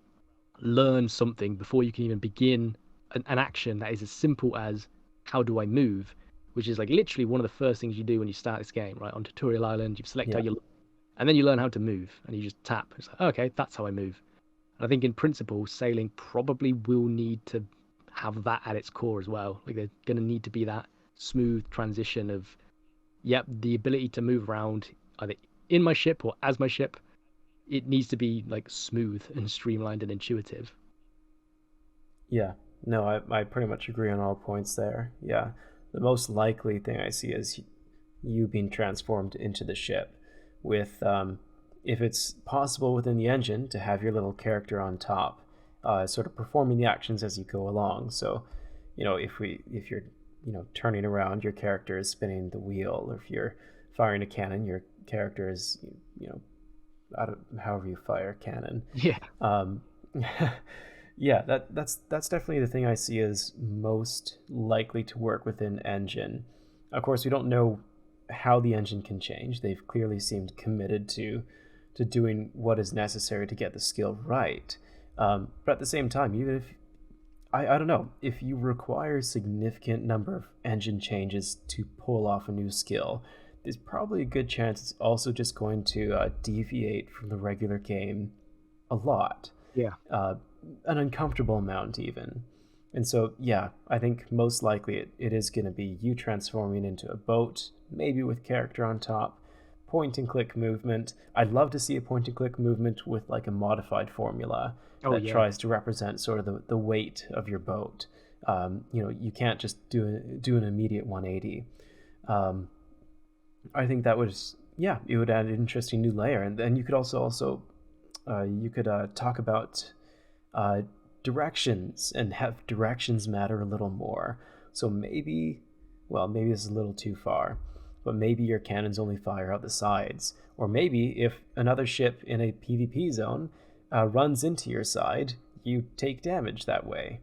learn something before you can even begin an action that is as simple as how do I move, which is like literally one of the first things you do when you start this game, right? On Tutorial Island, you select how Yeah. you, and then you learn how to move, and you just tap. It's like, okay, that's how I move. And I think in principle, sailing probably will need to have that at its core as well. Like there's going to need to be that smooth transition of, yep, the ability to move around either in my ship or as my ship. It needs to be like smooth and streamlined and intuitive. Yeah. No, I pretty much agree on all points there. Yeah. The most likely thing I see is you being transformed into the ship with, if it's possible within the engine, to have your little character on top, sort of performing the actions as you go along. So, if you're, turning around, your character is spinning the wheel, or if you're firing a cannon, your character is, however you fire a cannon. Yeah. Um, yeah, that's definitely the thing I see as most likely to work within engine. Of course, we don't know how the engine can change. They've clearly seemed committed to doing what is necessary to get the skill right. But at the same time, even if I don't know, if you require a significant number of engine changes to pull off a new skill, there's probably a good chance it's also just going to deviate from the regular game a lot. Yeah. An uncomfortable amount even. And so, yeah, I think most likely it is going to be you transforming into a boat, maybe with character on top, point and click movement. I'd love to see a point and click movement with like a modified formula that tries to represent sort of the weight of your boat. You can't just do an immediate 180. I think that it would add an interesting new layer. And then you could also talk about directions and have directions matter a little more. So maybe this is a little too far, but maybe your cannons only fire out the sides. Or maybe if another ship in a PvP zone runs into your side, you take damage that way.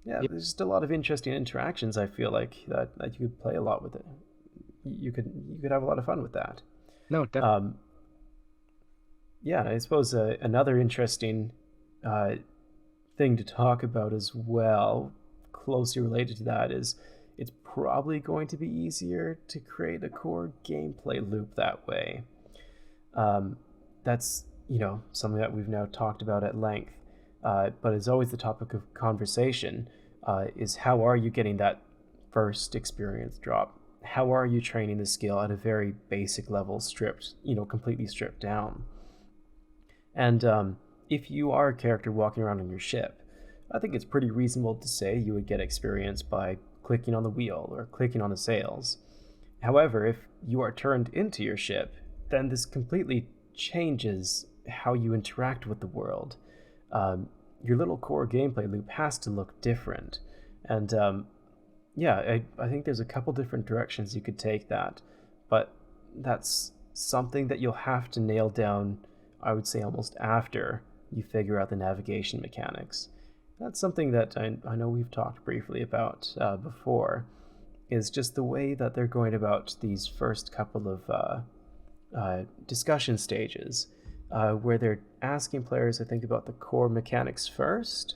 Yeah, there's just a lot of interesting interactions, I feel like, that you could play a lot with it. You could have a lot of fun with that. No, definitely. Yeah, I suppose another interesting thing to talk about as well, closely related to that, is it's probably going to be easier to create a core gameplay loop that way. That's something that we've now talked about at length, but is always the topic of conversation. Is how are you getting that first experience drop? How are you training the skill at a very basic level, completely stripped down? And if you are a character walking around on your ship, I think it's pretty reasonable to say you would get experience by clicking on the wheel or clicking on the sails. However, if you are turned into your ship, then this completely changes how you interact with the world. Your little core gameplay loop has to look different. And I think there's a couple different directions you could take that, but that's something that you'll have to nail down, I would say, almost after you figure out the navigation mechanics. That's something that I know we've talked briefly about before, is just the way that they're going about these first couple of discussion stages, where they're asking players to think about the core mechanics first,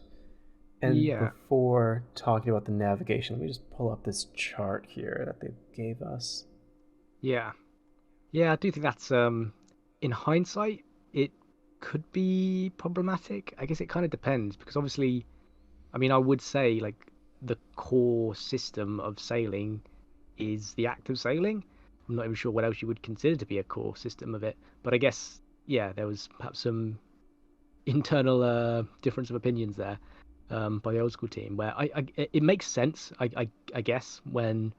and before talking about the navigation. Let me just pull up this chart here that they gave us. Yeah, I do think that's in hindsight it could be problematic. I guess it kind of depends, because obviously, I mean, I would say like the core system of sailing is the act of sailing. I'm not even sure what else you would consider to be a core system of it, but I guess there was perhaps some internal difference of opinions there by the old school team, where it makes sense, I guess, when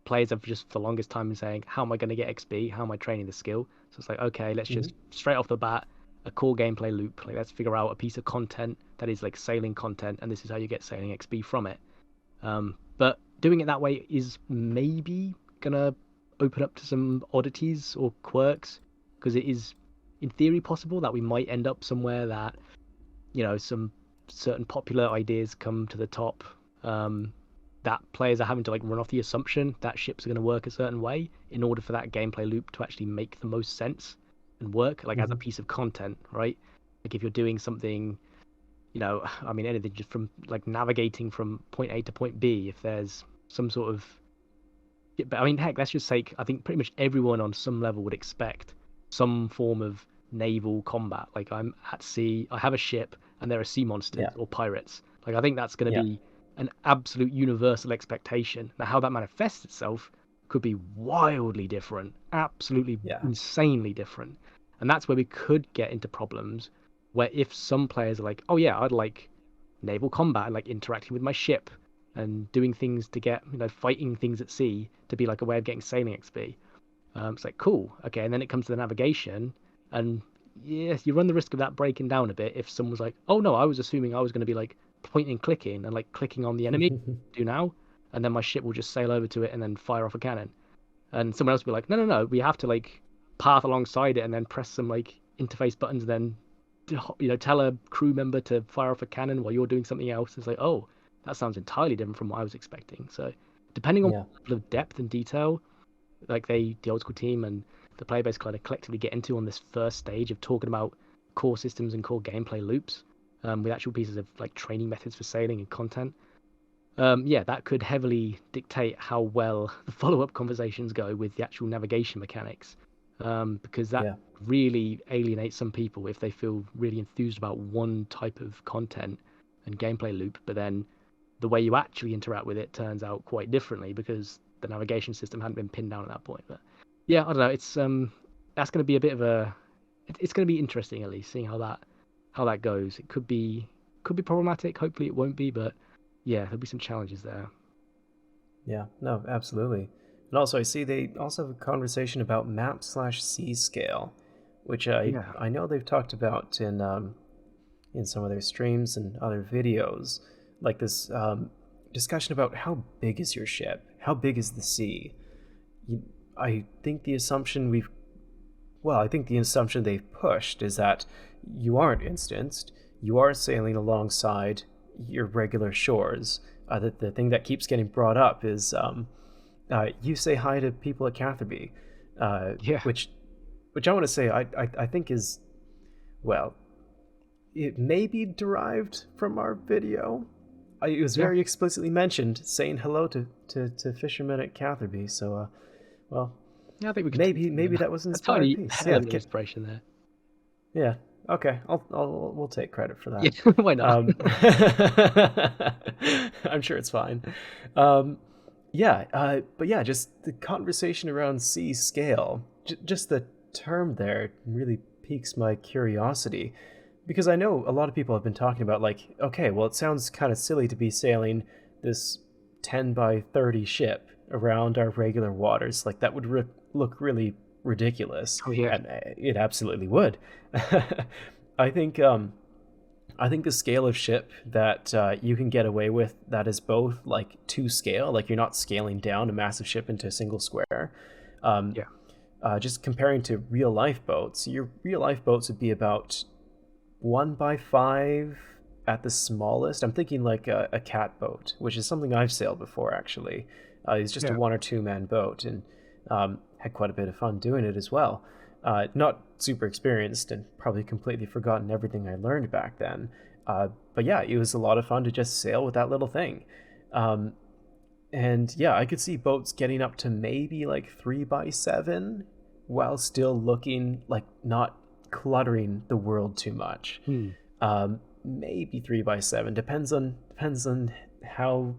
players have just for the longest time been saying, how am I going to get XP? How am I training the skill? So it's like, okay, let's just straight off the bat, a core gameplay loop. Like, let's figure out a piece of content that is like sailing content, and this is how you get sailing XP from it. But doing it that way is maybe gonna open up to some oddities or quirks, because it is in theory possible that we might end up somewhere that, you know, some certain popular ideas come to the top, that players are having to like run off the assumption that ships are going to work a certain way in order for that gameplay loop to actually make the most sense and work, like as a piece of content, right? Like if you're doing something, you know, I mean, anything just from like navigating from point A to point B, if there's some sort of, but I mean, heck, let's just say, I think pretty much everyone on some level would expect some form of naval combat. Like, I'm at sea, I have a ship, and there are sea monsters or pirates. Like, I think that's going to be an absolute universal expectation. Now, how that manifests itself could be wildly different, absolutely insanely different. And that's where we could get into problems, where if some players are like, oh yeah, I'd like naval combat, like interacting with my ship and doing things to get, you know, fighting things at sea to be like a way of getting sailing XP. It's like, cool, okay. And then it comes to the navigation, and yes, you run the risk of that breaking down a bit if someone's like, oh no, I was assuming I was going to be like pointing, clicking, and like clicking on the enemy, do now, and then my ship will just sail over to it and then fire off a cannon. And someone else will be like, no, we have to like path alongside it and then press some like interface buttons, and then, you know, tell a crew member to fire off a cannon while you're doing something else. It's like, oh, that sounds entirely different from what I was expecting. So depending on the level of depth and detail, like the old school team and the player base kind of collectively get into on this first stage of talking about core systems and core gameplay loops, with actual pieces of like training methods for sailing and content, that could heavily dictate how well the follow-up conversations go with the actual navigation mechanics, because that really alienates some people if they feel really enthused about one type of content and gameplay loop, but then the way you actually interact with it turns out quite differently because the navigation system hadn't been pinned down at that point. But yeah, I don't know, it's that's going to be a bit of a, it's going to be interesting, at least seeing how that goes. It could be problematic, hopefully it won't be, but yeah, there'll be some challenges there. Yeah, no, absolutely. And also, I see they also have a conversation about map/sea scale, which I know they've talked about in some of their streams and other videos, like this discussion about how big is your ship, how big is the sea. I think the assumption they've pushed is that you aren't instanced, you are sailing alongside your regular shores. The thing that keeps getting brought up is you say hi to people at Catherby, which I want to say I think is, well, it may be derived from our video. It was very explicitly mentioned saying hello to fishermen at Catherby. So, well, yeah, I think we could maybe that was inspired. A tiny inspiration there. Yeah. Okay. We'll take credit for that. Yeah, why not? I'm sure it's fine. But yeah, just the conversation around sea scale, just the term there really piques my curiosity, because I know a lot of people have been talking about, like, okay, well, it sounds kind of silly to be sailing this 10 by 30 ship around our regular waters. Like that would look really ridiculous, Oh yeah. and it absolutely would. I think I think the scale of ship that you can get away with that is both like to scale, like you're not scaling down a massive ship into a single square. Um, Yeah. just comparing to real life boats, your real life boats would be about 1 by 5 at the smallest. I'm thinking like a cat boat, which is something I've sailed before actually. It's just a Yeah. 1 or 2 man boat, and had quite a bit of fun doing it as well. Not super experienced and probably completely forgotten everything I learned back then. But yeah, it was a lot of fun to just sail with that little thing. Um, and yeah, I could see boats getting up to maybe like 3 by 7 while still looking like not cluttering the world too much. Hmm. Maybe 3 by 7 depends on how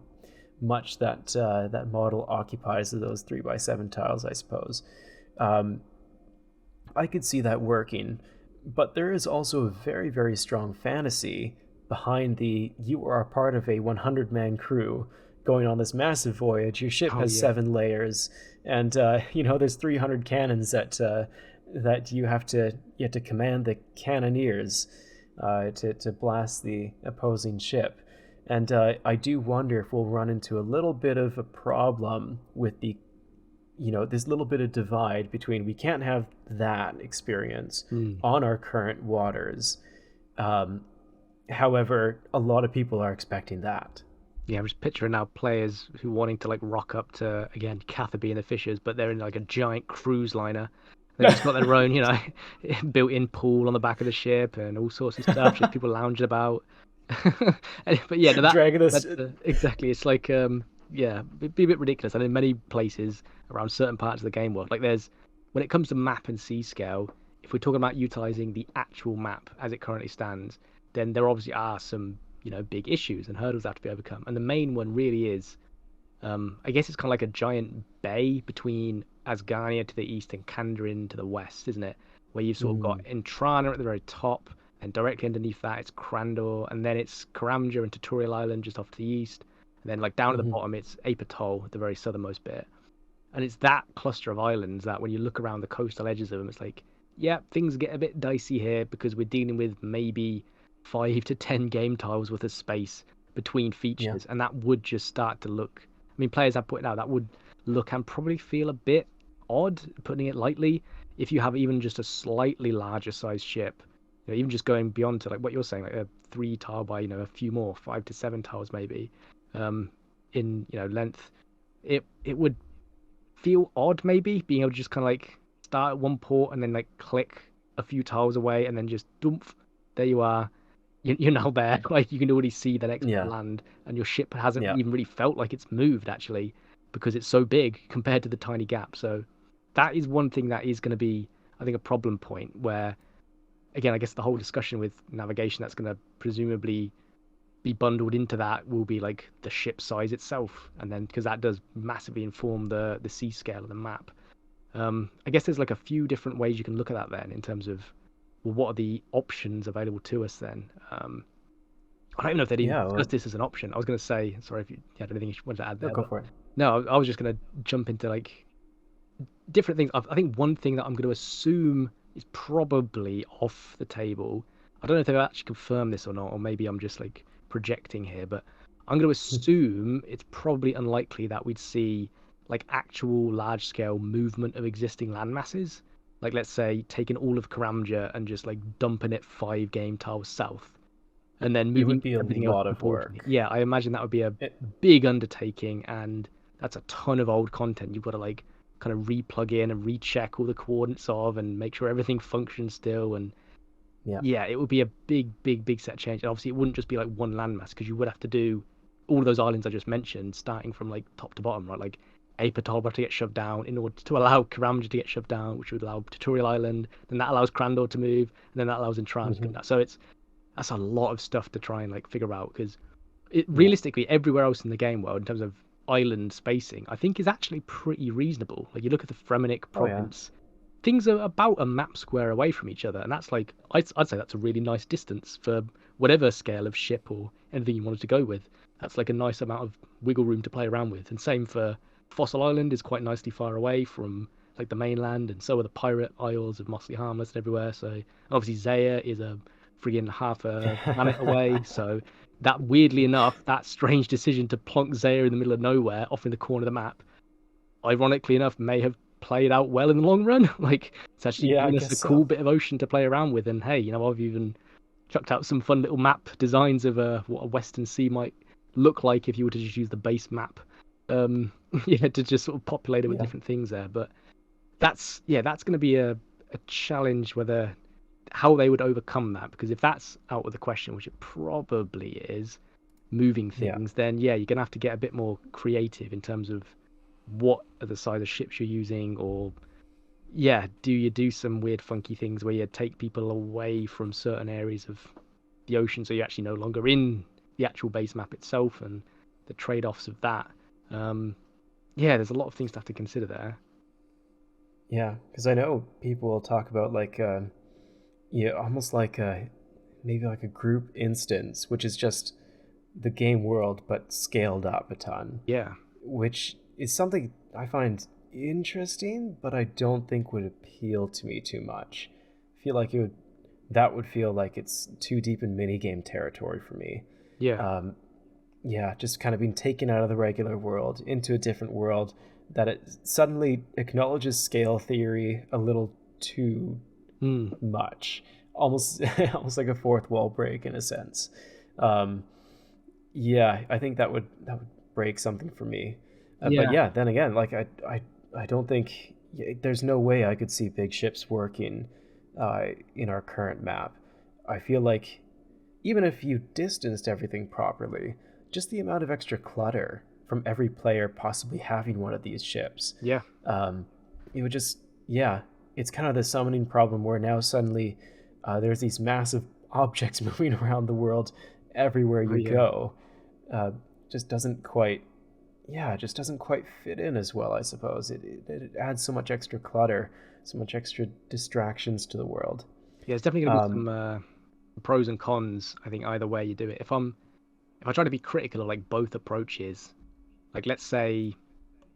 much that model occupies of those 3 by 7 tiles, I suppose. Um, I could see that working, but there is also a very, very strong fantasy behind the you are part of a 100-man crew going on this massive voyage. Your ship Oh has yeah. 7 layers, and there's 300 cannons that you have to command the cannoneers to blast the opposing ship. And I do wonder if we'll run into a little bit of a problem with this little bit of divide between we can't have that experience Hmm. on our current waters. However, a lot of people are expecting that. Yeah, I'm just picturing now players who wanting to like rock up to again Catherby and the Fishers, but they're in like a giant cruise liner. They've just got their own, built-in pool on the back of the ship and all sorts of stuff. Just people lounging about. But yeah, no, Dragging us. that's exactly. It's like yeah, it'd be a bit ridiculous. And in many places around certain parts of the game world, like there's when it comes to map and sea scale, if we're talking about utilizing the actual map as it currently stands, then there obviously are some big issues and hurdles that have to be overcome. And the main one really is, I guess it's kind of like a giant bay between Asgarnia to the east and Kandarin to the west, isn't it? Where you've sort of got Entrana at the very top, and directly underneath that it's Crandor, and then it's Karamja and Tutorial Island just off to the east, and then like down at the bottom it's Apatoll, the very southernmost bit. And it's that cluster of islands that when you look around the coastal edges of them, it's like, yeah, things get a bit dicey here because we're dealing with maybe 5 to 10 game tiles worth of space between features, and that would just start to look. I mean, players have put it out that would look and probably feel a bit odd, putting it lightly, if you have even just a slightly larger sized ship. Even just going beyond to like what you're saying, like a 3 tile by a few more 5 to 7 tiles maybe, in length. It would feel odd maybe being able to just kind of like start at one port and then like click a few tiles away and then just dump. There you are. You're now there. Like you can already see the next land, and your ship hasn't even really felt like it's moved actually, because it's so big compared to the tiny gap. So that is one thing that is going to be, I think, a problem point where, again, I guess the whole discussion with navigation that's going to presumably be bundled into that will be like the ship size itself, and then because that does massively inform the sea scale of the map. I guess there's like a few different ways you can look at that then in terms of, well, what are the options available to us then? I don't even know if they'd even discuss this as an option. I was going to say, sorry if you had anything you wanted to add there. Go for it. No, I was just going to jump into like different things. I think one thing that I'm going to assume is probably off the table. I don't know if they've actually confirmed this or not, or maybe I'm just like projecting here, but I'm going to assume it's probably unlikely that we'd see like actual large scale movement of existing land masses. Like let's say taking all of Karamja and just like dumping it 5 game tiles south, and then moving everything else of work. Yeah, I imagine that would be a big undertaking, and that's a ton of old content you've got to like kind of re-plug in and recheck all the coordinates of and make sure everything functions still. And yeah, it would be a big set change. And obviously it wouldn't just be like one landmass, because you would have to do all of those islands I just mentioned starting from like top to bottom, right? Like Apatoll to get shoved down in order to allow Karamja to get shoved down, which would allow Tutorial Island, then that allows Crandor to move, and then that allows Entrance to come down. So that's a lot of stuff to try and like figure out, because realistically everywhere else in the game world in terms of island spacing I think is actually pretty reasonable. Like you look at the Fremennik province, things are about a map square away from each other, and that's like I'd say that's a really nice distance for whatever scale of ship or anything you wanted to go with. That's like a nice amount of wiggle room to play around with. And same for Fossil Island is quite nicely far away from like the mainland, and so are the pirate isles of Mostly Harmless and everywhere. So obviously Zaya is a friggin' half a planet away. So that, weirdly enough, that strange decision to plonk Zaya in the middle of nowhere, off in the corner of the map, ironically enough, may have played out well in the long run. Like, it's actually Yeah, I given us guess a cool so. bit of ocean to play around with. And hey, I've even chucked out some fun little map designs of what a Western Sea might look like if you were to just use the base map. Yeah, to just sort of populate it with Yeah. different things there. But that's going to be a challenge, whether how they would overcome that, because if that's out of the question, which it probably is, moving Yeah. things, then yeah, you're going to have to get a bit more creative in terms of what are the size of ships you're using, or yeah, do you do some weird funky things where you take people away from certain areas of the ocean so you're actually no longer in the actual base map itself, and the trade-offs of that. um yeah, there's a lot of things to have to consider there. Yeah, because I know people will talk about like yeah, almost like a maybe like a group instance, which is just the game world but scaled up a ton, Yeah, which is something I find interesting, but I don't think would appeal to me too much. I feel like that would feel like it's too deep in minigame territory for me. yeah. Um, yeah, just kind of being taken out of the regular world into a different world that it suddenly acknowledges scale theory a little too Mm. much, almost almost like a fourth wall break in a sense. Um, yeah, I think that would break something for me. But Yeah. yeah, then again, like I don't think there's no way I could see big ships working in our current map. I feel like even if you distanced everything properly, just the amount of extra clutter from every player possibly having one of these ships, Yeah. um, it would just, yeah, it's kind of the summoning problem where now suddenly there's these massive objects moving around the world everywhere Oh you yeah. go. uh, just doesn't quite, yeah, it just doesn't quite fit in as well, I suppose. It adds so much extra clutter, so much extra distractions to the world. Yeah, there's definitely going to be um, some pros and cons, I think, either way you do it. If I try to be critical of like both approaches, like let's say,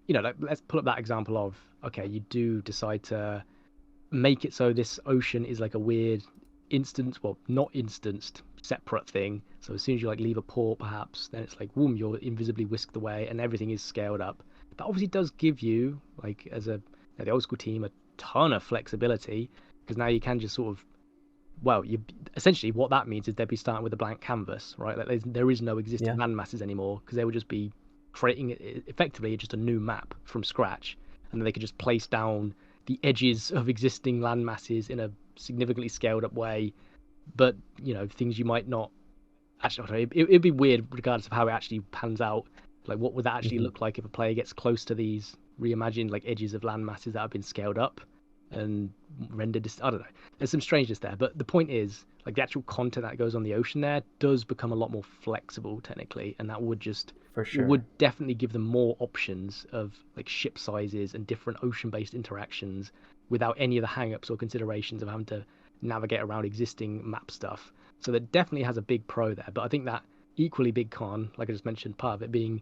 like, let's pull up that example of, okay, you do decide to make it so this ocean is like a weird instance, well, not instanced, separate thing. So as soon as you like leave a port, perhaps, then it's like, boom, you're invisibly whisked away, and everything is scaled up. That obviously does give you, like, as the old school team, a ton of flexibility, because now you can just sort of, well, you essentially, what that means is they'd be starting with a blank canvas, right? Like there is no existing yeah. land masses anymore, because they would just be creating effectively just a new map from scratch, and then they could just place down the edges of existing land masses in a significantly scaled up way. But things you might not actually, I don't know, it'd be weird regardless of how it actually pans out. Like, what would that actually Hmm. look like if a player gets close to these reimagined like edges of land masses that have been scaled up and rendered? I don't know. There's some strangeness there, but the point is, like, the actual content that goes on the ocean there does become a lot more flexible technically, and that would just, For it sure. would definitely give them more options of like ship sizes and different ocean-based interactions without any of the hang-ups or considerations of having to navigate around existing map stuff. So that definitely has a big pro there. But I think that equally big con, like I just mentioned, part of it being,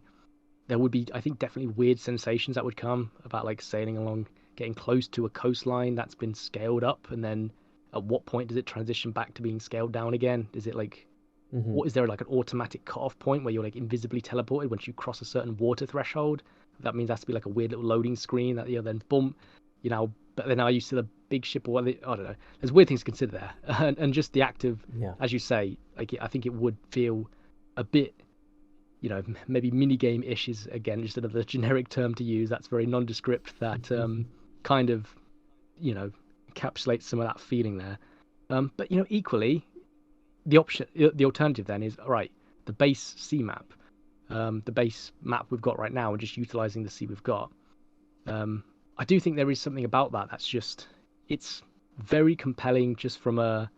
there would be, I think, definitely weird sensations that would come about like sailing along, getting close to a coastline that's been scaled up, and then at what point does it transition back to being scaled down again? Is it like, Hmm. what is there, like an automatic cut-off point where you're like invisibly teleported once you cross a certain water threshold? That means there has to be like a weird little loading screen that you then boom, but then are you still a big ship, or what? I don't know. There's weird things to consider there, and just the act of, Yeah. as you say, like, I think it would feel a bit, maybe minigame-ish is again just another generic term to use. That's very nondescript. That kind of, you know, encapsulates some of that feeling there. But equally, the alternative then is, all right, the base C map, the base map we've got right now, and just utilizing the C we've got. I do think there is something about that that's just, it's very compelling, just from a,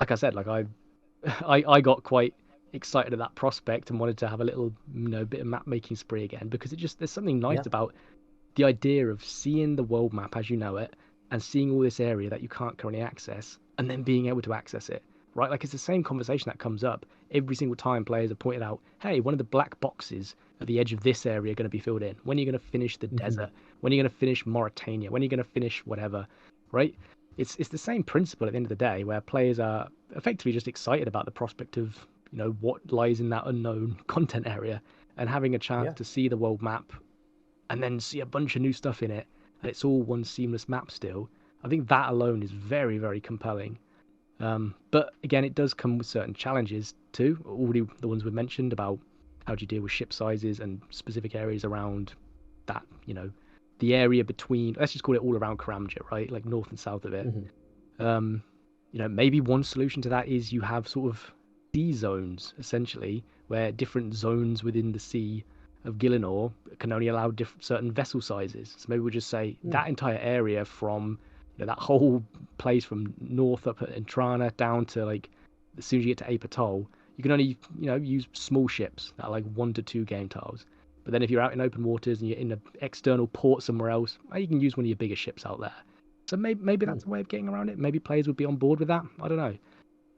like I said, like I got quite excited at that prospect and wanted to have a little, bit of map making spree again, because it just, there's something Yeah. nice about the idea of seeing the world map as you know it, and seeing all this area that you can't currently access, and then being able to access it, right? Like, it's the same conversation that comes up every single time players have pointed out, hey, one of the black boxes at the edge of this area are going to be filled in. When are you going to finish the desert? When are you going to finish Mauritania? When are you going to finish whatever, right? It's the same principle at the end of the day, where players are effectively just excited about the prospect of, what lies in that unknown content area, and having a chance to see the world map and then see a bunch of new stuff in it, and it's all one seamless map still. I think that alone is very, very compelling. But again, it does come with certain challenges too. Already the ones we've mentioned about how do you deal with ship sizes and specific areas around that, the area between, let's just call it all around Karamja, right? Like north and south of it. Maybe one solution to that is you have sort of sea zones, essentially, where different zones within the sea of Gielinor can only allow certain vessel sizes. So maybe we'll just say that entire area from that whole place from north up at Entrana down to like as soon as you get to Ape Atoll, you can only use small ships that are like 1 to 2 game tiles. But then if you're out in open waters and you're in an external port somewhere else, you can use one of your bigger ships out there. So maybe that's a way of getting around it. Maybe players would be on board with that. I don't know.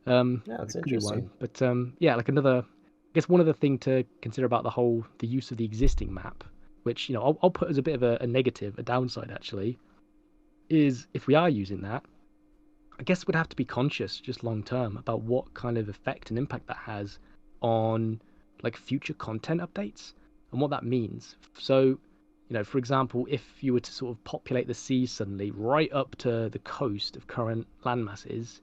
Yeah, that's interesting. But like I guess one other thing to consider about the use of the existing map, which I'll put as a bit of a negative, a downside actually, is if we are using that, I guess we'd have to be conscious just long term about what kind of effect and impact that has on like future content updates and what that means. So, for example, if you were to sort of populate the seas suddenly right up to the coast of current landmasses,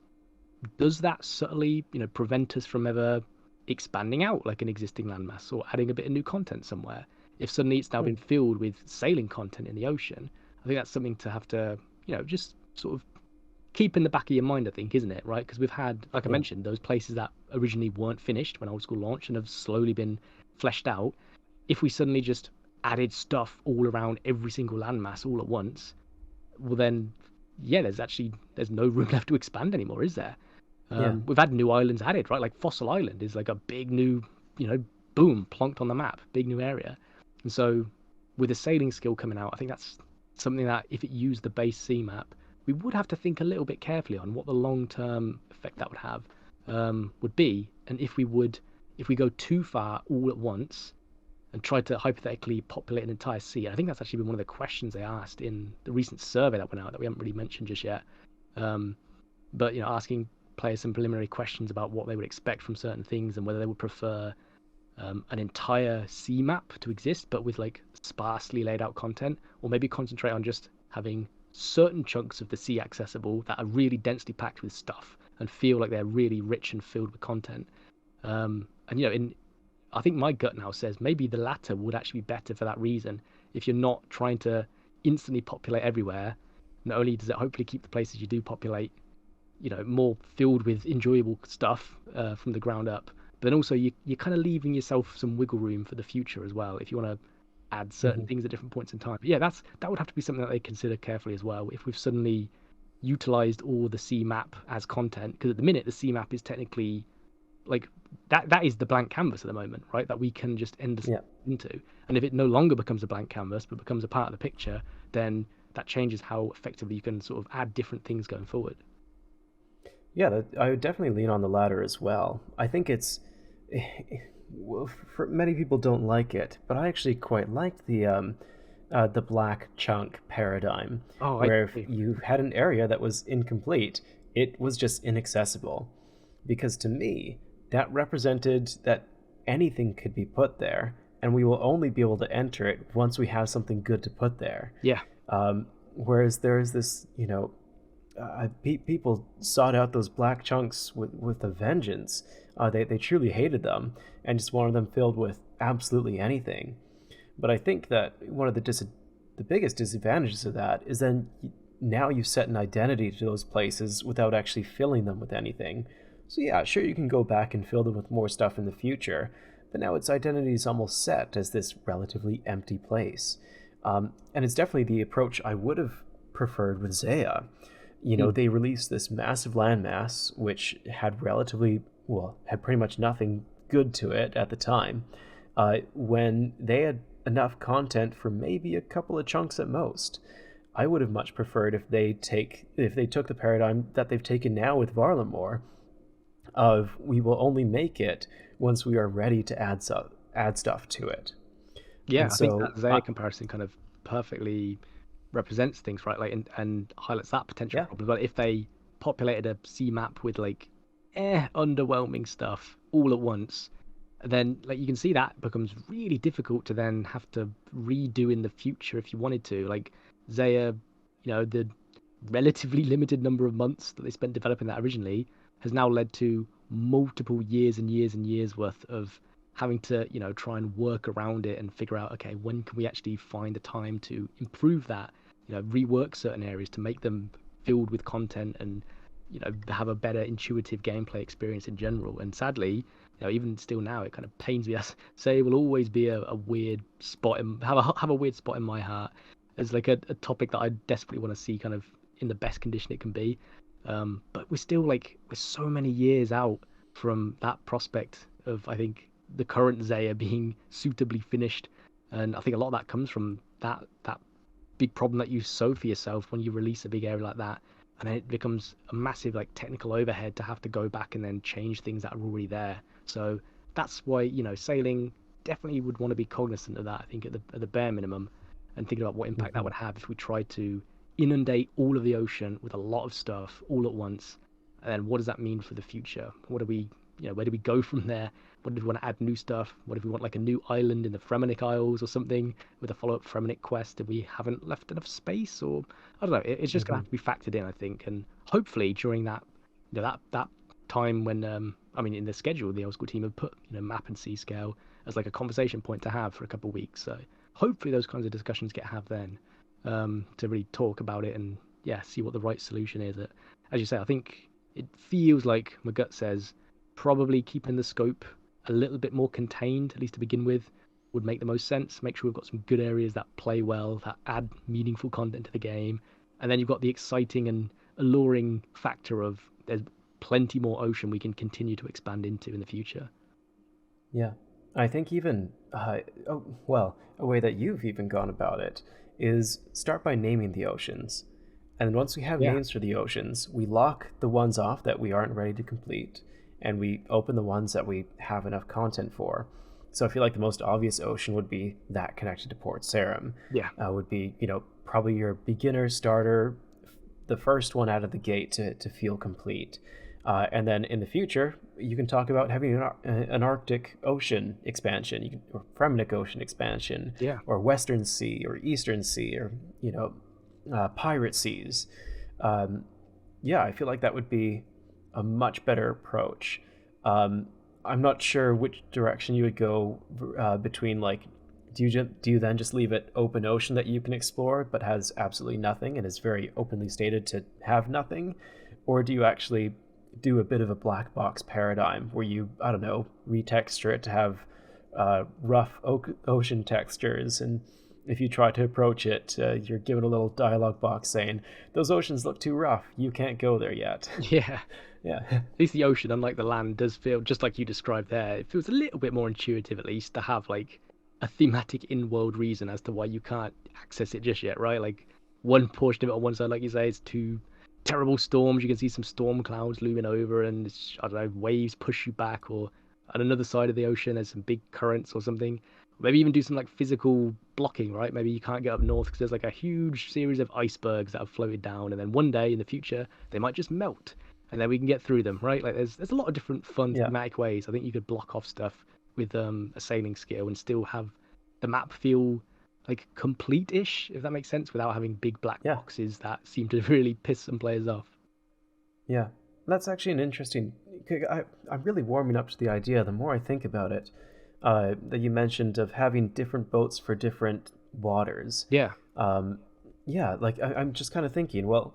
does that subtly, prevent us from ever expanding out like an existing landmass or adding a bit of new content somewhere? If suddenly it's now been filled with sailing content in the ocean, I think that's something to have to, just sort of keep in the back of your mind, I think, isn't it? Right? Because we've had, like I mentioned, those places that originally weren't finished when Old School launched and have slowly been fleshed out. If we suddenly just added stuff all around every single landmass all at once, well then, there's no room left to expand anymore, is there? We've had new islands added, right? Like Fossil Island is like a big new, boom, plonked on the map, big new area. And so with the sailing skill coming out, I think that's something that if it used the base sea map, we would have to think a little bit carefully on what the long-term effect that would have would be. And if we go too far all at once and try to hypothetically populate an entire sea. I think that's actually been one of the questions they asked in the recent survey that went out that we haven't really mentioned just yet. But asking players some preliminary questions about what they would expect from certain things and whether they would prefer an entire sea map to exist, but with like sparsely laid out content, or maybe concentrate on just having certain chunks of the sea accessible that are really densely packed with stuff and feel like they're really rich and filled with content. I think my gut now says maybe the latter would actually be better for that reason. If you're not trying to instantly populate everywhere, not only does it hopefully keep the places you do populate, more filled with enjoyable stuff from the ground up, but then also you're kind of leaving yourself some wiggle room for the future as well if you want to add certain things at different points in time. But yeah, that would have to be something that they consider carefully as well. If we've suddenly utilized all the C map as content, because at the minute the C map is technically like that is the blank canvas at the moment, right? That we can just end into. And if it no longer becomes a blank canvas but becomes a part of the picture, then that changes how effectively you can sort of add different things going forward. Yeah, I would definitely lean on the latter as well. I think for many people don't like it, but I actually quite liked the black chunk paradigm, where if you had an area that was incomplete, it was just inaccessible. Because to me, that represented that anything could be put there, and we will only be able to enter it once we have something good to put there. Yeah. Whereas there's this, people sought out those black chunks with a vengeance. They truly hated them and just wanted them filled with absolutely anything. But I think that one of the biggest disadvantages of that is then now you set an identity to those places without actually filling them with anything. So yeah, sure, you can go back and fill them with more stuff in the future, but now its identity is almost set as this relatively empty place. And it's definitely the approach I would have preferred with Zaya. They released this massive landmass, which had had pretty much nothing good to it at the time, when they had enough content for maybe a couple of chunks at most. I would have much preferred if they took the paradigm that they've taken now with Varlamore, of we will only make it once we are ready to add stuff to it. Yeah, And I think so, that Zaya comparison kind of perfectly represents things, right? Like, and highlights that potential yeah, problem. But if they populated a C map with like underwhelming stuff all at once, then like you can see that becomes really difficult to then have to redo in the future if you wanted to. Like Zaya, the relatively limited number of months that they spent developing that originally has now led to multiple years and years and years worth of having to try and work around it and figure out, okay, when can we actually find the time to improve that, rework certain areas to make them filled with content and have a better intuitive gameplay experience in general. And sadly, even still now, it kind of pains me. As say, it will always be a weird spot have a weird spot in my heart as like a topic that I desperately want to see kind of in the best condition it can be. But we're still like we're so many years out from that prospect of, I think, the current Zaya being suitably finished, and I think a lot of that comes from that big problem that you sow for yourself when you release a big area like that, and then it becomes a massive like technical overhead to have to go back and then change things that are already there. So that's why Sailing definitely would want to be cognizant of that. I think at the bare minimum, and thinking about what impact that would have if we tried to inundate all of the ocean with a lot of stuff all at once. And then what does that mean for the future? What do we, where do we go from there? What if we want to add new stuff? What if we want like a new island in the Fremenic Isles or something with a follow-up Fremenic quest and we haven't left enough space? Or I don't know. It's just going to have to be factored in, I think. And hopefully during that, that time when, in the schedule, the old school team have put, map and sea scale as like a conversation point to have for a couple of weeks. So hopefully those kinds of discussions get have then. To really talk about it and see what the right solution is. As you say, I think it feels like my gut says probably keeping the scope a little bit more contained, at least to begin with, would make the most sense. Make sure we've got some good areas that play well, that add meaningful content to the game, and then you've got the exciting and alluring factor of there's plenty more ocean we can continue to expand into in the future. Yeah, I think even a way that you've even gone about it is start by naming the oceans. And then once we have names for the oceans, we lock the ones off that we aren't ready to complete, and we open the ones that we have enough content for. So I feel like the most obvious ocean would be that connected to Port Sarim. Yeah. Would be, probably your beginner starter, the first one out of the gate to feel complete. And then in the future, you can talk about having an Arctic Ocean expansion, or Fremenic Ocean expansion, or Western Sea, or Eastern Sea, or Pirate Seas. I feel like that would be a much better approach. I'm not sure which direction you would go between like, do you then just leave it open ocean that you can explore but has absolutely nothing and is very openly stated to have nothing, or do you actually do a bit of a black box paradigm where you, I don't know, retexture it to have rough ocean textures, and if you try to approach it, you're given a little dialogue box saying, those oceans look too rough, you can't go there yet. Yeah. At least the ocean, unlike the land, does feel just like you described there. It feels a little bit more intuitive, at least, to have like a thematic in-world reason as to why you can't access it just yet, right? Like one portion of it on one side, like you say, is too terrible storms. You can see some storm clouds looming over, and it's, I don't know, waves push you back, or on another side of the ocean there's some big currents or something. Maybe even do some like physical blocking, right? Maybe you can't get up north because there's like a huge series of icebergs that have floated down, and then one day in the future they might just melt, and then we can get through them, right? Like there's a lot of different fun thematic ways. I think you could block off stuff with a sailing skill and still have the map feel like complete-ish, if that makes sense, without having big black boxes that seem to really piss some players off. Yeah, that's actually an interesting... I'm really warming up to the idea the more I think about it, that you mentioned of having different boats for different waters. I'm just kind of thinking, well,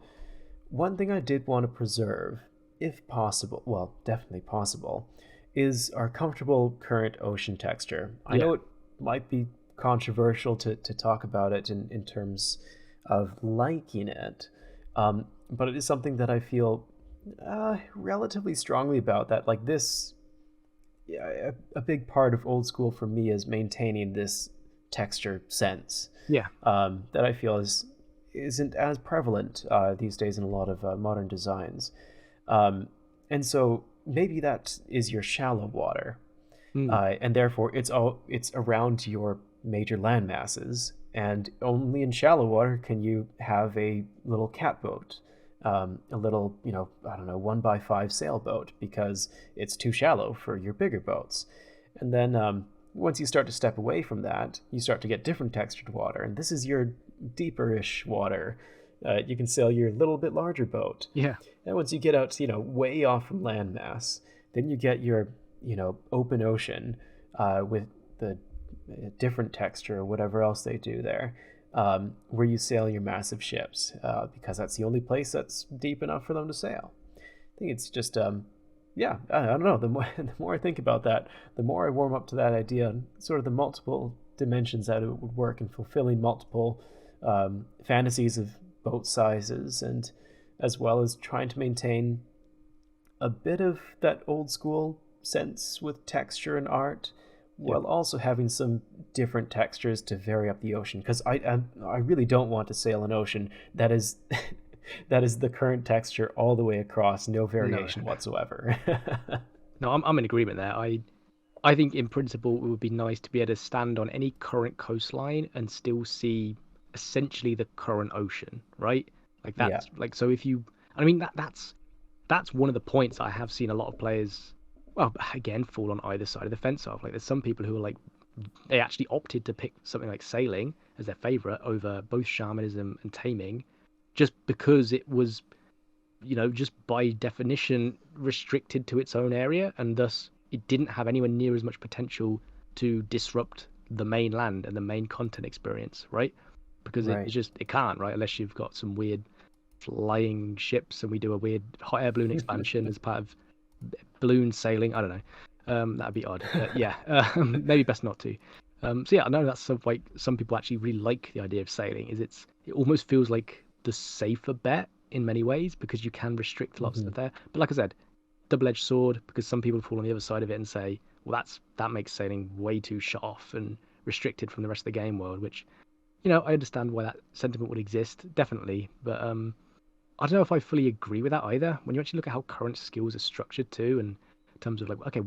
one thing I did want to preserve, if possible, well, definitely possible, is our comfortable current ocean texture. I know it might be controversial to talk about it in terms of liking it, but it is something that I feel relatively strongly about, that like this, a big part of old school for me is maintaining this texture sense that I feel isn't as prevalent these days in a lot of modern designs. And so maybe that is your shallow water, Mm. and therefore it's around your major land masses, and only in shallow water can you have a little catboat, a little, I don't know, 1x5 sailboat, because it's too shallow for your bigger boats. And then once you start to step away from that, you start to get different textured water, and this is your deeper-ish water. You can sail your little bit larger boat. Yeah. And once you get out, way off from landmass, then you get your, open ocean with the different texture or whatever else they do there, where you sail your massive ships, because that's the only place that's deep enough for them to sail. I think it's just, yeah, I don't know. The more I think about that, the more I warm up to that idea, sort of the multiple dimensions that it would work in fulfilling multiple fantasies of boat sizes, and as well as trying to maintain a bit of that old school sense with texture and art, while also having some different textures to vary up the ocean. Because I really don't want to sail an ocean that is that is the current texture all the way across, no variation whatsoever. No, I'm in agreement there. I think in principle it would be nice to be able to stand on any current coastline and still see essentially the current ocean, right? Like that's like, so if you, I mean, that's one of the points I have seen a lot of players, well, again, fall on either side of the fence of. Like, there's some people who are like, they actually opted to pick something like sailing as their favorite over both shamanism and taming, just because it was, just by definition restricted to its own area, and thus it didn't have anywhere near as much potential to disrupt the mainland and the main content experience, right? Because it can't, right? Unless you've got some weird flying ships and we do a weird hot air balloon expansion as part of balloon sailing. I don't know. That'd be odd. Maybe best not to. So yeah, I know that's sort of like some people actually really like the idea of sailing. It almost feels like the safer bet in many ways, because you can restrict lots of there. But like I said, double-edged sword, because some people fall on the other side of it and say, well, that makes sailing way too shut off and restricted from the rest of the game world, which, I understand why that sentiment would exist, definitely. But I don't know if I fully agree with that either. When you actually look at how current skills are structured too, and in terms of like, okay,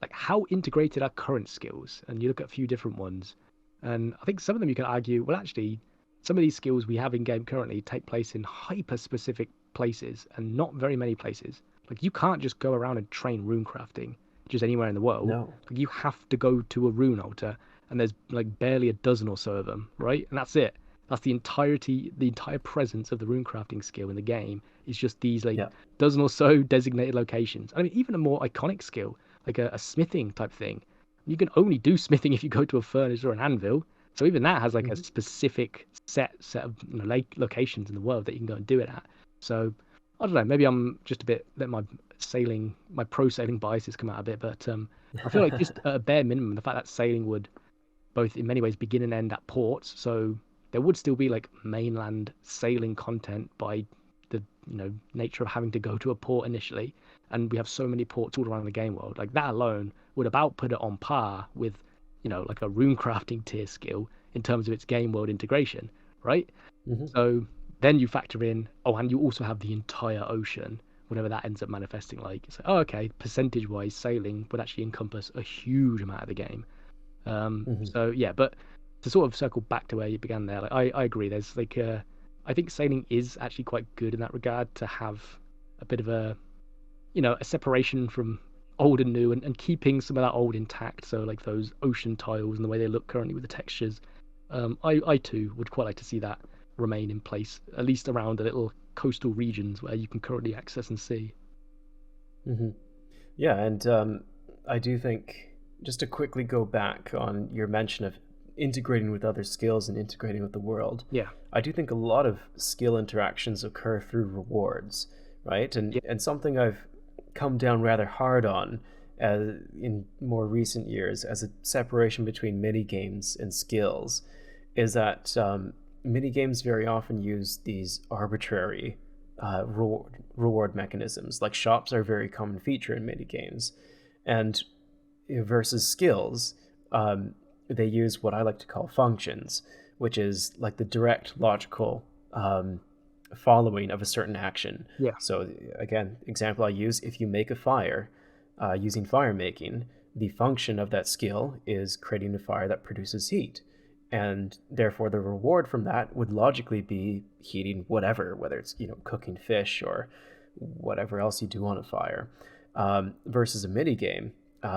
how integrated are current skills? And you look at a few different ones, and I think some of them you can argue, well, actually, some of these skills we have in game currently take place in hyper-specific places and not very many places. Like, you can't just go around and train rune crafting just anywhere in the world. No. Like, you have to go to a rune altar, and there's like barely a dozen or so of them, right? And that's it. That's the entire presence of the rune crafting skill in the game is just these dozen or so designated locations. I mean, even a more iconic skill, like a smithing type thing, you can only do smithing if you go to a furnace or an anvil. So even that has like a specific set of locations in the world that you can go and do it at. So I don't know, maybe I'm just a bit, let my pro sailing biases come out a bit, but I feel like just at a bare minimum, the fact that sailing would both in many ways begin and end at ports, so there would still be like mainland sailing content by the nature of having to go to a port initially, and we have so many ports all around the game world. Like, that alone would about put it on par with like a rune crafting tier skill in terms of its game world integration, right? So then you factor in, and you also have the entire ocean, whenever that ends up manifesting. Like, it's like, okay, percentage wise sailing would actually encompass a huge amount of the game. So yeah, but to sort of circle back to where you began there, like I agree. There's like I think sailing is actually quite good in that regard, to have a bit of a a separation from old and new, and keeping some of that old intact. So like those ocean tiles and the way they look currently with the textures, I too would quite like to see that remain in place, at least around the little coastal regions where you can currently access and see. Yeah, and I do think, just to quickly go back on your mention of integrating with other skills and integrating with the world, I do think a lot of skill interactions occur through rewards, right? And something I've come down rather hard on in more recent years as a separation between mini games and skills is that mini games very often use these arbitrary reward mechanisms. Like, shops are a very common feature in mini games, and versus skills, they use what I like to call functions, which is like the direct logical following of a certain action. Yeah. So again, example I use, if you make a fire using fire making, the function of that skill is creating a fire that produces heat. And therefore the reward from that would logically be heating whatever, whether it's, cooking fish or whatever else you do on a fire. Versus a mini game,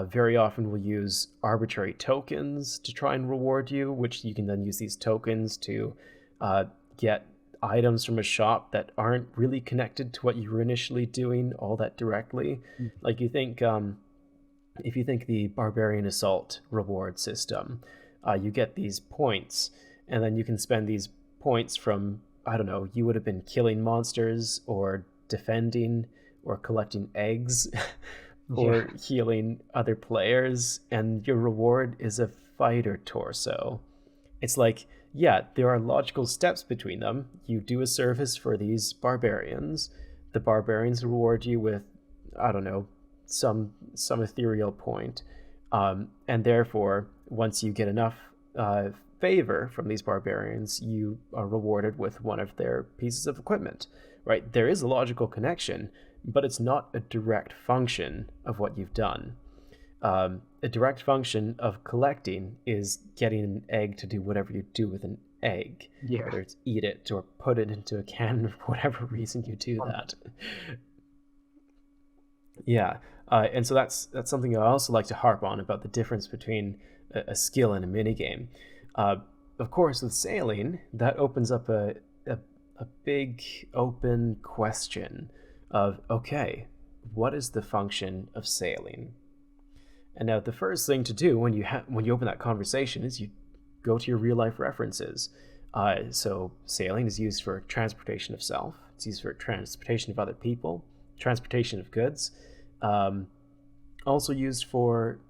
very often we'll use arbitrary tokens to try and reward you, which you can then use these tokens to get items from a shop that aren't really connected to what you were initially doing all that directly. Like if you think the Barbarian Assault reward system, you get these points, and then you can spend these points from, I don't know, you would have been killing monsters or defending or collecting eggs or healing other players, and your reward is a fighter torso. It's like, yeah, there are logical steps between them. You do a service for these barbarians. The barbarians reward you with, I don't know, some ethereal point. And therefore, once you get enough favor from these barbarians, you are rewarded with one of their pieces of equipment, right? There is a logical connection, but it's not a direct function of what you've done. A direct function of collecting is getting an egg to do whatever you do with an egg, whether it's eat it or put it into a can for whatever reason you do that. And so that's something I also like to harp on about the difference between a skill and a minigame. Of course, with sailing, that opens up a big open question of, okay, what is the function of sailing? And now the first thing to do when you open that conversation is you go to your real life references. So sailing is used for transportation of self. It's used for transportation of other people, transportation of goods. Also used for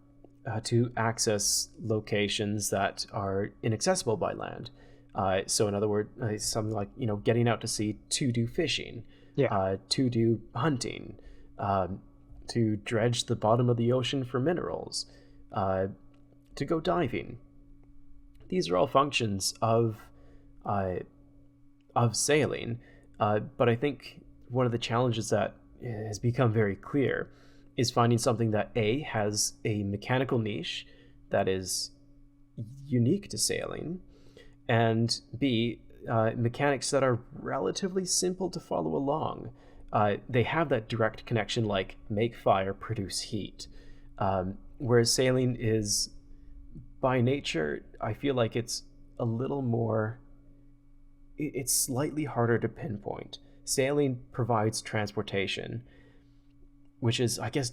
to access locations that are inaccessible by land. So in other words, something like getting out to sea to do fishing, to do hunting, to dredge the bottom of the ocean for minerals, to go diving. These are all functions of sailing, but I think one of the challenges that has become very clear is finding something that A, has a mechanical niche that is unique to sailing, and B, mechanics that are relatively simple to follow along. They have that direct connection, like make fire, produce heat. Whereas sailing is, by nature, I feel like it's a little more, it's slightly harder to pinpoint. Sailing provides transportation, which is, I guess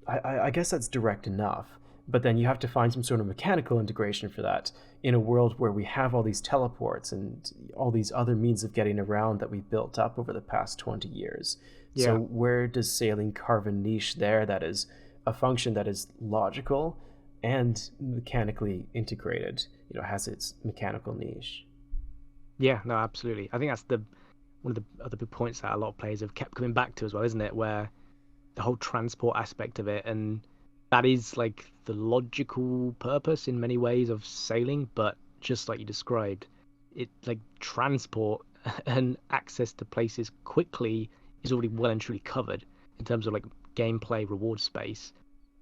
that's direct enough. But then you have to find some sort of mechanical integration for that in a world where we have all these teleports and all these other means of getting around that we've built up over the past 20 years. Yeah. So where does sailing carve a niche there that is a function that is logical and mechanically integrated, has its mechanical niche? Yeah, no, absolutely. I think that's one of the other big points that a lot of players have kept coming back to as well, isn't it? Where the whole transport aspect of it, and that is like the logical purpose in many ways of sailing, but just like you described, it like transport and access to places quickly is already well and truly covered in terms of like gameplay reward space.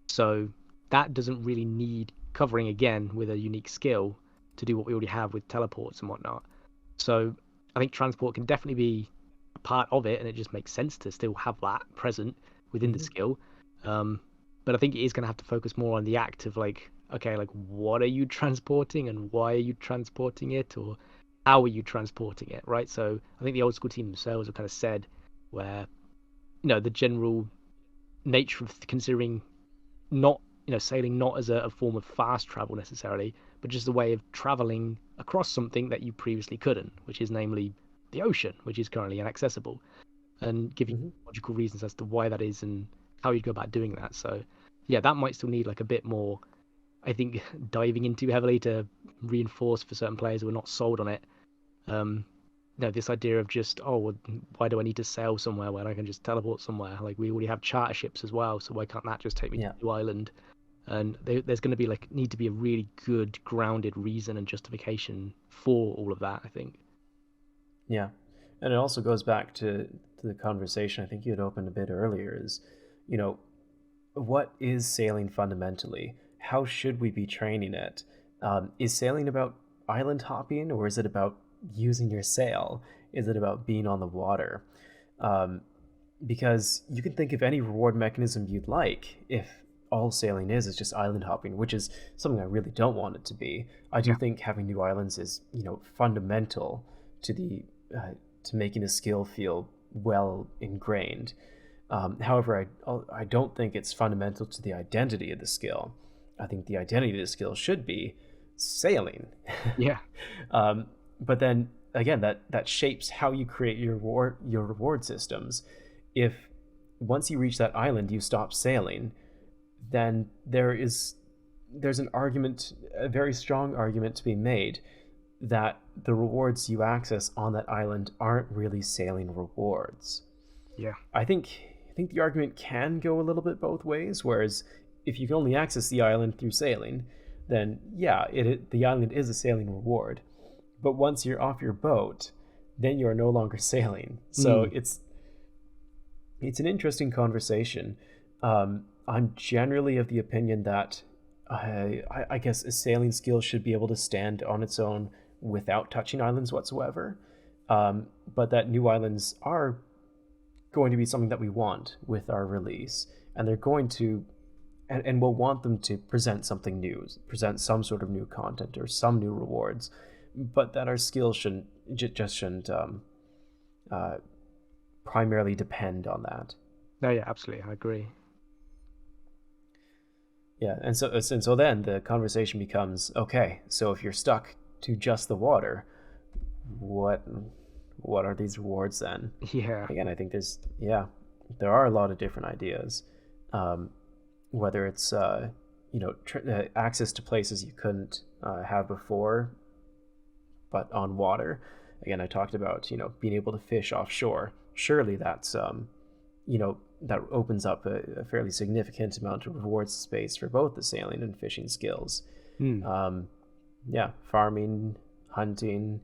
So that doesn't really need covering again with a unique skill to do what we already have with teleports and whatnot. So I think transport can definitely be a part of it, and it just makes sense to still have that present within the skill. But I think it is going to have to focus more on the act of like, okay, like what are you transporting and why are you transporting it, or how are you transporting it, right? So I think the old school team themselves have kind of said where, the general nature of considering not, sailing not as a form of fast travel necessarily, but just a way of traveling across something that you previously couldn't, which is namely the ocean, which is currently inaccessible, and giving logical reasons as to why that is and how you'd go about doing that. So yeah, that might still need like a bit more, I think, diving into heavily to reinforce for certain players who are not sold on it. This idea of just, why do I need to sail somewhere when I can just teleport somewhere? Like we already have charter ships as well, so why can't that just take me to the island? And there's going to be need to be a really good grounded reason and justification for all of that, I think. Yeah. And it also goes back to the conversation I think you had opened a bit earlier is, you know, what is sailing fundamentally? How should we be training it? Is sailing about island hopping, or is it about using your sail? Is it about being on the water? Because you can think of any reward mechanism you'd like if all sailing is just island hopping, which is something I really don't want it to be. I do think having new islands is, fundamental to the to making a skill feel well ingrained. However, I don't think it's fundamental to the identity of the skill. I think the identity of the skill should be sailing. Yeah. But then again, that shapes how you create your reward systems. If once you reach that island you stop sailing, then there's an argument, a very strong argument to be made, that the rewards you access on that island aren't really sailing rewards. Yeah. I think the argument can go a little bit both ways, whereas if you can only access the island through sailing, then yeah, the island is a sailing reward. But once you're off your boat, then you're no longer sailing. So it's an interesting conversation. I'm generally of the opinion that I guess a sailing skill should be able to stand on its own without touching islands whatsoever. But that new islands are going to be something that we want with our release, and they're going to, and we'll want them to present something new, present some sort of new content or some new rewards, but that our skills shouldn't primarily depend on that. No, yeah, absolutely, I agree. Yeah, and so then the conversation becomes, okay, so if you're stuck to just the water, what are these rewards then? Yeah. Again, I think there are a lot of different ideas, whether it's access to places you couldn't have before, but on water. Again, I talked about being able to fish offshore. Surely that's that opens up a fairly significant amount of reward space for both the sailing and fishing skills. Farming, hunting.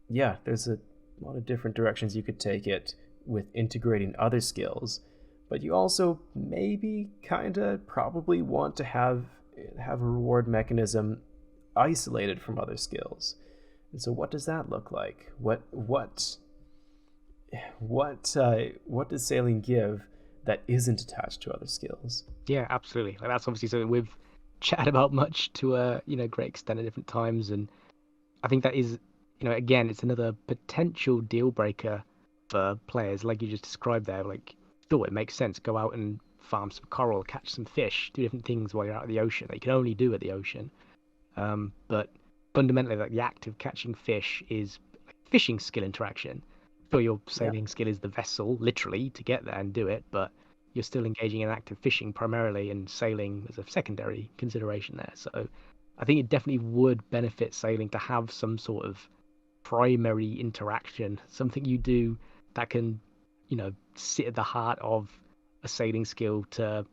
There's a lot of different directions you could take it with integrating other skills, but you also maybe probably want to have a reward mechanism isolated from other skills. And so what does that look like? What does sailing give that isn't attached to other skills? Yeah, absolutely. Like, that's obviously something we've chatted about much to a great extent at different times, and I think that is, again, it's another potential deal breaker for players, like you just described there. Like, sure, it makes sense, go out and farm some coral, catch some fish, do different things while you're out of the ocean that you can only do at the ocean. But fundamentally, like, the act of catching fish is like fishing skill interaction. Sure, your sailing skill is the vessel, literally, to get there and do it, but you're still engaging in active fishing primarily, and sailing as a secondary consideration there. So I think it definitely would benefit sailing to have some sort of primary interaction, something you do that can, sit at the heart of a sailing skill to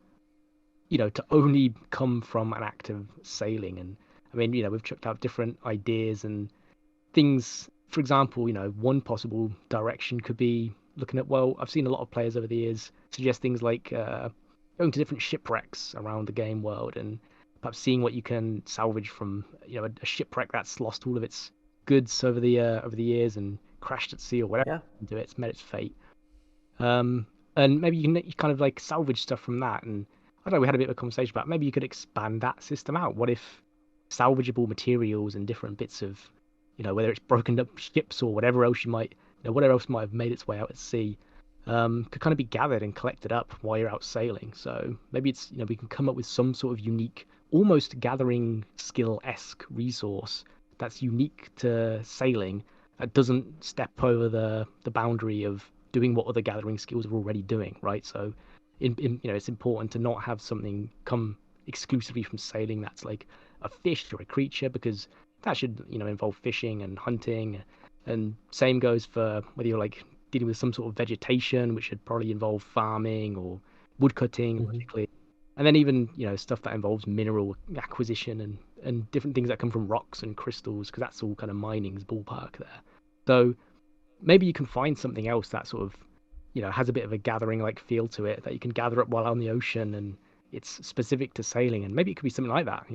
only come from an act of sailing. And I mean, we've checked out different ideas and things. For example, one possible direction could be looking at, well, I've seen a lot of players over the years suggest things like going to different shipwrecks around the game world and perhaps seeing what you can salvage from, a shipwreck that's lost all of its goods over the years and crashed at sea or whatever. Do it, it's met its fate. And maybe you can kind of like salvage stuff from that. And I don't know, we had a bit of a conversation about maybe you could expand that system out. What if salvageable materials and different bits of, whether it's broken up ships or whatever else whatever else might have made its way out at sea, could kind of be gathered and collected up while you're out sailing. So maybe it's, we can come up with some sort of unique, almost gathering skill-esque resource that's unique to sailing, that doesn't step over the boundary of doing what other gathering skills are already doing, right? So it's important to not have something come exclusively from sailing that's like a fish or a creature, because that should involve fishing and hunting. And same goes for whether you're like dealing with some sort of vegetation, which should probably involve farming or woodcutting, particularly. And then even stuff that involves mineral acquisition and different things that come from rocks and crystals, because that's all kind of mining's ballpark there. So maybe you can find something else that sort of, has a bit of a gathering like feel to it that you can gather up while on the ocean, and it's specific to sailing. And maybe it could be something like that,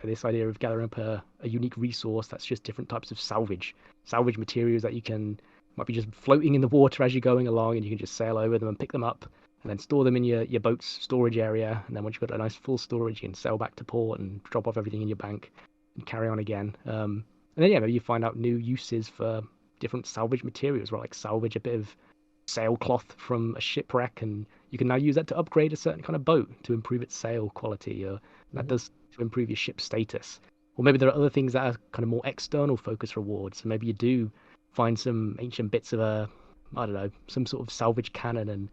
this idea of gathering up a unique resource that's just different types of salvage materials that you can, might be just floating in the water as you're going along, and you can just sail over them and pick them up and then store them in your boat's storage area. And then once you've got a nice full storage, you can sail back to port and drop off everything in your bank and carry on again. And then, maybe you find out new uses for different salvage materials, right? Like salvage a bit of sailcloth from a shipwreck, and you can now use that to upgrade a certain kind of boat to improve its sail quality, or that does to improve your ship status. Or maybe there are other things that are kind of more external focus rewards. So maybe you do find some ancient bits of I don't know, some sort of salvage cannon, and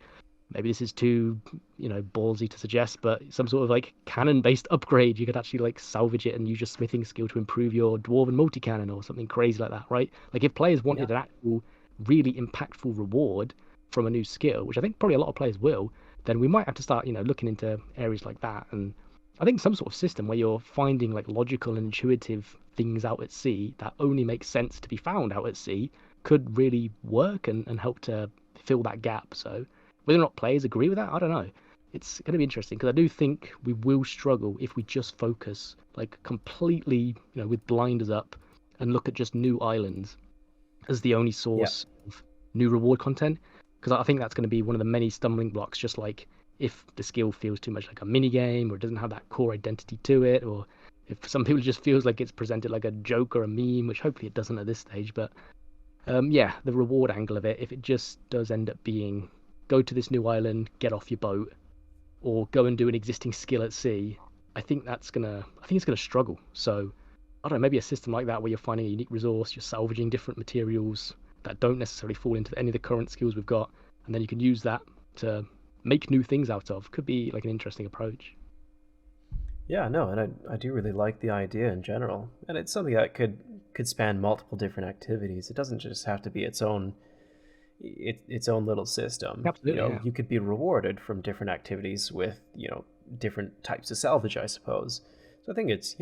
maybe this is too, ballsy to suggest, but some sort of like cannon-based upgrade. You could actually like salvage it and use your smithing skill to improve your dwarven multi-cannon or something crazy like that, right? Like if players wanted an actual really impactful reward from a new skill, which I think probably a lot of players will, then we might have to start, looking into areas like that. And I think some sort of system where you're finding like logical and intuitive things out at sea that only make sense to be found out at sea could really work and help to fill that gap. So whether or not players agree with that, I don't know. It's going to be interesting, because I do think we will struggle if we just focus like completely, with blinders up, and look at just new islands as the only source of new reward content. Because I think that's going to be one of the many stumbling blocks, just like if the skill feels too much like a mini game, or it doesn't have that core identity to it, or if some people just feels like it's presented like a joke or a meme, which hopefully it doesn't at this stage. But the reward angle of it, if it just does end up being go to this new island, get off your boat, or go and do an existing skill at sea, I think it's gonna struggle. So I don't know, maybe a system like that where you're finding a unique resource, you're salvaging different materials that don't necessarily fall into any of the current skills we've got, and then you can use that to make new things out of, could be like an interesting approach. Yeah, no, and I do really like the idea in general, and it's something that could span multiple different activities. It doesn't just have to be its own little system. Absolutely, You could be rewarded from different activities with different types of salvage, I suppose. So I think it's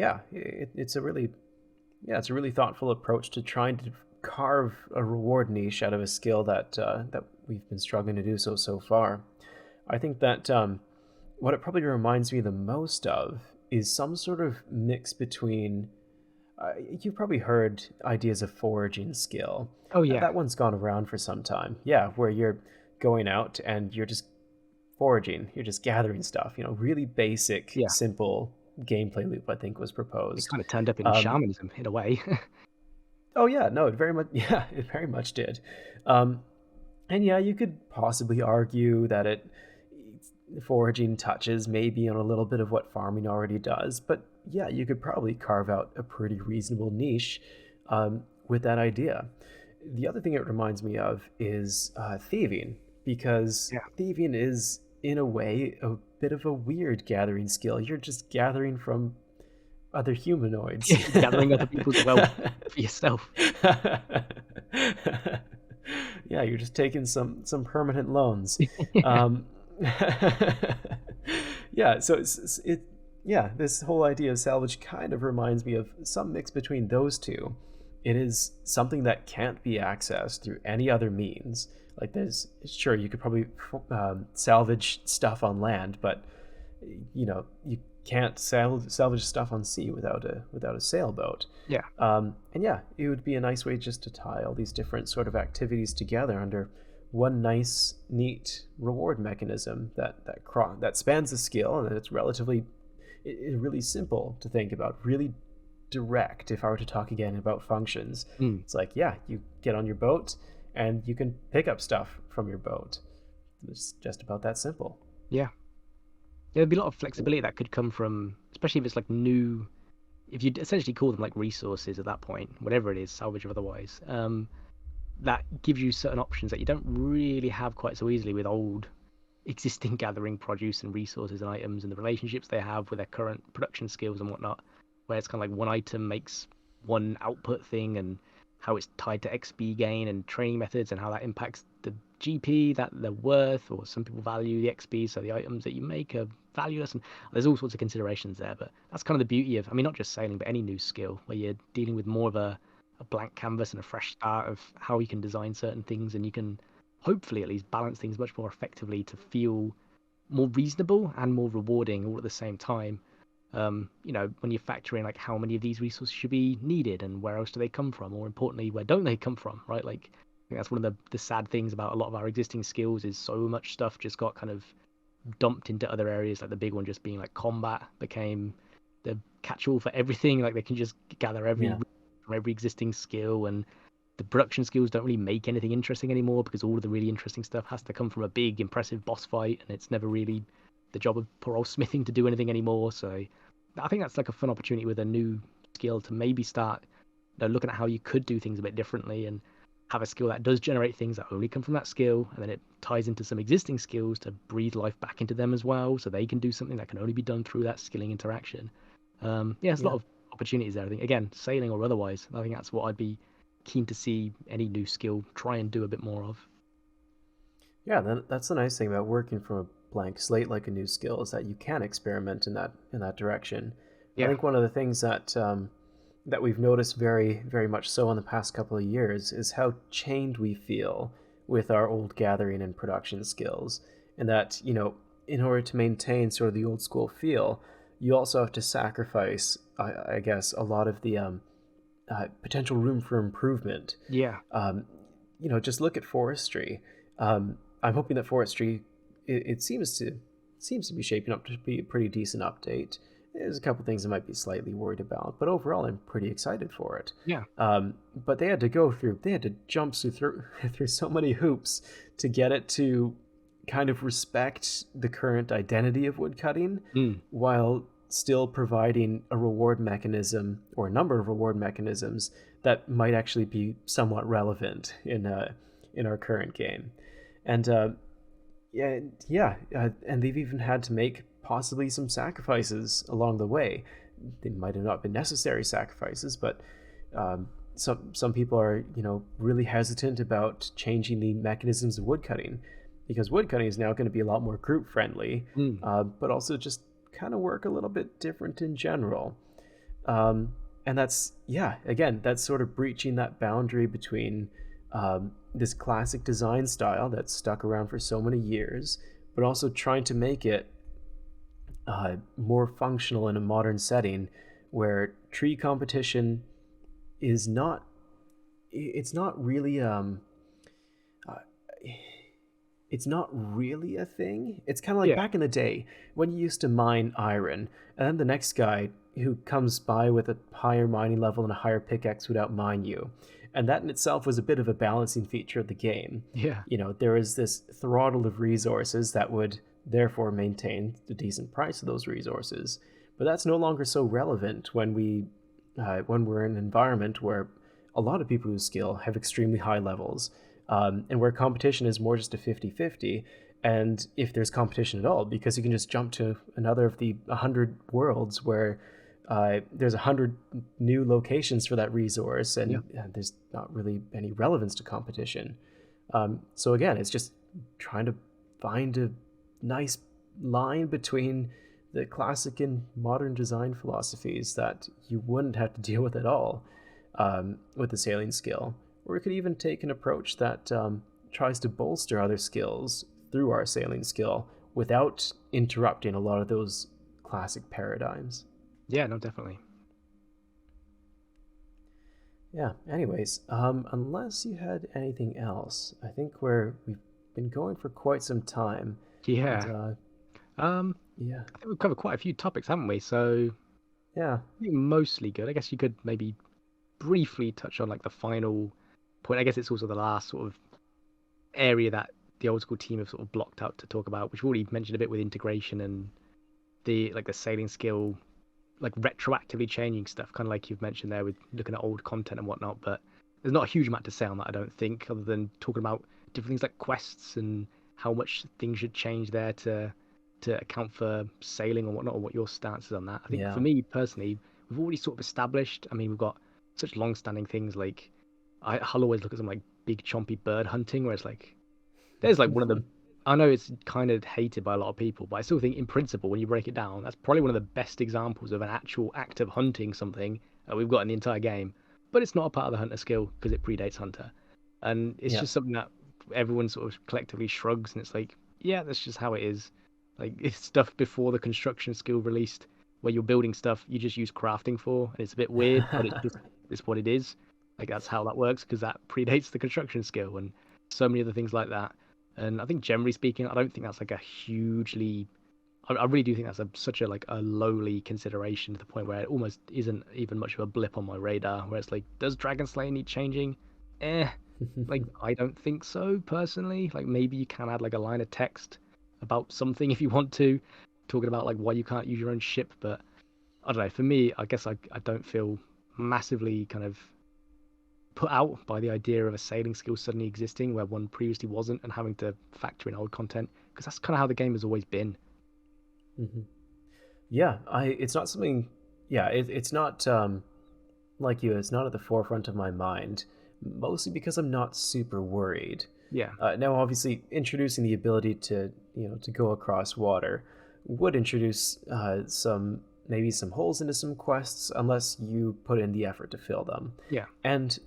a really thoughtful approach to trying to carve a reward niche out of a skill that we've been struggling to do so far. I think that what it probably reminds me the most of is some sort of mix between. You've probably heard ideas of foraging skill. Oh yeah, that one's gone around for some time. Yeah, where you're going out and you're just foraging, you're just gathering stuff. Really basic, simple gameplay loop. I think was proposed. It kind of turned up in Shamanism in a way. Oh yeah, no, it very much did. And you could possibly argue that foraging touches maybe on a little bit of what farming already does, but yeah, you could probably carve out a pretty reasonable niche with that idea. The other thing it reminds me of is thieving, because thieving is, in a way, a bit of a weird gathering skill. You're just gathering from other humanoids. Gathering other people's wealth for yourself. Yeah, you're just taking some permanent loans. So this whole idea of salvage kind of reminds me of some mix between those two. It is something that can't be accessed through any other means. Like sure, you could probably salvage stuff on land, but you can't salvage stuff on sea without a sailboat. Yeah. It would be a nice way just to tie all these different sort of activities together under one nice, neat reward mechanism that spans the skill, and it's really simple to think about, really direct. If I were to talk again about functions, it's like, you get on your boat and you can pick up stuff from your boat. It's just about that simple. Yeah, there'd be a lot of flexibility that could come from, especially if it's like new, if you essentially call them like resources at that point, whatever it is, salvage or otherwise, that gives you certain options that you don't really have quite so easily with old existing gathering produce and resources and items, and the relationships they have with their current production skills and whatnot, where it's kind of like one item makes one output thing, and how it's tied to XP gain and training methods, and how that impacts the GP that they're worth, or some people value the XP, so the items that you make are valueless, and there's all sorts of considerations there. But that's kind of the beauty of, not just sailing, but any new skill where you're dealing with more of a a blank canvas and a fresh start of how you can design certain things, and you can hopefully at least balance things much more effectively to feel more reasonable and more rewarding all at the same time. When you factor in like how many of these resources should be needed and where else do they come from, or importantly, where don't they come from, right? Like, I think that's one of the sad things about a lot of our existing skills is so much stuff just got kind of dumped into other areas. Like the big one just being like combat became the catch-all for everything. Like they can just gather from every existing skill, and the production skills don't really make anything interesting anymore because all of the really interesting stuff has to come from a big, impressive boss fight, and it's never really the job of poor old smithing to do anything anymore. So I think that's like a fun opportunity with a new skill to maybe start looking at how you could do things a bit differently and have a skill that does generate things that only come from that skill, and then it ties into some existing skills to breathe life back into them as well, so they can do something that can only be done through that skilling interaction. There's a lot of opportunities there. I think, again, sailing or otherwise, I think that's what I'd be keen to see any new skill try and do a bit more of. Yeah, that's the nice thing about working from a blank slate like a new skill, is that you can experiment in that direction. I think one of the things that that we've noticed very, very much so in the past couple of years is how chained we feel with our old gathering and production skills, and that, in order to maintain sort of the old school feel, you also have to sacrifice, I guess, a lot of the potential room for improvement. Just look at forestry. I'm hoping that forestry, it seems to be shaping up to be a pretty decent update. There's a couple things I might be slightly worried about, but overall I'm pretty excited for it. But they had to jump through so many hoops to get it to kind of respect the current identity of woodcutting, while still providing a reward mechanism, or a number of reward mechanisms, that might actually be somewhat relevant in our current game. And and they've even had to make possibly some sacrifices along the way. They might have not been necessary sacrifices, but some people are, really hesitant about changing the mechanisms of woodcutting, because woodcutting is now going to be a lot more group friendly, but also just kind of work a little bit different in general. And that's sort of breaching that boundary between this classic design style that's stuck around for so many years, but also trying to make it more functional in a modern setting, where tree competition is not really it's not really a thing. It's kind of like back in the day when you used to mine iron, and then the next guy who comes by with a higher mining level and a higher pickaxe would outmine you. And that in itself was a bit of a balancing feature of the game. There was this throttle of resources that would therefore maintain the decent price of those resources. But that's no longer so relevant when we're in an environment where a lot of people who skill have extremely high levels, and where competition is more just a 50-50. And if there's competition at all, because you can just jump to another of the 100 worlds where there's 100 new locations for that resource, and there's not really any relevance to competition. So again, it's just trying to find a nice line between the classic and modern design philosophies that you wouldn't have to deal with at all with the sailing skill. Or we could even take an approach that tries to bolster other skills through our sailing skill without interrupting a lot of those classic paradigms. Yeah, no, definitely. Yeah, anyways, unless you had anything else, I think we've been going for quite some time. I think we've covered quite a few topics, haven't we? So I think mostly good. I guess you could maybe briefly touch on like the final point. I guess it's also the last sort of area that the old school team have sort of blocked out to talk about, which we've already mentioned a bit with integration and the sailing skill, like retroactively changing stuff, kind of like you've mentioned there with looking at old content and whatnot. But there's not a huge amount to say on that, I don't think, other than talking about different things like quests and how much things should change there to account for sailing or whatnot, or what your stance is on that. I think for me personally, we've already sort of established, I mean, we've got such long-standing things like, I'll always look at some like big chompy bird hunting, where it's like, there's like one of the, I know it's kind of hated by a lot of people, but I still think in principle, when you break it down, that's probably one of the best examples of an actual act of hunting something that we've got in the entire game. but it's not a part of the hunter skill because it predates hunter, and it's Yeah. just something that everyone sort of collectively shrugs, and it's like, yeah, that's just how it is. Like, it's stuff before the construction skill released, where you're building stuff you just use crafting for, and it's a bit weird, but it's what it is. Like, that's how that works because that predates the construction skill and so many other things like that. And I think generally speaking, I don't think that's like a hugely. I really do think that's such a like a lowly consideration to the point where it almost isn't even much of a blip on my radar. Where it's like, does Dragon Slayer need changing? Eh, like I don't think so personally. Like maybe you can add like a line of text about something if you want to, talking about like why you can't use your own ship. But I don't know. For me, I guess I don't feel massively kind of put out by the idea of a sailing skill suddenly existing where one previously wasn't and having to factor in old content because that's kind of how the game has always been. Yeah, it's not something. Yeah, it's not like you. It's not at the forefront of my mind, mostly because I'm not super worried. Yeah. Now, obviously, introducing the ability to to go across water would introduce maybe some holes into some quests unless you put in the effort to fill them. Yeah. And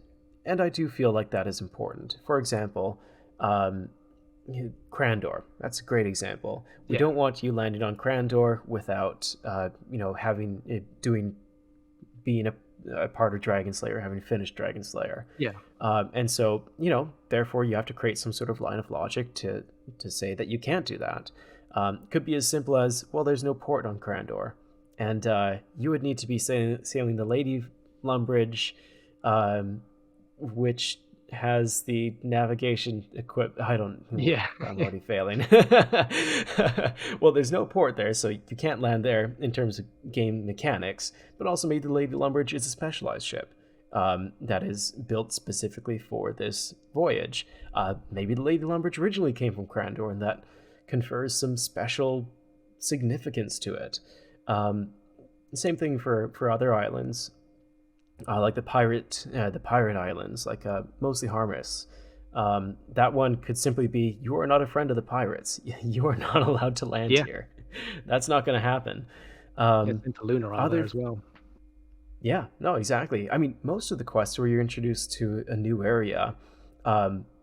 I do feel like that is important. For example, Crandor. That's a great example. We Yeah. don't want you landing on Crandor without having being a part of Dragon Slayer, having finished Dragon Slayer. Yeah. And so, therefore you have to create some sort of line of logic to say that you can't do that. Could be as simple as, well, there's no port on Crandor, and you would need to be sailing the Lady Lumbridge, which has the navigation equip. I don't. Yeah. I'm already failing. Well, there's no port there, so you can't land there in terms of game mechanics. But also, maybe the Lady Lumbridge is a specialized ship that is built specifically for this voyage. Maybe the Lady Lumbridge originally came from Crandor, and that confers some special significance to it. Same thing for other islands. Like the pirate islands, like mostly Harmless. That one could simply be, you are not a friend of the pirates. You are not allowed to land here. That's not going to happen. Into Lunar Isle there as well. Yeah, no, exactly. I mean, most of the quests where you're introduced to a new area,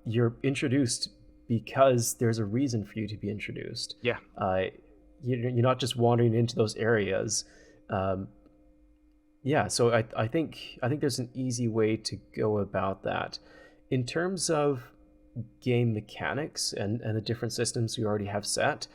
you're introduced because there's a reason for you to be introduced. Yeah. You're not just wandering into those areas. Yeah, so I think there's an easy way to go about that. In terms of game mechanics and the different systems you already have set,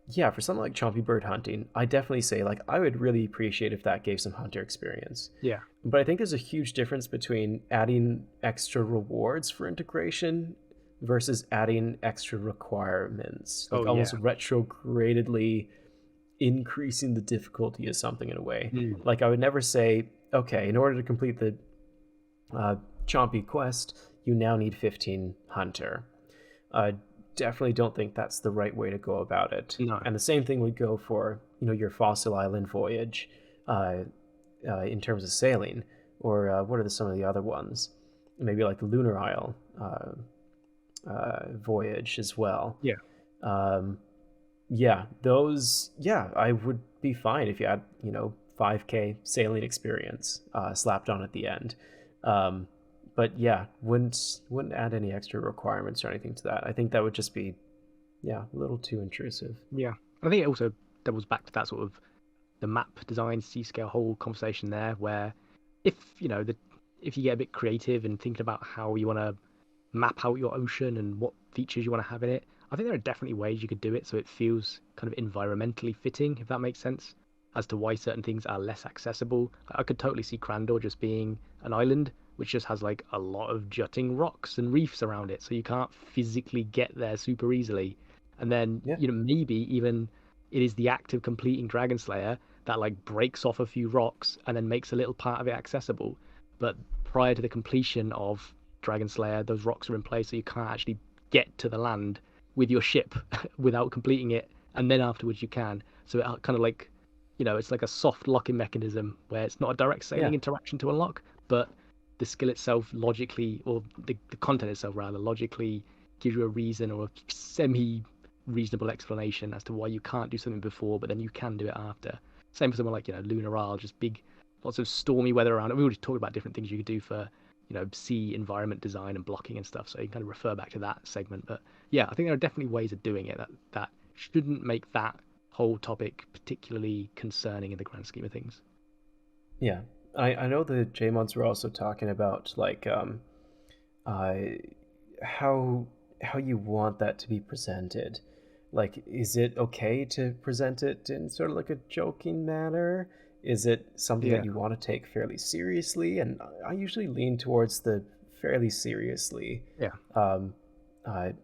yeah, for something like chompy bird hunting, I definitely say, like, I would really appreciate if that gave some hunter experience. Yeah. But I think there's a huge difference between adding extra rewards for integration versus adding extra requirements. Like almost retrogradedly increasing the difficulty of something in a way. Like, I would never say, okay, in order to complete the chompy quest, you now need 15 hunter. Definitely don't think that's the right way to go about it. No. And the same thing would go for your Fossil Island voyage in terms of sailing, or what are some of the other ones? Maybe like the Lunar Isle voyage as well. Yeah. Yeah, those. Yeah, I would be fine if you had 5K sailing experience slapped on at the end. But yeah, wouldn't add any extra requirements or anything to that. I think that would just be, a little too intrusive. Yeah, I think it also doubles back to that sort of the map design, C-scale whole conversation there, where if if you get a bit creative and thinking about how you want to map out your ocean and what features you want to have in it, I think there are definitely ways you could do it so it feels kind of environmentally fitting, if that makes sense, as to why certain things are less accessible. I could totally see Crandor just being an island which just has like a lot of jutting rocks and reefs around it, so you can't physically get there super easily. And then maybe even it is the act of completing Dragon Slayer that like breaks off a few rocks and then makes a little part of it accessible. But prior to the completion of Dragon Slayer, those rocks are in place, so you can't actually get to the land with your ship without completing it, and then afterwards you can. So it kind of like, it's like a soft locking mechanism where it's not a direct sailing interaction to unlock, but the skill itself logically, or the content itself rather, logically gives you a reason or a semi-reasonable explanation as to why you can't do something before, but then you can do it after. Same for someone like, Lunar Isle, just big, lots of stormy weather around it. We already talked about different things you could do for, sea environment design and blocking and stuff. So you can kind of refer back to that segment. But yeah, I think there are definitely ways of doing it that shouldn't make that whole topic particularly concerning in the grand scheme of things. Yeah, I know the JMods were also talking about like uh, how you want that to be presented. Like, is it okay to present it in sort of like a joking manner? Is it something Yeah. that you want to take fairly seriously? And I usually lean towards the fairly seriously Yeah.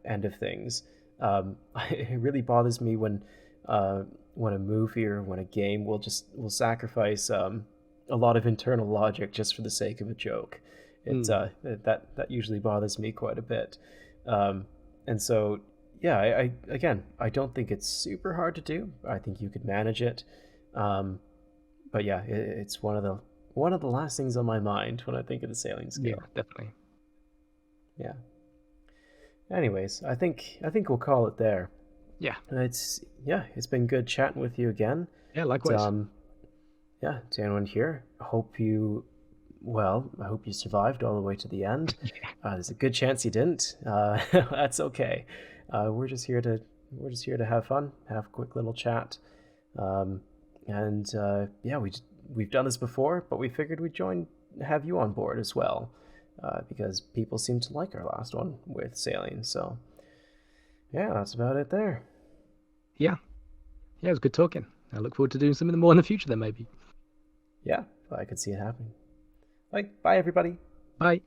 end of things. It really bothers me when a movie or when a game will sacrifice a lot of internal logic just for the sake of a joke. It's that usually bothers me quite a bit. And so yeah, I again, I don't think it's super hard to do. I think you could manage it. But yeah, it's one of the last things on my mind when I think of the sailing scale. Yeah, definitely. Yeah. Anyways, I think we'll call it there. Yeah. It's been good chatting with you again. Yeah, likewise. Yeah, to anyone here, I hope you survived all the way to the end. There's a good chance you didn't. That's okay. We're just here to have fun, have a quick little chat. We've done this before, but we figured we'd have you on board as well, because people seem to like our last one with sailing. So yeah, that's about it there. Yeah, it was good talking. I look forward to doing something more in the future then, maybe. Yeah, I could see it happening. Bye everybody. Bye.